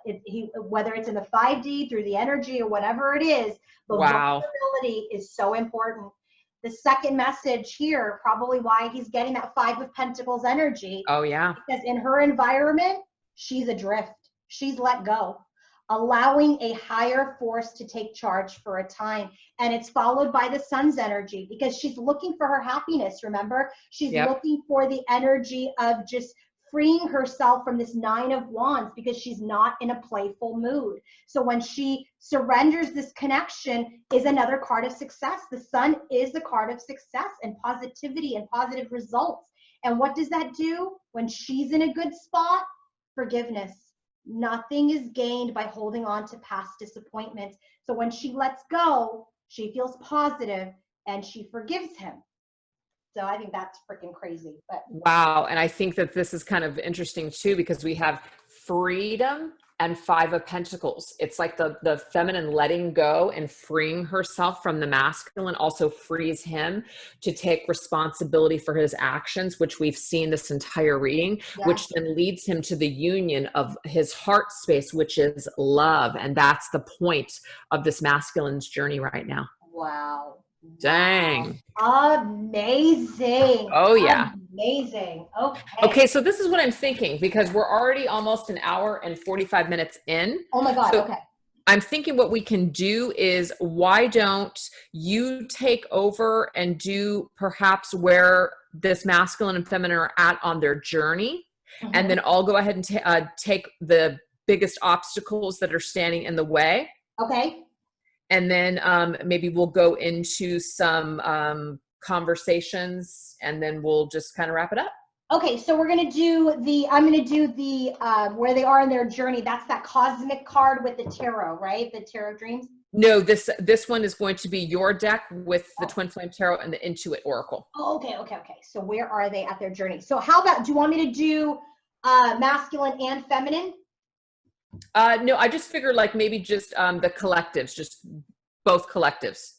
[SPEAKER 1] Whether it's in the 5D, through the energy, or whatever it is, the
[SPEAKER 2] Wow.
[SPEAKER 1] vulnerability is so important. The second message here, probably why he's getting that 5 of Pentacles energy,
[SPEAKER 2] Oh, yeah.
[SPEAKER 1] because in her environment, she's adrift. She's let go, allowing a higher force to take charge for a time. And it's followed by the Sun's energy, because she's looking for her happiness, remember? She's looking for the energy of just freeing herself from this 9 of Wands, because she's not in a playful mood. So when she surrenders, this connection is another card of success. The Sun is the card of success and positivity and positive results. And what does that do? When she's in a good spot, forgiveness. Nothing is gained by holding on to past disappointments. So when she lets go, she feels positive and she forgives him. So I think that's freaking crazy. But
[SPEAKER 2] wow. And I think that this is kind of interesting too, because we have freedom and 5 of Pentacles. It's like the feminine letting go and freeing herself from the masculine also frees him to take responsibility for his actions, which we've seen this entire reading, which then leads him to the union of his heart space, which is love. And that's the point of this masculine's journey right now.
[SPEAKER 1] wow.
[SPEAKER 2] Dang.
[SPEAKER 1] Amazing.
[SPEAKER 2] Oh, yeah.
[SPEAKER 1] Amazing. Okay.
[SPEAKER 2] Okay, so this is what I'm thinking, because we're already almost an hour and 45 minutes in.
[SPEAKER 1] Oh my God.
[SPEAKER 2] So
[SPEAKER 1] okay.
[SPEAKER 2] I'm thinking what we can do is, why don't you take over and do perhaps where this masculine and feminine are at on their journey, and then I'll go ahead and take the biggest obstacles that are standing in the way.
[SPEAKER 1] Okay.
[SPEAKER 2] And then maybe we'll go into some conversations, and then we'll just kind of wrap it up.
[SPEAKER 1] Okay, so we're gonna do I'm gonna do the where they are in their journey. That's that cosmic card with the tarot, right? The tarot dreams.
[SPEAKER 2] No, this one is going to be your deck with the Twin Flame Tarot and the Intuit Oracle.
[SPEAKER 1] Oh, okay. So where are they at their journey? So how about, do you want me to do masculine and feminine?
[SPEAKER 2] No, I just figured like maybe just the collectives, just both collectives.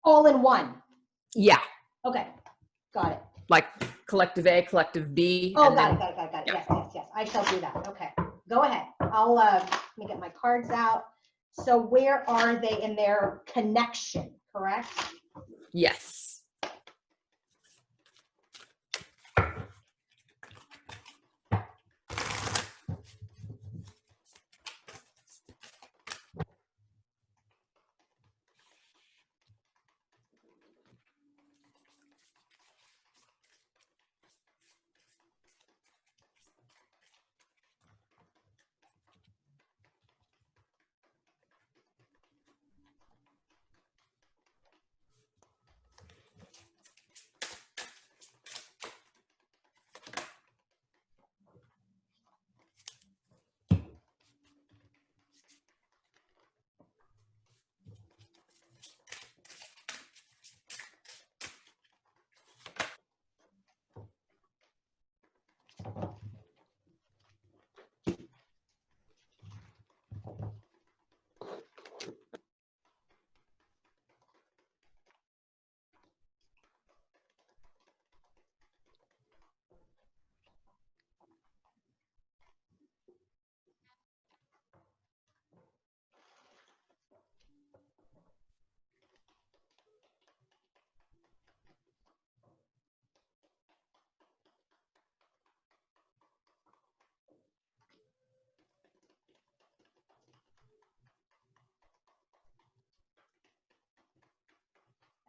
[SPEAKER 1] All in one.
[SPEAKER 2] Yeah.
[SPEAKER 1] Okay, got it.
[SPEAKER 2] Like collective A, collective B.
[SPEAKER 1] Oh,
[SPEAKER 2] and
[SPEAKER 1] got
[SPEAKER 2] then,
[SPEAKER 1] it.
[SPEAKER 2] Yeah.
[SPEAKER 1] Yes. I shall do that. Okay, go ahead. I'll let me get my cards out. So where are they in their connection, correct?
[SPEAKER 2] Yes.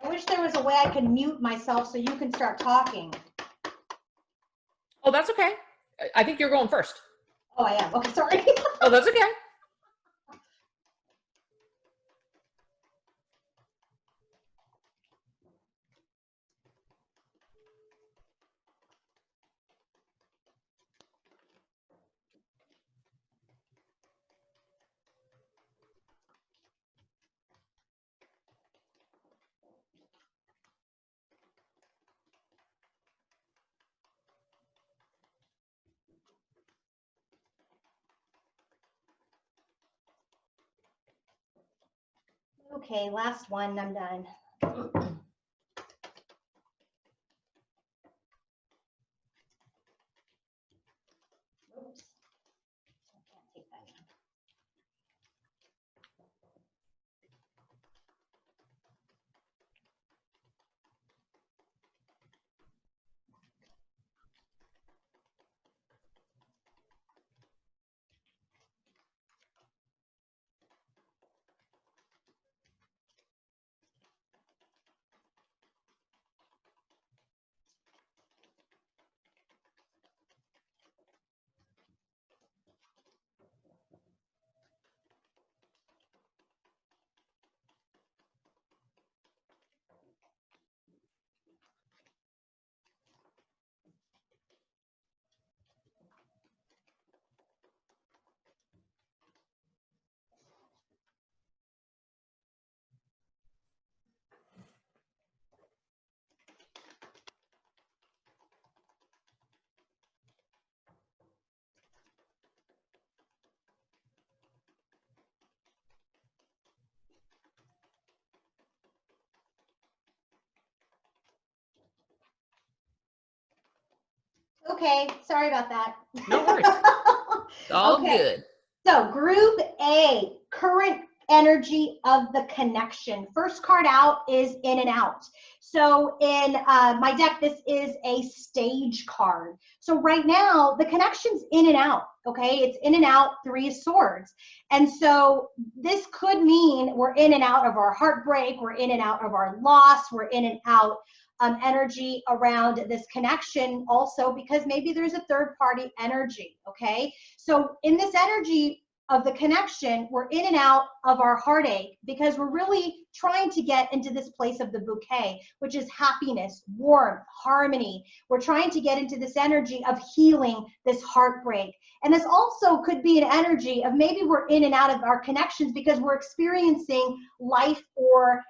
[SPEAKER 1] I wish there was a way I could mute myself so you can start talking.
[SPEAKER 2] Oh, that's okay. I think you're going first.
[SPEAKER 1] Oh, I am. Okay, sorry.
[SPEAKER 2] Oh, that's okay.
[SPEAKER 1] Okay, last one, I'm done. Oops. I can't take that in. Okay, sorry about that.
[SPEAKER 2] No worries. All
[SPEAKER 1] Okay.
[SPEAKER 2] good.
[SPEAKER 1] So group A, current energy of the connection. First card out is in and out. So in my deck, this is a stage card. So right now, the connection's in and out, okay? It's in and out, 3 of swords. And so this could mean we're in and out of our heartbreak, we're in and out of our loss, we're in and out energy around this connection also, because maybe there's a third party energy, okay? So in this energy of the connection, we're in and out of our heartache because we're really trying to get into this place of the bouquet, which is happiness, warmth, harmony. We're trying to get into this energy of healing this heartbreak. And this also could be an energy of maybe we're in and out of our connections because we're experiencing life or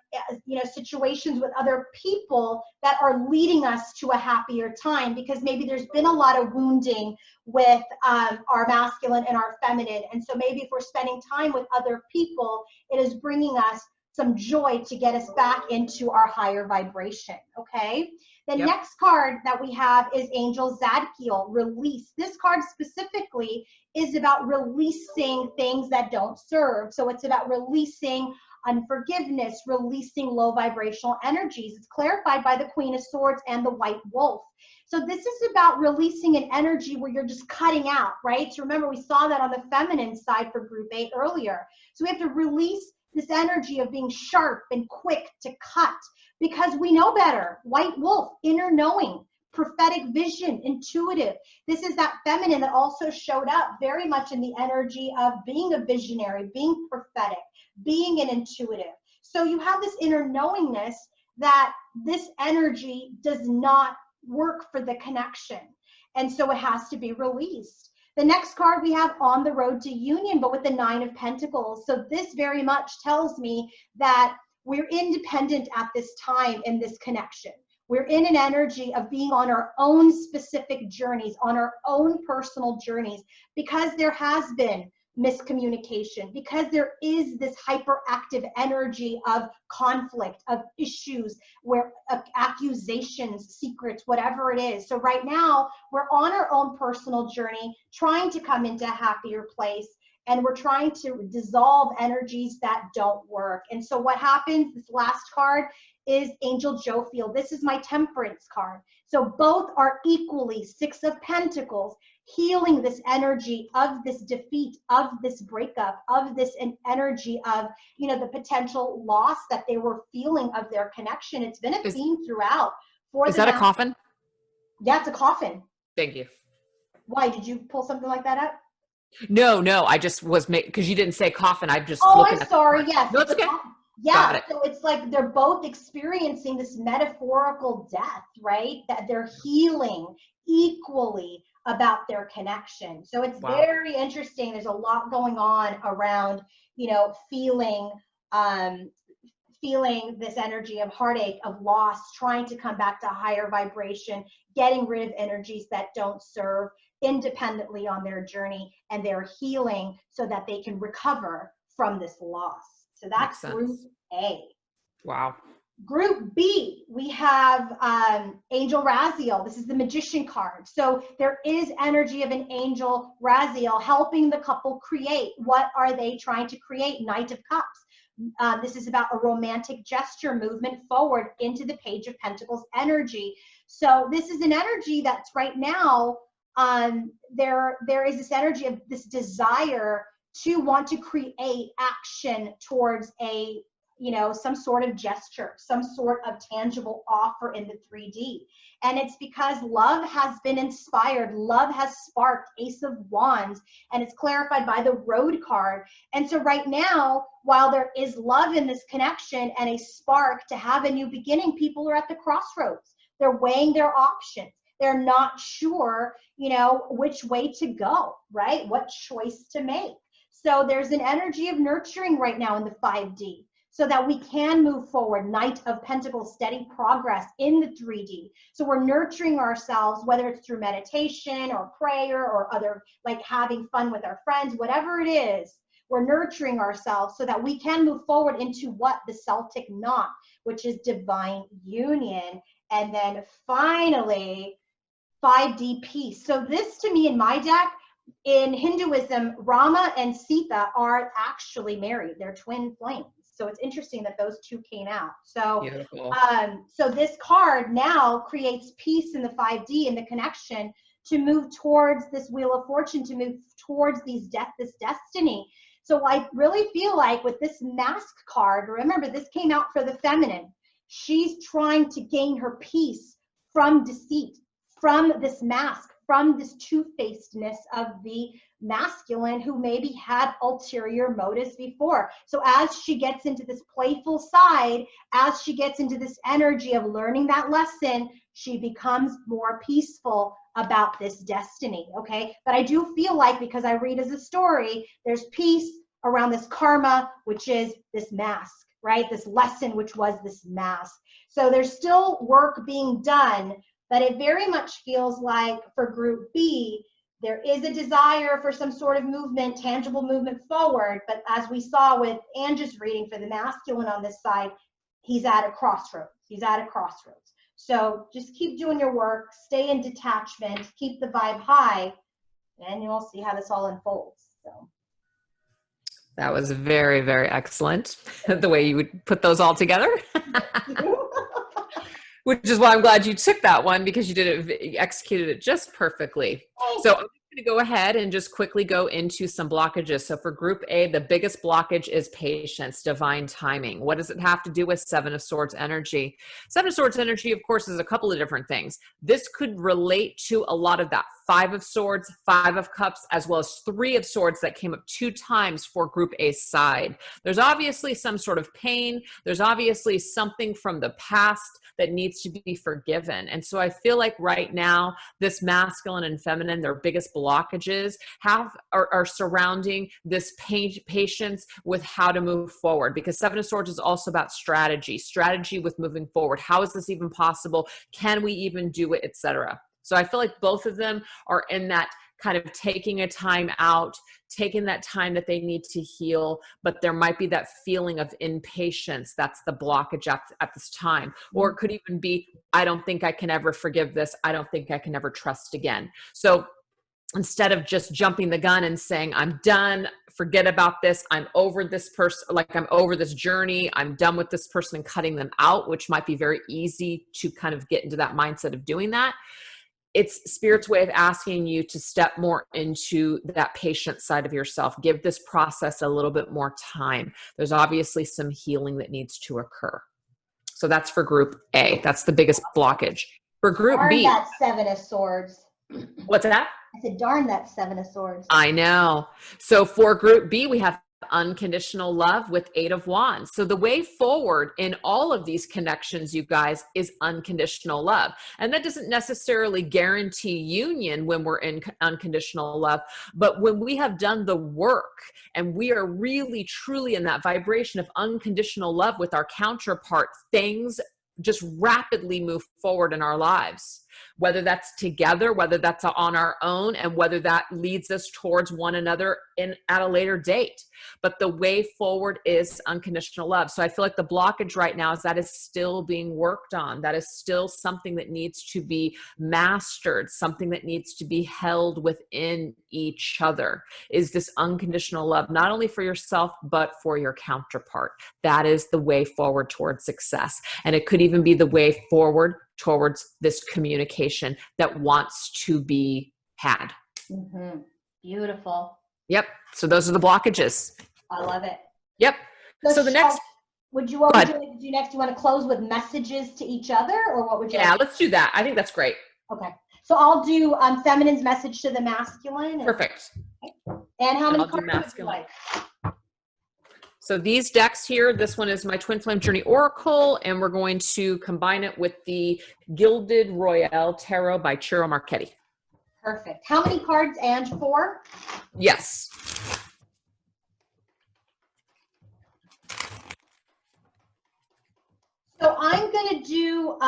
[SPEAKER 1] situations with other people that are leading us to a happier time, because maybe there's been a lot of wounding with our masculine and our feminine. And so maybe if we're spending time with other people, it is bringing us some joy to get us back into our higher vibration, okay? The next card that we have is Angel Zadkiel, release. This card specifically is about releasing things that don't serve. So it's about releasing unforgiveness, releasing low vibrational energies. It's clarified by the Queen of Swords and the White Wolf. So this is about releasing an energy where you're just cutting out, right? So remember, we saw that on the feminine side for group 8 earlier. So we have to release this energy of being sharp and quick to cut because we know better. White Wolf, inner knowing, prophetic vision, intuitive. This is that feminine that also showed up very much in the energy of being a visionary, being prophetic, being an intuitive. So you have this inner knowingness that this energy does not work for the connection. And so it has to be released. The next card we have on the road to union, but with the 9 of Pentacles. So this very much tells me that we're independent at this time in this connection. We're in an energy of being on our own specific journeys, on our own personal journeys, because there has been miscommunication, because there is this hyperactive energy of conflict, of issues, where accusations, secrets, whatever it is. So right now, we're on our own personal journey, trying to come into a happier place, and we're trying to dissolve energies that don't work. And so what happens, this last card, is Angel Jophiel. This is my Temperance card. So both are equally 6 of Pentacles, healing this energy of this defeat, of this breakup, of this energy of, the potential loss that they were feeling of their connection. It's been a theme throughout.
[SPEAKER 2] Is that a coffin?
[SPEAKER 1] Yeah, it's a coffin.
[SPEAKER 2] Thank you.
[SPEAKER 1] Why, did you pull something like that up?
[SPEAKER 2] No, I just was because you didn't say coffin. I'm just
[SPEAKER 1] looking I'm sorry. Yes.
[SPEAKER 2] No, it's okay.
[SPEAKER 1] Yeah, so it's like they're both experiencing this metaphorical death, right? That they're healing equally about their connection. So it's very interesting. There's a lot going on around, feeling this energy of heartache, of loss, trying to come back to higher vibration, getting rid of energies that don't serve, independently on their journey, and they're healing so that they can recover from this loss. So that's group A.
[SPEAKER 2] Wow.
[SPEAKER 1] Group B, we have Angel Raziel. This is the Magician card. So there is energy of an Angel Raziel helping the couple create. What are they trying to create? Knight of Cups. This is about a romantic gesture, movement forward into the Page of Pentacles energy. So this is an energy that's right now, there is this energy of this desire to want to create action towards a, you know, some sort of gesture, some sort of tangible offer in the 3D. And it's because love has been inspired, love has sparked, Ace of Wands, and it's clarified by the Road card. And so right now, while there is love in this connection and a spark to have a new beginning, people are at the crossroads. They're weighing their options. They're not sure, you know, which way to go, right? What choice to make. So there's an energy of nurturing right now in the 5D, so that we can move forward. Knight of Pentacles, steady progress in the 3D. So we're nurturing ourselves, whether it's through meditation or prayer or other, like having fun with our friends, whatever it is, we're nurturing ourselves so that we can move forward into what? The Celtic knot, which is divine union. And then finally, 5D peace. So this to me in my deck, in Hinduism, Rama and Sita are actually married. They're twin flames. So it's interesting that those two came out. So,
[SPEAKER 2] Beautiful.
[SPEAKER 1] so this card now creates peace in the 5D and the connection to move towards this Wheel of Fortune, to move towards this destiny. So I really feel like with this Mask card, remember this came out for the feminine. She's trying to gain her peace from deceit, from this mask, from this two-facedness of the masculine who maybe had ulterior motives before. So as she gets into this playful side, as she gets into this energy of learning that lesson, she becomes more peaceful about this destiny, okay? But I do feel like, because I read as a story, there's peace around this karma, which is this mask, right? This lesson, which was this mask. So there's still work being done, but it very much feels like for Group B, there is a desire for some sort of movement, tangible movement forward. But as we saw with Angie's reading for the masculine on this side, he's at a crossroads. He's at a crossroads. So just keep doing your work, stay in detachment, keep the vibe high, and you'll see how this all unfolds. So.
[SPEAKER 2] That was very, very excellent. The way you would put those all together. Which is why I'm glad you took that one, because you did it, you executed it just perfectly. So I'm going to go ahead and just quickly go into some blockages. So for Group A, the biggest blockage is patience, divine timing. What does it have to do with Seven of Swords energy? Seven of Swords energy, of course, is a couple of different things. This could relate to a lot of that. Five of Swords, Five of Cups, as well as Three of Swords that came up 2 times for Group A's side. There's obviously some sort of pain. There's obviously something from the past that needs to be forgiven. And so I feel like right now, this masculine and feminine, their biggest blockages are surrounding this patience with how to move forward, because Seven of Swords is also about strategy with moving forward. How is this even possible? Can we even do it, etc. So I feel like both of them are in that kind of taking a time out, taking that time that they need to heal, but there might be that feeling of impatience. That's the blockage at this time. Or it could even be, I don't think I can ever forgive this. I don't think I can ever trust again. So instead of just jumping the gun and saying, I'm done, forget about this, I'm over this person, like I'm over this journey, I'm done with this person, and cutting them out, which might be very easy to kind of get into that mindset of doing that. It's Spirit's way of asking you to step more into that patient side of yourself. Give this process a little bit more time. There's obviously some healing that needs to occur. So that's for Group A. That's the biggest blockage. For Group
[SPEAKER 1] Darn
[SPEAKER 2] B.
[SPEAKER 1] that Seven of Swords.
[SPEAKER 2] What's that?
[SPEAKER 1] I said, darn that Seven of Swords.
[SPEAKER 2] I know. So for Group B, we have unconditional love with Eight of Wands. So the way forward in all of these connections, you guys, is unconditional love. And that doesn't necessarily guarantee union when we're in unconditional love, but when we have done the work and we are really truly in that vibration of unconditional love with our counterpart, things just rapidly move forward in our lives, whether that's together, whether that's on our own, and whether that leads us towards one another at a later date. But the way forward is unconditional love. So I feel like the blockage right now is that is still being worked on. That is still something that needs to be mastered, something that needs to be held within each other, is this unconditional love, not only for yourself, but for your counterpart. That is the way forward towards success. And it could even be the way forward towards this communication that wants to be had.
[SPEAKER 1] Mm-hmm. Beautiful.
[SPEAKER 2] Yep. So those are the blockages.
[SPEAKER 1] I love it.
[SPEAKER 2] Yep. So the next,
[SPEAKER 1] what would you like to do next? Do you want to close with messages to each other, or what would you?
[SPEAKER 2] Yeah,
[SPEAKER 1] like?
[SPEAKER 2] let's do that. I think that's great.
[SPEAKER 1] Okay. So I'll do feminine's message to the masculine.
[SPEAKER 2] Perfect.
[SPEAKER 1] And how many
[SPEAKER 2] I'll do
[SPEAKER 1] cards would you
[SPEAKER 2] masculine.
[SPEAKER 1] like?
[SPEAKER 2] So these decks here, this one is my Twin Flame Journey Oracle, and we're going to combine it with the Gilded Royale Tarot by Ciro Marchetti.
[SPEAKER 1] Perfect. How many cards, and 4?
[SPEAKER 2] Yes.
[SPEAKER 1] So I'm going to do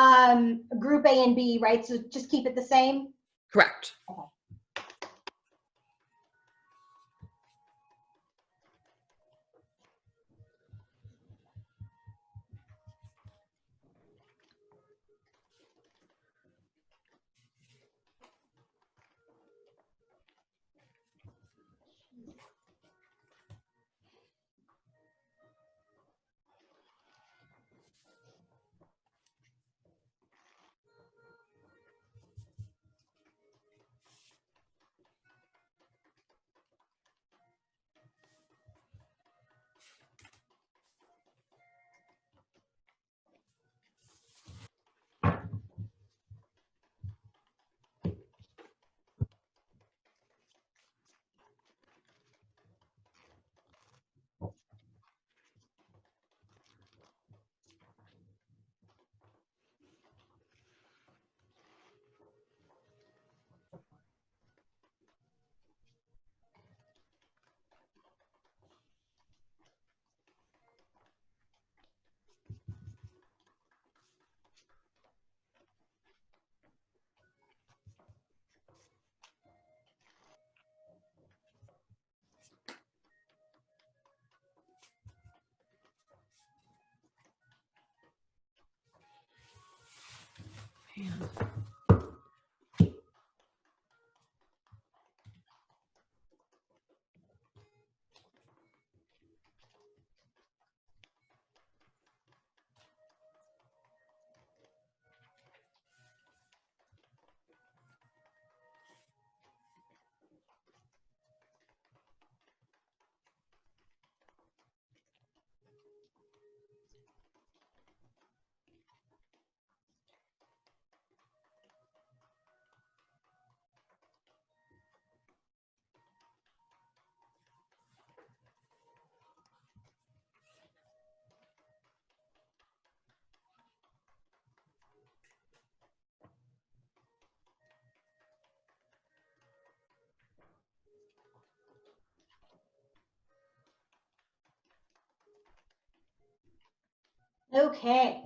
[SPEAKER 1] group A and B, right? So just keep it the same?
[SPEAKER 2] Correct.
[SPEAKER 1] Okay. Okay,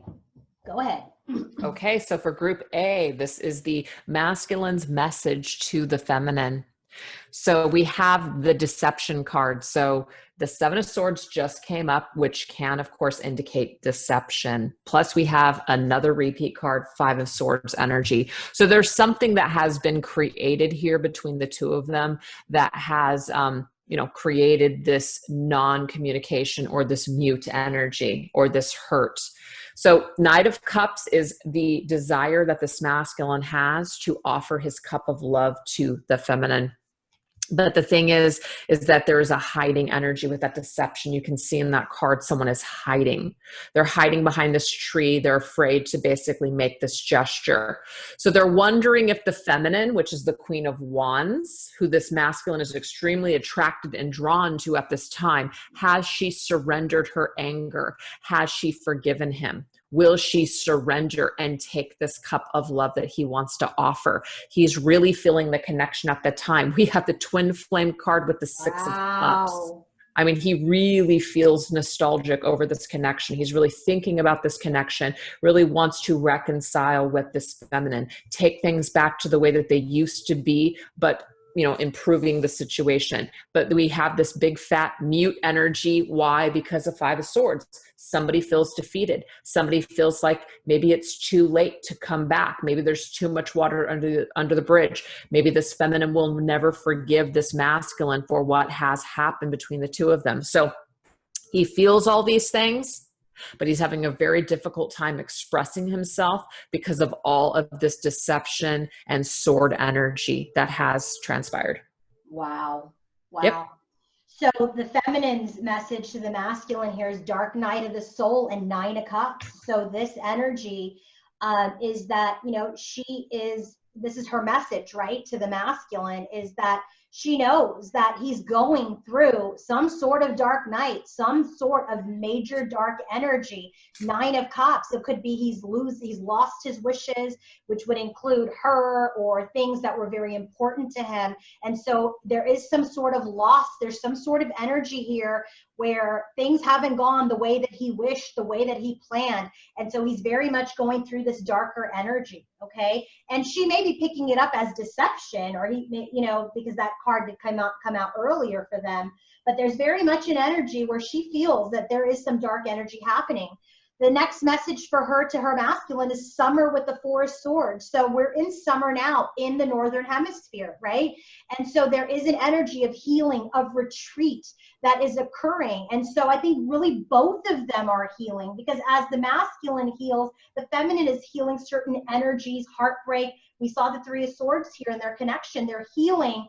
[SPEAKER 1] go ahead.
[SPEAKER 2] Okay, so for group A, this is the masculine's message to the feminine. So we have the deception card. So the 7 of Swords just came up, which can, of course, indicate deception. Plus we have another repeat card, 5 of Swords energy. So there's something that has been created here between the two of them that has, created this non-communication or this mute energy or this hurt. So Knight of Cups is the desire that this masculine has to offer his cup of love to the feminine. But the thing is that there is a hiding energy with that deception. You can see in that card, someone is hiding. They're hiding behind this tree. They're afraid to basically make this gesture. So they're wondering if the feminine, which is the Queen of Wands, who this masculine is extremely attracted and drawn to at this time, has she surrendered her anger? Has she forgiven him? Will she surrender and take this cup of love that he wants to offer? He's really feeling the connection at the time. We have the twin flame card with the 6 of Cups. I mean, he really feels nostalgic over this connection. He's really thinking about this connection, really wants to reconcile with this feminine, take things back to the way that they used to be, but improving the situation. But we have this big fat mute energy. Why? Because of Five of Swords. Somebody feels defeated. Somebody feels like maybe it's too late to come back. Maybe there's too much water under the bridge. Maybe this feminine will never forgive this masculine for what has happened between the two of them. So he feels all these things, but he's having a very difficult time expressing himself because of all of this deception and sword energy that has transpired.
[SPEAKER 1] Wow. Wow.
[SPEAKER 2] Yep.
[SPEAKER 1] So the feminine's message to the masculine here is dark night of the soul and 9 of cups. So this energy is that, this is her message, right, to the masculine, is that she knows that he's going through some sort of dark night, some sort of major dark energy. 9 of cups. It could be he's lost his wishes, which would include her or things that were very important to him. And so there is some sort of loss. There's some sort of energy here where things haven't gone the way that he wished, the way that he planned. And so he's very much going through this darker energy. Okay. And she may be picking it up as deception, or he may, because that card did come out earlier for them. But there's very much an energy where she feels that there is some dark energy happening. The next message for her to her masculine is summer with the 4 of Swords. So we're in summer now in the Northern Hemisphere, right? And so there is an energy of healing, of retreat that is occurring. And so I think really both of them are healing, because as the masculine heals, the feminine is healing certain energies, heartbreak. We saw the 3 of Swords here in their connection. They're healing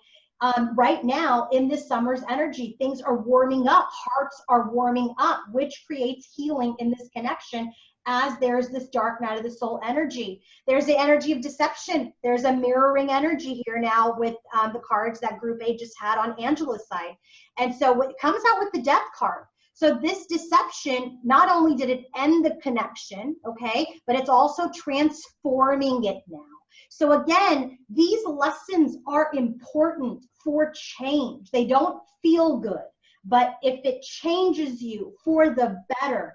[SPEAKER 1] right now in this summer's energy. Things are warming up, hearts are warming up, which creates healing in this connection as there's this dark night of the soul energy. There's the energy of deception. There's a mirroring energy here now with the cards that Group A just had on Angela's side. And so it comes out with the Death card. So this deception, not only did it end the connection, okay, but it's also transforming it now. So again, these lessons are important for change. They don't feel good, but if it changes you for the better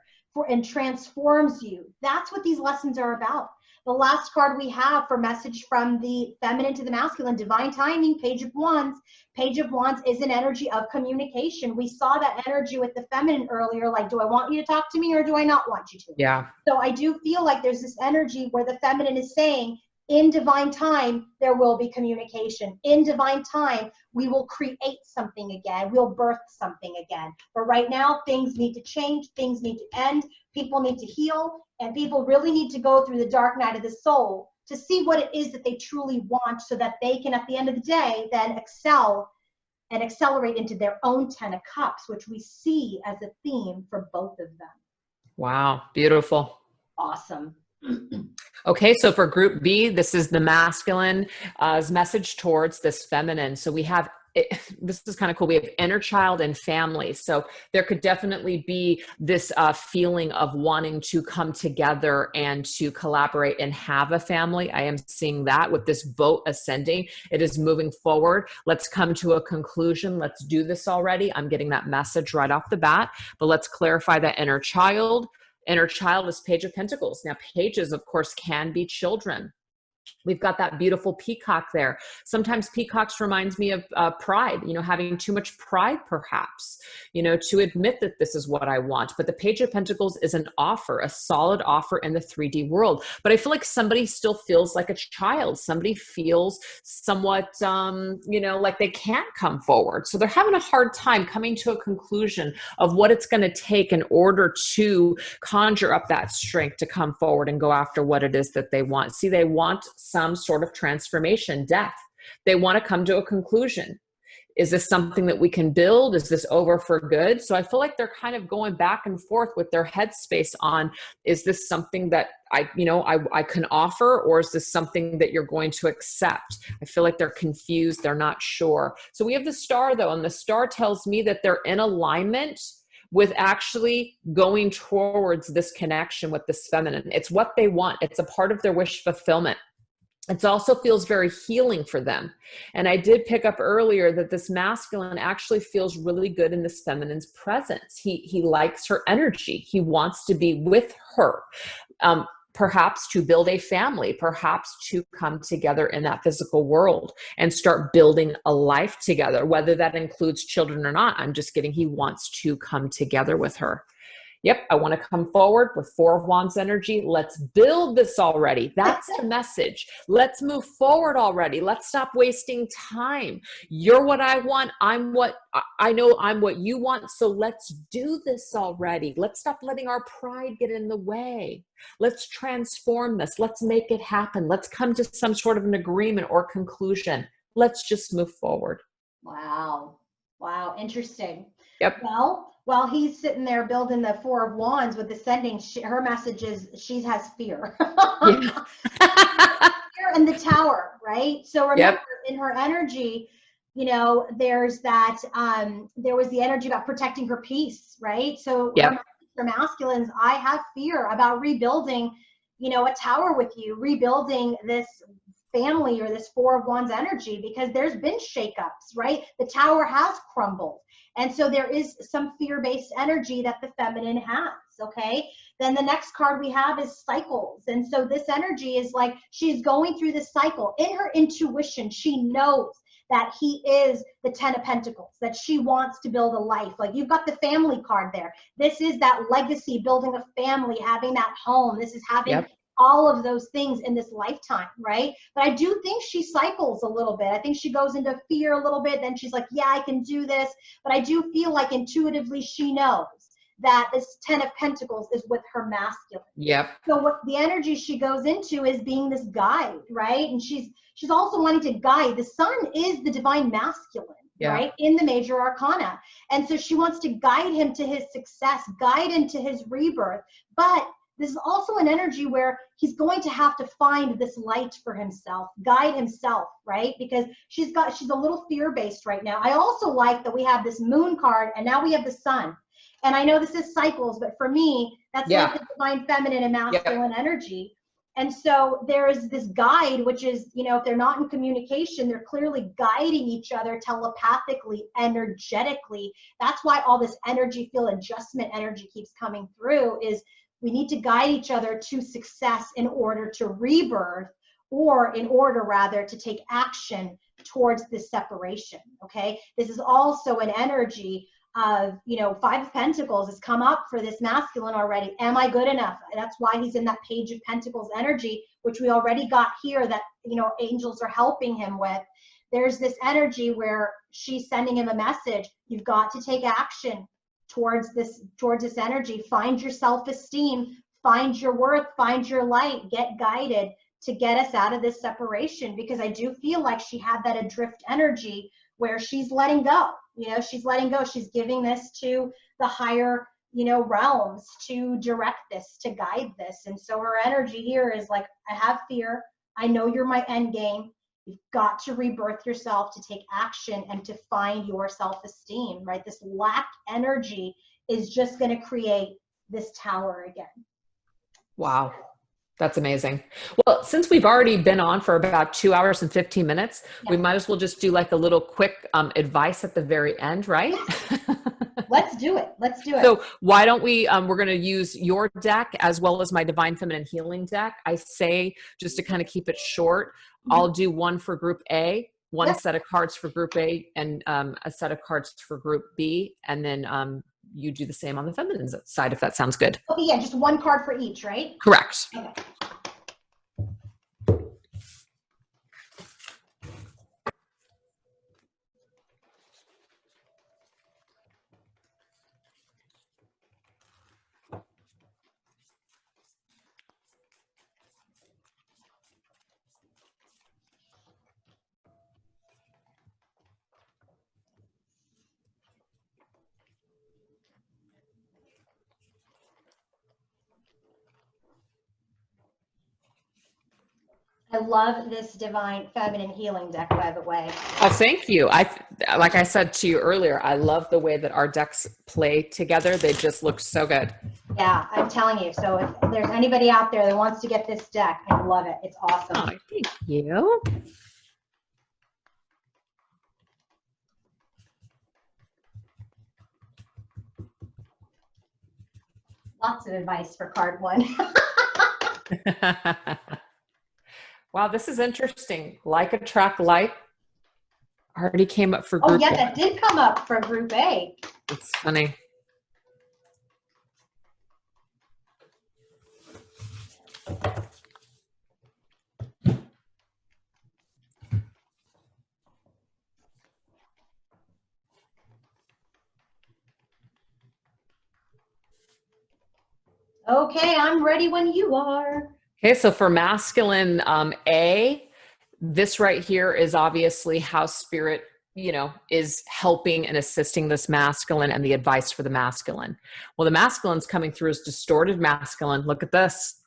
[SPEAKER 1] and transforms you, that's what these lessons are about. The last card we have for message from the feminine to the masculine, divine timing, Page of Wands. Page of Wands is an energy of communication. We saw that energy with the feminine earlier, like, do I want you to talk to me or do I not want you to?
[SPEAKER 2] Yeah.
[SPEAKER 1] So I do feel like there's this energy where the feminine is saying, in divine time, there will be communication. In divine time, we will create something again. We'll birth something again. But right now, things need to change. Things need to end. People need to heal. And people really need to go through the dark night of the soul to see what it is that they truly want, so that they can, at the end of the day, then excel and accelerate into their own 10 of Cups, which we see as a theme for both of them.
[SPEAKER 2] Wow. Beautiful.
[SPEAKER 1] Awesome.
[SPEAKER 2] Okay, so for Group B, this is the masculine's message towards this feminine. So we have, this is kind of cool. We have inner child and family. So there could definitely be this feeling of wanting to come together and to collaborate and have a family. I am seeing that with this boat ascending. It is moving forward. Let's come to a conclusion. Let's do this already. I'm getting that message right off the bat, but let's clarify that inner child. Inner child is Page of Pentacles. Now, pages, of course, can be children. We've got that beautiful peacock there. Sometimes peacocks reminds me of pride, having too much pride, perhaps, to admit that this is what I want. But the Page of Pentacles is an offer, a solid offer in the 3D world. But I feel like somebody still feels like a child. Somebody feels somewhat, like they can't come forward. So they're having a hard time coming to a conclusion of what it's going to take in order to conjure up that strength to come forward and go after what it is that they want. See, they want some sort of transformation, death. They want to come to a conclusion. Is this something that we can build? Is this over for good? So I feel like they're kind of going back and forth with their headspace on, is this something that I can offer, or is this something that you're going to accept? I feel like they're confused. They're not sure. So we have the star though, and the star tells me that they're in alignment with actually going towards this connection with this feminine. It's what they want. It's a part of their wish fulfillment. It also feels very healing for them. And I did pick up earlier that this masculine actually feels really good in this feminine's presence. He likes her energy. He wants to be with her. Perhaps to build a family, perhaps to come together in that physical world and start building a life together, whether that includes children or not. I'm just getting, he wants to come together with her. Yep, I want to come forward with Four of Wands energy. Let's build this already. That's the message. Let's move forward already. Let's stop wasting time. You're what I want. I know I'm what you want. So let's do this already. Let's stop letting our pride get in the way. Let's transform this. Let's make it happen. Let's come to some sort of an agreement or conclusion. Let's just move forward.
[SPEAKER 1] Wow. Wow. Interesting.
[SPEAKER 2] Yep.
[SPEAKER 1] Well, while he's sitting there building the Four of Wands with ascending, her message is she has fear.
[SPEAKER 2] Yeah.
[SPEAKER 1] Fear in the Tower, right? So remember,
[SPEAKER 2] Yep.
[SPEAKER 1] in her energy, you know, there's that, there was the energy about protecting her peace, right? So
[SPEAKER 2] Yep.
[SPEAKER 1] her masculines, I have fear about rebuilding, you know, a tower with you, rebuilding this family or this Four of Wands energy, because there's been shakeups, right? The tower has crumbled. And so there is some fear-based energy that the feminine has, okay? Then the next card we have is cycles. And so this energy is like she's going through this cycle. In her intuition, she knows that he is the Ten of Pentacles, that she wants to build a life. Like you've got the family card there. This is that legacy, building a family, having that home. This is having
[SPEAKER 2] Yep.
[SPEAKER 1] all of those things in this lifetime, right? But I do think she cycles a little bit. I think she goes into fear a little bit. Then she's like, yeah, I can do this. But I do feel like intuitively she knows that this Ten of Pentacles is with her masculine.
[SPEAKER 2] Yep.
[SPEAKER 1] So what the energy she goes into is being this guide, right? And she's also wanting to guide. The sun is the divine masculine,
[SPEAKER 2] Yeah.
[SPEAKER 1] right? In the major arcana. And so she wants to guide him to his success, guide him to his rebirth. But this is also an energy where he's going to have to find this light for himself, guide himself, right? Because she's a little fear-based right now. I also like that we have this moon card and now we have the sun. And I know this is cycles, but for me, that's like the divine feminine and masculine energy. And so there is this guide, which is, you know, if they're not in communication, they're clearly guiding each other telepathically, energetically. That's why all this energy field adjustment energy keeps coming through, is we need to guide each other to success in order to rebirth, or in order rather to take action towards this separation, okay? This is also an energy of, you know, Five of Pentacles has come up for this masculine already. Am I good enough? That's why he's in that Page of Pentacles energy, which we already got here that, you know, angels are helping him with. There's this energy where she's sending him a message. You've got to take action towards this energy. Find your self-esteem, find your worth, find your light, get guided to get us out of this separation, because I do feel like she had that adrift energy where she's letting go. You know, she's letting go. She's giving this to the higher, you know, realms to direct this, to guide this. And so her energy here is like, I have fear. I know you're my end game. You've got to rebirth yourself, to take action and to find your self-esteem, right? This lack energy is just going to create this tower again.
[SPEAKER 2] Wow. That's amazing. Well, since we've already been on for about 2 hours and 15 minutes, we might as well just do like a little quick advice at the very end, right?
[SPEAKER 1] Let's do it. Let's do it.
[SPEAKER 2] So why don't we, we're going to use your deck as well as my Divine Feminine Healing deck. I say, just to kind of keep it short, I'll do one for group A, one set of cards for group A, and a set of cards for group B. And then you do the same on the feminine side, if that sounds good.
[SPEAKER 1] Okay, yeah, just one card for each, right?
[SPEAKER 2] Correct.
[SPEAKER 1] Okay. I love this Divine Feminine Healing deck, by the way.
[SPEAKER 2] Oh, thank you. Like I said to you earlier, I love the way that our decks play together. They just look so good.
[SPEAKER 1] Yeah, I'm telling you. So if there's anybody out there that wants to get this deck, I love it. It's awesome.
[SPEAKER 2] Oh, thank you.
[SPEAKER 1] Lots of advice for card one.
[SPEAKER 2] Wow, this is interesting. Like attract like already came up for
[SPEAKER 1] Oh
[SPEAKER 2] group
[SPEAKER 1] yeah,
[SPEAKER 2] one.
[SPEAKER 1] that did come up for group A.
[SPEAKER 2] It's funny.
[SPEAKER 1] Okay, I'm ready when you are.
[SPEAKER 2] Okay, so for masculine A, this right here is obviously how spirit, is helping and assisting this masculine and the advice for the masculine. Well, the masculine's coming through as distorted masculine. Look at this.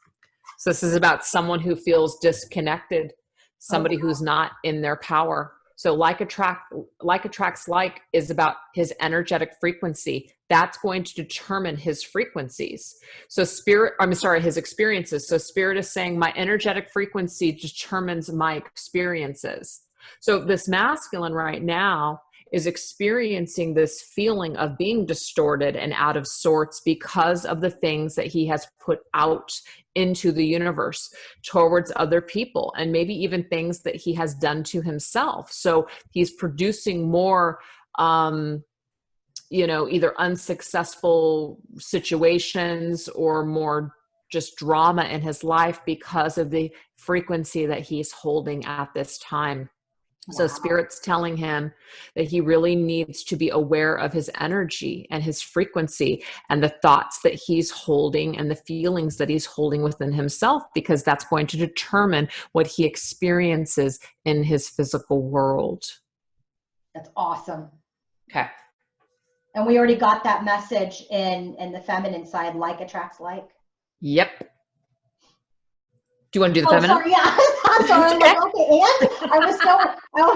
[SPEAKER 2] So this is about someone who feels disconnected, somebody who's not in their power. So like attracts like is about his energetic frequency. That's going to determine his frequencies. So his experiences. So spirit is saying my energetic frequency determines my experiences. So this masculine right now is experiencing this feeling of being distorted and out of sorts because of the things that he has put out into the universe towards other people, and maybe even things that he has done to himself. So he's producing more, either unsuccessful situations or more just drama in his life because of the frequency that he's holding at this time. So spirit's telling him that he really needs to be aware of his energy and his frequency and the thoughts that he's holding and the feelings that he's holding within himself, because that's going to determine what he experiences in his physical world.
[SPEAKER 1] That's awesome.
[SPEAKER 2] Okay.
[SPEAKER 1] And we already got that message in the feminine side, like attracts like.
[SPEAKER 2] Yep. Do you want to do the feminine?
[SPEAKER 1] Sorry, yeah. I'm sorry. I'm like, okay, and I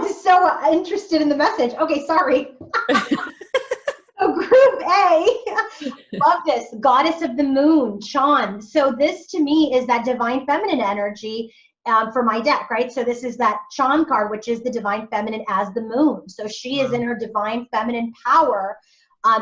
[SPEAKER 1] was so interested in the message. Okay, sorry. So group A, love this, goddess of the moon, Chan. So this to me is that divine feminine energy for my deck, right? So this is that Chan card, which is the divine feminine as the moon. So she is in her divine feminine power.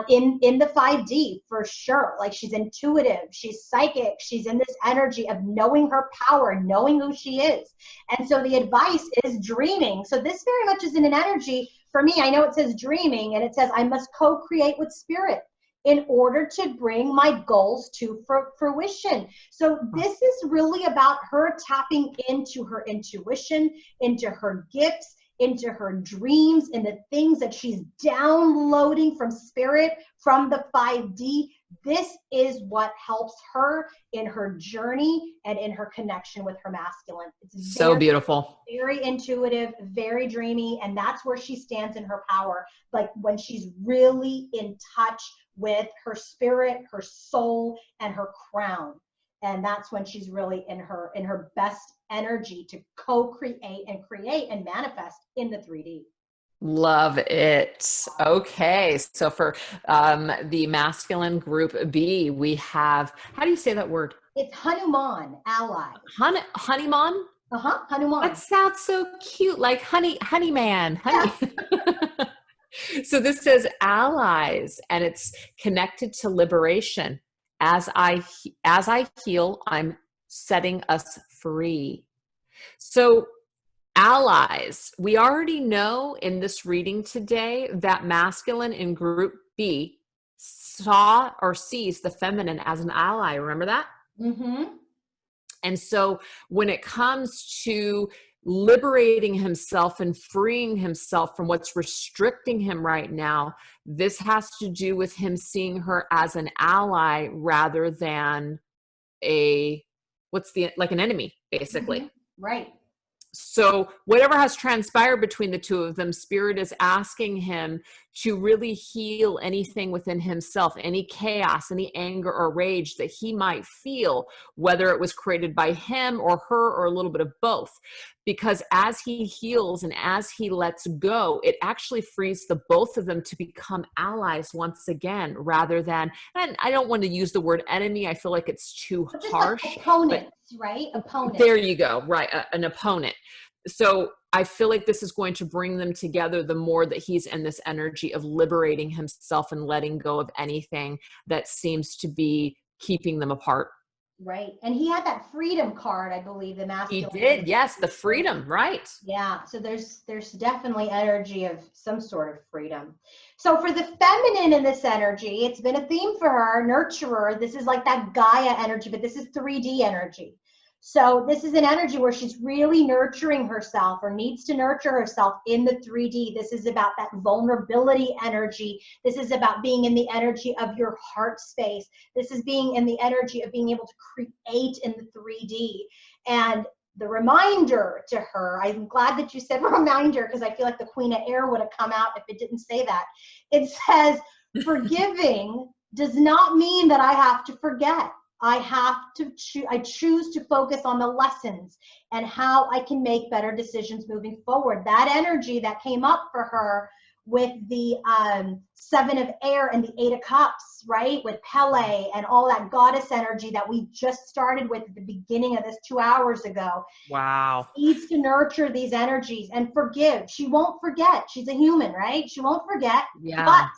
[SPEAKER 1] In the 5D for sure. Like she's intuitive, she's psychic, she's in this energy of knowing her power, knowing who she is. And so the advice is dreaming. So this very much is in an energy for me. I know it says dreaming and it says I must co-create with spirit in order to bring my goals to fruition. So this is really about her tapping into her intuition, into her gifts, into her dreams, and the things that she's downloading from spirit, from the 5D. This is what helps her in her journey and in her connection with her masculine. It's
[SPEAKER 2] so beautiful.
[SPEAKER 1] Very intuitive, very dreamy, and that's where she stands in her power. Like when she's really in touch with her spirit, her soul, and her crown. And that's when she's really in her best energy to co-create and create and manifest in the 3D.
[SPEAKER 2] Love it. Okay. So for the masculine group B, we have, how do you say that word?
[SPEAKER 1] It's Hanuman, ally.
[SPEAKER 2] Honeyman?
[SPEAKER 1] Hanuman.
[SPEAKER 2] That sounds so cute. Like honey man. Honey. Yeah. So this says allies, and it's connected to liberation. As I heal, I'm setting us free. So allies, we already know in this reading today that masculine in group B saw or sees the feminine as an ally. Remember that?
[SPEAKER 1] Mm-hmm.
[SPEAKER 2] And so when it comes to liberating himself and freeing himself from what's restricting him right now, this has to do with him seeing her as an ally rather than like an enemy, basically.
[SPEAKER 1] Mm-hmm. Right.
[SPEAKER 2] So whatever has transpired between the two of them, spirit is asking him to really heal anything within himself, any chaos, any anger or rage that he might feel, whether it was created by him or her or a little bit of both. Because as he heals and as he lets go, it actually frees the both of them to become allies once again, rather than, and I don't want to use the word enemy, I feel like it's too
[SPEAKER 1] But just
[SPEAKER 2] harsh.
[SPEAKER 1] like opponents, right? Opponents.
[SPEAKER 2] There you go, right, an opponent. So I feel like this is going to bring them together the more that he's in this energy of liberating himself and letting go of anything that seems to be keeping them apart.
[SPEAKER 1] Right. And he had that freedom card, I believe, the
[SPEAKER 2] He
[SPEAKER 1] masculine.
[SPEAKER 2] did, yes, the freedom, right.
[SPEAKER 1] Yeah. So there's definitely energy of some sort of freedom. So for the feminine in this energy, it's been a theme for her, nurturer. This is like that Gaia energy, but this is 3D energy. So this is an energy where she's really nurturing herself or needs to nurture herself in the 3D. This is about that vulnerability energy. This is about being in the energy of your heart space. This is being in the energy of being able to create in the 3D. And the reminder to her, I'm glad that you said reminder, because I feel like the Queen of Air would have come out if it didn't say that. It says, forgiving does not mean that I have to forget. I choose to focus on the lessons and how I can make better decisions moving forward. That energy that came up for her with the 7 of Air and the 8 of Cups, right? With Pele and all that goddess energy that we just started with at the beginning of this 2 hours ago.
[SPEAKER 2] Wow.
[SPEAKER 1] Needs to nurture these energies and forgive. She won't forget. She's a human, right? She won't forget.
[SPEAKER 2] Yeah.
[SPEAKER 1] But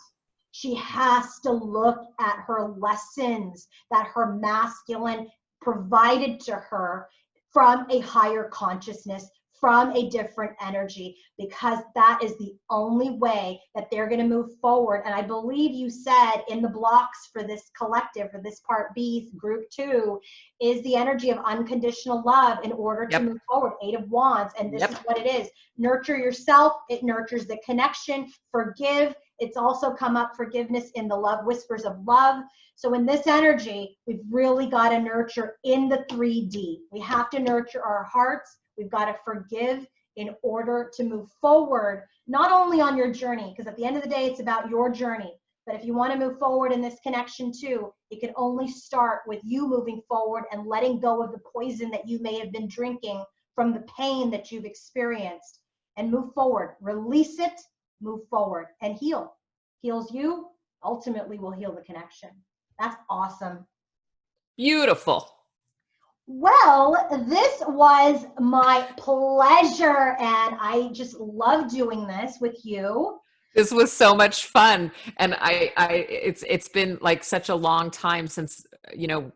[SPEAKER 1] she has to look at her lessons that her masculine provided to her from a higher consciousness, from a different energy, because that is the only way that they're going to move forward. And I believe you said in the blocks for this collective, for this part B, group 2, is the energy of unconditional love in order to move forward. 8 of Wands. And this is what it is. Nurture yourself. It nurtures the connection. Forgive. It's also come up forgiveness in the love whispers of love. So in this energy, we've really got to nurture in the 3D. We have to nurture our hearts. We've got to forgive in order to move forward, not only on your journey, because at the end of the day, it's about your journey. But if you want to move forward in this connection too, it can only start with you moving forward and letting go of the poison that you may have been drinking from the pain that you've experienced, and move forward. Release it, move forward, and heal. Heals you, ultimately will heal the connection. That's awesome.
[SPEAKER 2] Beautiful.
[SPEAKER 1] Well, this was my pleasure, and I just love doing this with you.
[SPEAKER 2] This was so much fun. And it's been like such a long time since,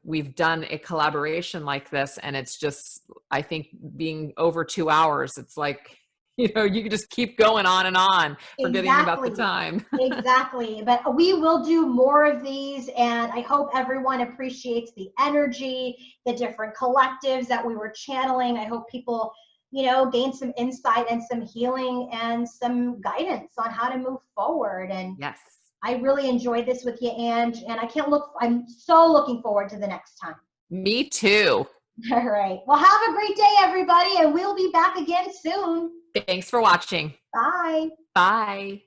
[SPEAKER 2] we've done a collaboration like this. And it's just, I think being over 2 hours, it's like, you can just keep going on and on, forgetting about the time.
[SPEAKER 1] Exactly. But we will do more of these. And I hope everyone appreciates the energy, the different collectives that we were channeling. I hope people gain some insight and some healing and some guidance on how to move forward. And
[SPEAKER 2] yes,
[SPEAKER 1] I really enjoyed this with you, Ange, and I'm so looking forward to the next time.
[SPEAKER 2] Me too.
[SPEAKER 1] All right. Well, have a great day, everybody, and we'll be back again soon.
[SPEAKER 2] Thanks for watching.
[SPEAKER 1] Bye.
[SPEAKER 2] Bye.